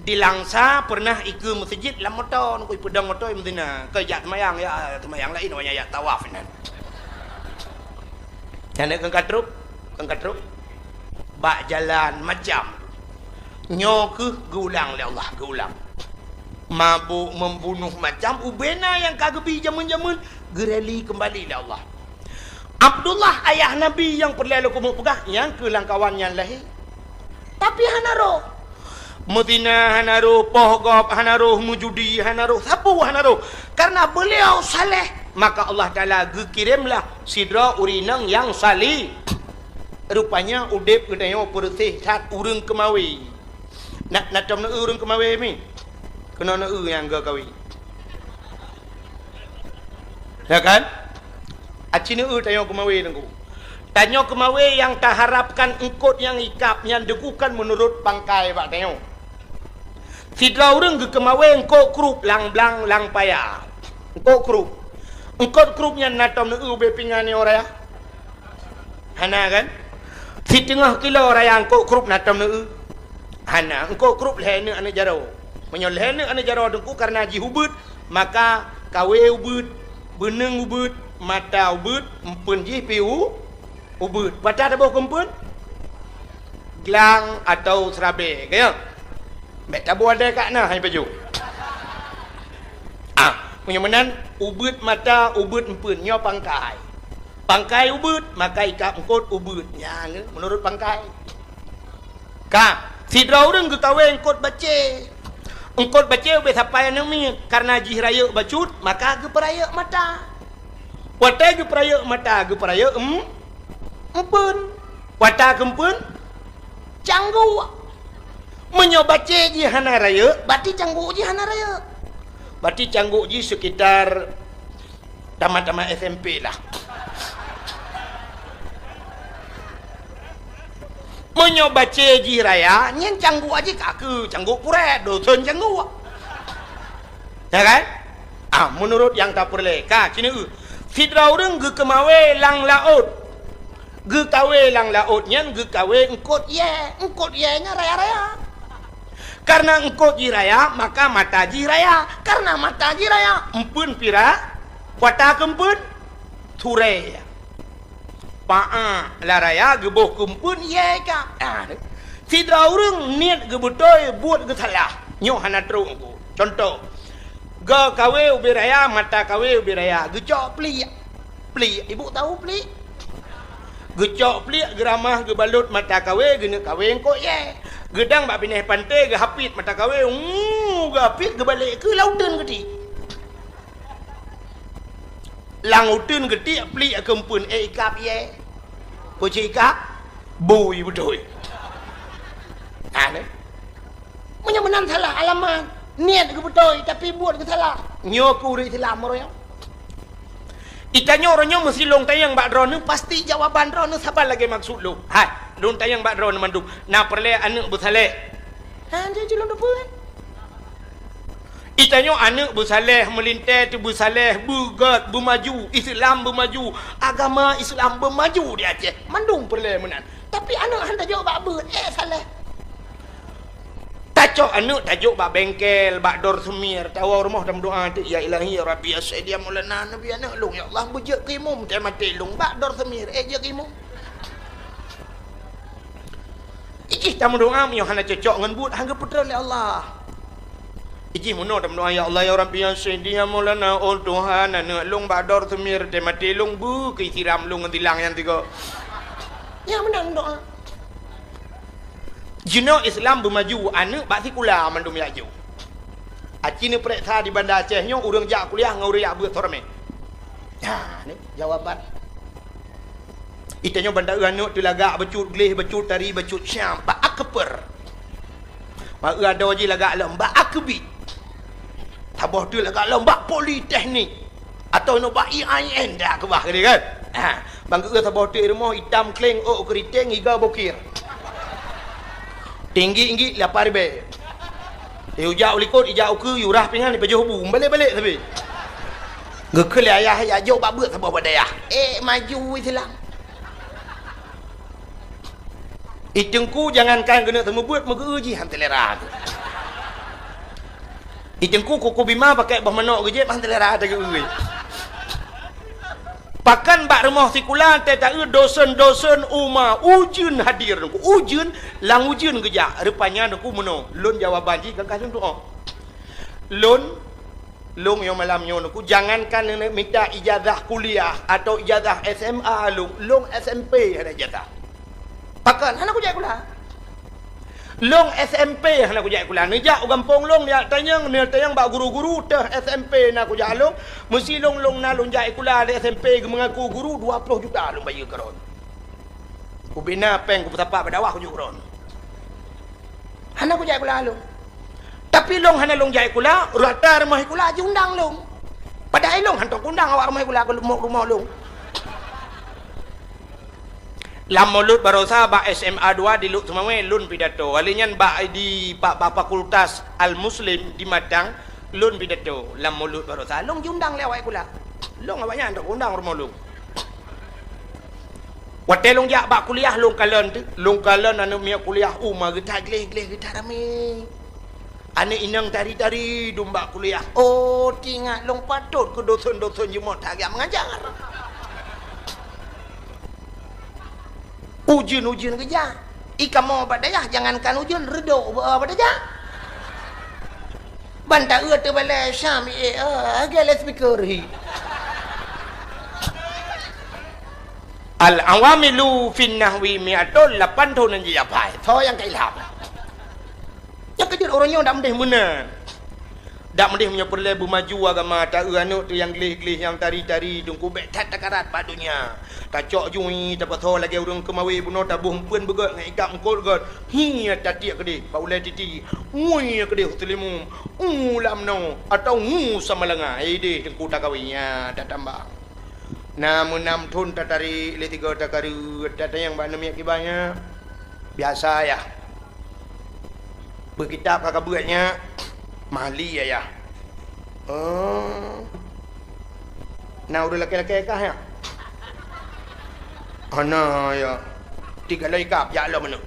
Di Langsa pernah ikut masjid lam motor, ku pedang motor di Medina. Ke jak temayang lain wanya ya tawaf nan. Kan kan katruk. Bak jalan macam nyo ke geulang le Allah geulang. Mabuk membunuh macam ubena yang kagebi jamun-jamun gereli kembali lah Allah. Abdullah ayah Nabi yang perlalu kumuk pegah yang kelangkawannya lahir. Tapi hanaro Medina hanaro pohgop hanaro mujudi hanaro sapu hanaro karena beliau saleh maka Allah Taala kirimlah sidra urinang yang salih. Rupanya udep gedayo bersih sat urang kemawi. Nak tom na urang kemawi mi. Kena na yang ga kawi. Ya kan? Acina tayo kemawi nengku. Tanyo kemawi yang tak harapkan engkot yang ikap yang degukan menurut pangkai pak tayo. Sidra urang ge kemawi engkot krup lang blang lang paya. Engkot krup. Engkot krupnya natom na be pingane ora ya. Hana kan? Di tengah kilo raya engkau krup natam nu hana engkau krup lehne ane jaro menyol lehne ane jaro dengku karena ji hubut maka kawe ubut beneng ubut mata ubut empun ji piu ubut pada ada bau kempun gelang atau serabe kaya mek tabu ada kat nah hai baju punya menan ubut mata ubut empun nyo pangkai ubut maka ikap engkot ubut ya menurut pangkai ka sidra urang ge kawe engkot bace be sampai nang mi karena jih raya bacut maka ge peraya mata wata ge peraya mata ge peraya empun wata kempun canggu menyobace ji hana raya berarti canggu ji hana raya berarti canggu ji sekitar tamat-tamat SMP lah. menyoba ceji raya nyen canggu aja kaku canggu pure dosen canggu ya kan menurut yang tak perle ka cina fidrau reng ge kemawe lang laut ge kawe lang laut nyen ge kawe engkot ye nya raya karena engkot ji raya maka mata ji raya karena mata ji raya empun pira wata kempun ture paa laraya geboh kumpun ye ka fidrau reng niat ge betoy buat ge salah nyo hana terung ku contoh ge kawe ubi raya mata kawe ubi raya ge cok pli ibu tahu pli ge cok pli ge ramah ge balut mata kawe ge ne kawe engko ye gedang bak pineh pantai ge hapit mata kawe ge hapit ge balik ke lautan gedi lang utun gedi pli kempun ikap ye poci ikap bui bedoy menyemenan salah alamat niat ke betul tapi buat ke salah nyoku ri salah moroyo itanyo ronyo mesti long tayang bak drone pasti jawaban drone siapa lagi maksud lu hai long tayang bak drone manduk na perle anu busaleh dia jelon depan itanyo anu busaleh melintai tu busaleh bugat bermaju Islam bermaju agama Islam bermaju di Aceh mandung perle menan tapi anu handa jawab bak ber salah tajuk anu tajuk bak bengkel bak dor semir tawa rumah dalam doa tu ya ilahi ya rabbi asaidia maulana nabi anak long ya Allah bujak kimum teh mati long bak dor semir je kimum iki dalam doa mi hana cocok ngan but hangga putra oleh Allah iki muno dalam doa ya Allah ya rabbi asaidia maulana ol Tuhan anak long bak dor semir teh mati long bu ke siram long ngilang yang tiga ya menang doa Jino Islam bermaju anak bak sikula mandum yaju. Acini periksa di Bandar Aceh nyo urang jak kuliah ngauri ya buat torme. Ya, ni jawaban. Itanyo bandar anu tu lagak becut gleh becut tari becut syam bak akper. Bak ada waji lagak lembak akbi. Tabah tu lagak lembak politeknik atau no bak IAIN dah ke bah dia kan. Bang ke tabah tu rumah hitam kleng keriting iga bokir. Tinggi 8,000. Ujak ulikot ijak uku yurah pingan di pejuh hubung balik tapi. Gekeli ayah ya jauh bak beut sabah badayah. Maju Islam. Itengku jangankan kena temu buat megeuji han telera. Itengku kuku bima pakai bah menok geje han telera tege euy. Pakan bak rumah sikulan teh tak dosen-dosen umah ujun hadir ku ujun lang ujun geja rupanya aku meno lon jawaban ji kakak doa lon long yang malam nyo aku jangankan minta ijazah kuliah atau ijazah SMA long SMP ada ijazah pakan hana ku jai kula long SMP hana ku jai kula nejak gampong long dia tanyang bak guru-guru teh SMP na ku jalong mesti long na long jai kula di SMP mengaku guru 20 juta long bayar keron ku bina peng ku tapak badawah ku jukron hana ku jai kula long tapi long hana long jai kula rata rumah kula undang long padahal long hantok undang awak rumah kula ke rumah long lam mulut barosa ba SMA 2 di Luk Semawe lun pidato alinyan ba di Pak Fakultas Al Muslim di Madang lun pidato lam mulut barosa long diundang lewat kula long awaknya ndak undang rumah long wate long jak ba kuliah long kalan anu mia kuliah umah getah gleh getah rame ane inang tari-tari domba kuliah tinggal long patut ke dosen-dosen jemot agak mengajar Ujun keja. Ika mau badayah jangankan ujun redo badayah. Banta tu bala Syam agak speaker hi. Al awamilu fin nahwi mi'atun 8 tahun je japai. So yang kailham. Yang kejut orangnya ndak mendeh menan. Dak mendeh punya perle bermaju agama tak anu tu yang gleh-gleh yang tari-tari dungku bek tat takarat badunya. Kacok jui dapat so lagi urang kemawi buno tabuh pun begot ngai ikap engkol got hi tatiak kedi paulai titi ui kedi hutlimu lam no atau sama lenga ide dengku takawinya dak tambah namun 6 tahun tatari le 3 takaru tata yang ba namiak kibanya Biasa ya. Berkitab kakak beratnya mali ya. Nah udah laki-laki kah ya? Ana ya. 3 lagi kap ya Allah mana?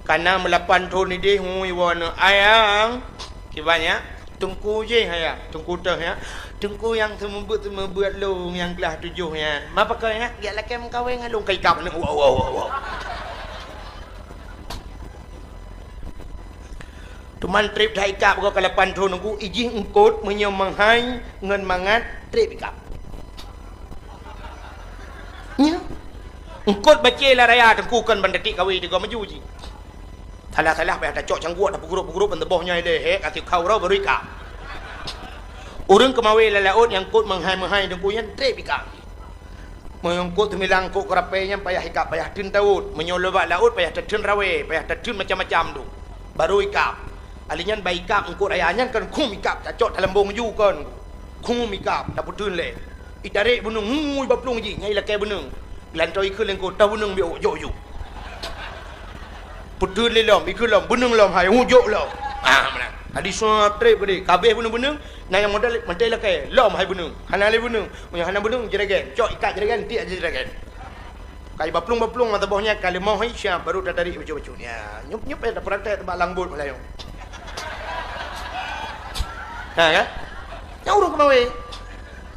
Karena melapan tu ni dia hui wana ayang. Kibanya tungku je ya, tungku dah ya. Tungku yang sembuat lu yang kelas 7 ya. Apa kau ya? Ya laki mengkawin lu kai kap ni. Wow. Tuman trip thai kap kau kalapan tu nunggu iji engkut menyemanghay ngan mangat trip kap. Nya. Engkut baca lah raya tengku kan bandetik kawi dia kau maju je. Salah payah dah cok cangguat dah peguruk pendebohnya dia hek ati kau rau beri kap. Urang kemawi lalaut yang kut menghai dengku yang trip kap. Mengkut temilang kut kerapenya payah hikap payah tin taut, menyolobak laut payah terjun rawe, payah terjun macam-macam tu. Baru ikap. Alinyan baik ikap engkut ayahnya kan kum ikap tak cok dalam bong ju kan. Kum ikap dah putun le. Itarik bunung hui baplung ji nyai lakai bunung. Lantoi ke lengkut tahu bunung biok jo. Putun le lom ikut lom bunung lom hai hujok lom. Mana? Adi semua trip ke dia. Kabeh bunung-bunung nah yang modal mantai lakai lom hai bunung. Hana le bunung. Punya hana bunung jeragan. Cok ikat jeragan ti aja jeragan. Kai baplung mata bawahnya kali mau hai siap baru dah tarik baju-baju ni. Nyup dah perantai tempat langbut Melayu. Ha ya? Yang urung kemawe.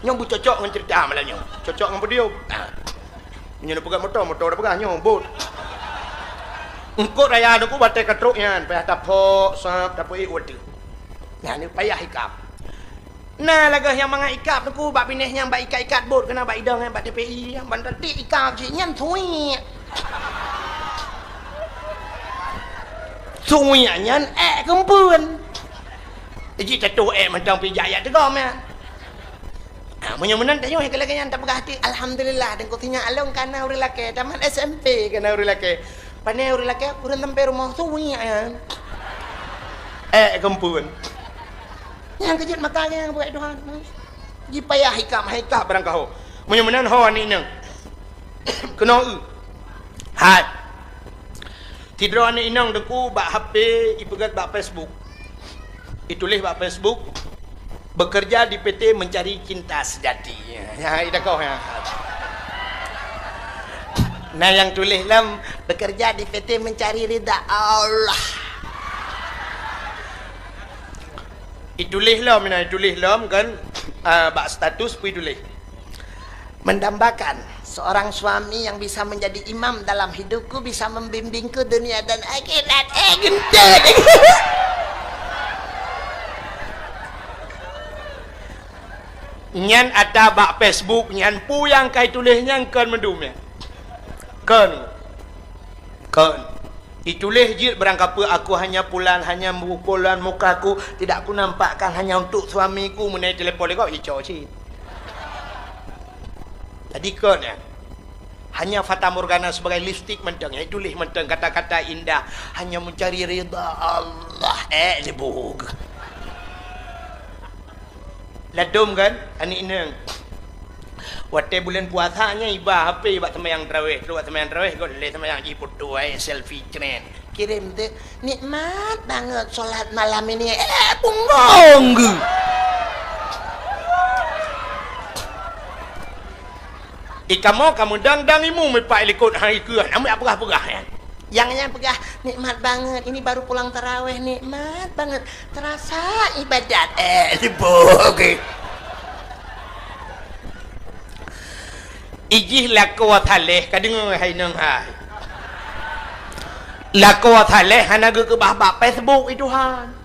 Nyong bu cocok dengan cerita Melayu. Cocok dengan video. Nyong pegang motor dah pegang nyong bot. Engkau raya aku batai katruknya, payah tapok, sap, tapok iwat tu. Nah ni payah ikap. Nah lagah yang mangat ikap aku, bak pineh yang bak ikat bot kena bak idang yang bak TPI yang bandar ti ikap je nyan thui. Thui nyan kempun. Ji tatu macam pijaya tu gom ya. Menyan-menyan tak yang lagi yang tak berhati. Alhamdulillah dan kau tinggal alung kana uri laki, taman SMP kana uri laki. Panai orang lelaki kurang sampai rumah tu ya. Kempun. Yang kejut makanya yang buat Tuhan. Ji payah hikap barang kau. Menyan-menyan hawa ni nang. Kena hat. Tidur ni inang deku bak HP, ipegat bak Facebook. Itulis bak Facebook. Bekerja di PT Mencari Cinta Sejati. Ya, ida kau ya. Nah yang tulis lam bekerja di PT Mencari Ridha Allah. Itulis lam kan bak status pun tulis. Mendambakan seorang suami yang bisa menjadi imam dalam hidupku, bisa membimbingku dunia dan akhirat. Gendut. Nyan ada bak Facebook nyan pu yang kai tulisnya kan mendumnya. Kan ditulis je berangkapa aku hanya pulang hanya pukulan mukaku tidak aku nampakkan hanya untuk suamiku menaik telefon kau hijau cik. Tadi kan ya hanya fata morgana sebagai lipstick mentang ya tulis mentang kata-kata indah hanya mencari ridha Allah lebog ladum kan ani inang. Waktu bulan puasanya ibah HP buat sembahyang tarawih. Keluar sembahyang tarawih kau boleh sembahyang jiput tu selfie trend. Kirim tu nikmat banget solat malam ini. Punggong. Kamu dang imu mepak ikut hari ke. Ambil apa-apa ya. Yang pegah nikmat banget. Ini baru pulang tarawih nikmat banget. Terasa ibadat. Sibuk. Ijih lakwa thaleh kadang hai nang hai. Lakwa thaleh hana ge ke bah Facebook itu han.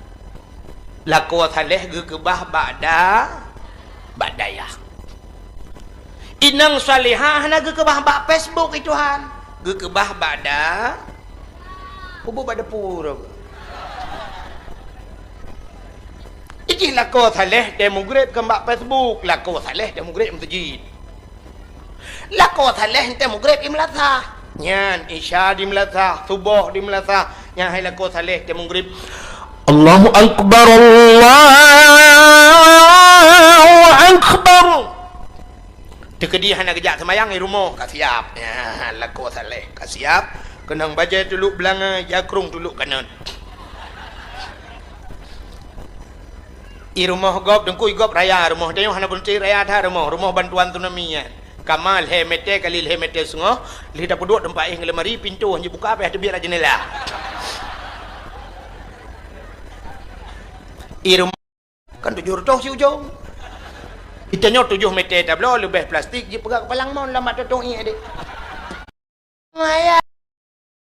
Lakwa thaleh ge ke bah badaya. Inang salihah hana ge ke bah Facebook itu han. Ge ke bah bada. Kubu bada pura. Ijih lakwa thaleh demograde ke bah Facebook, lakwa thaleh demograde masjid. Lakwa thaleh ente mugrib imlatha nyan isya di melatha subuh di melatha yang hai lakwa thaleh te mugrib Allahu akbar Tekedihan nak kejak semayang di rumah. Kak siap. Ya, laku saleh. Kak siap. Kenang baca dulu belanga. Jakrung dulu kanan. I rumah gop dengkui gop raya. Rumah dia hana bunti raya tha rumah. Rumah bantuan tunaminya. Kamal hemete kalil hemete sungo. Lidah peduk tempat ing lemari pintu hanya buka apa ada biar jendela. I rumah kan 700 si ujung. Itanya 7 meter tablo lebih plastik je pegang kepalang mon lama totong i adik. Maya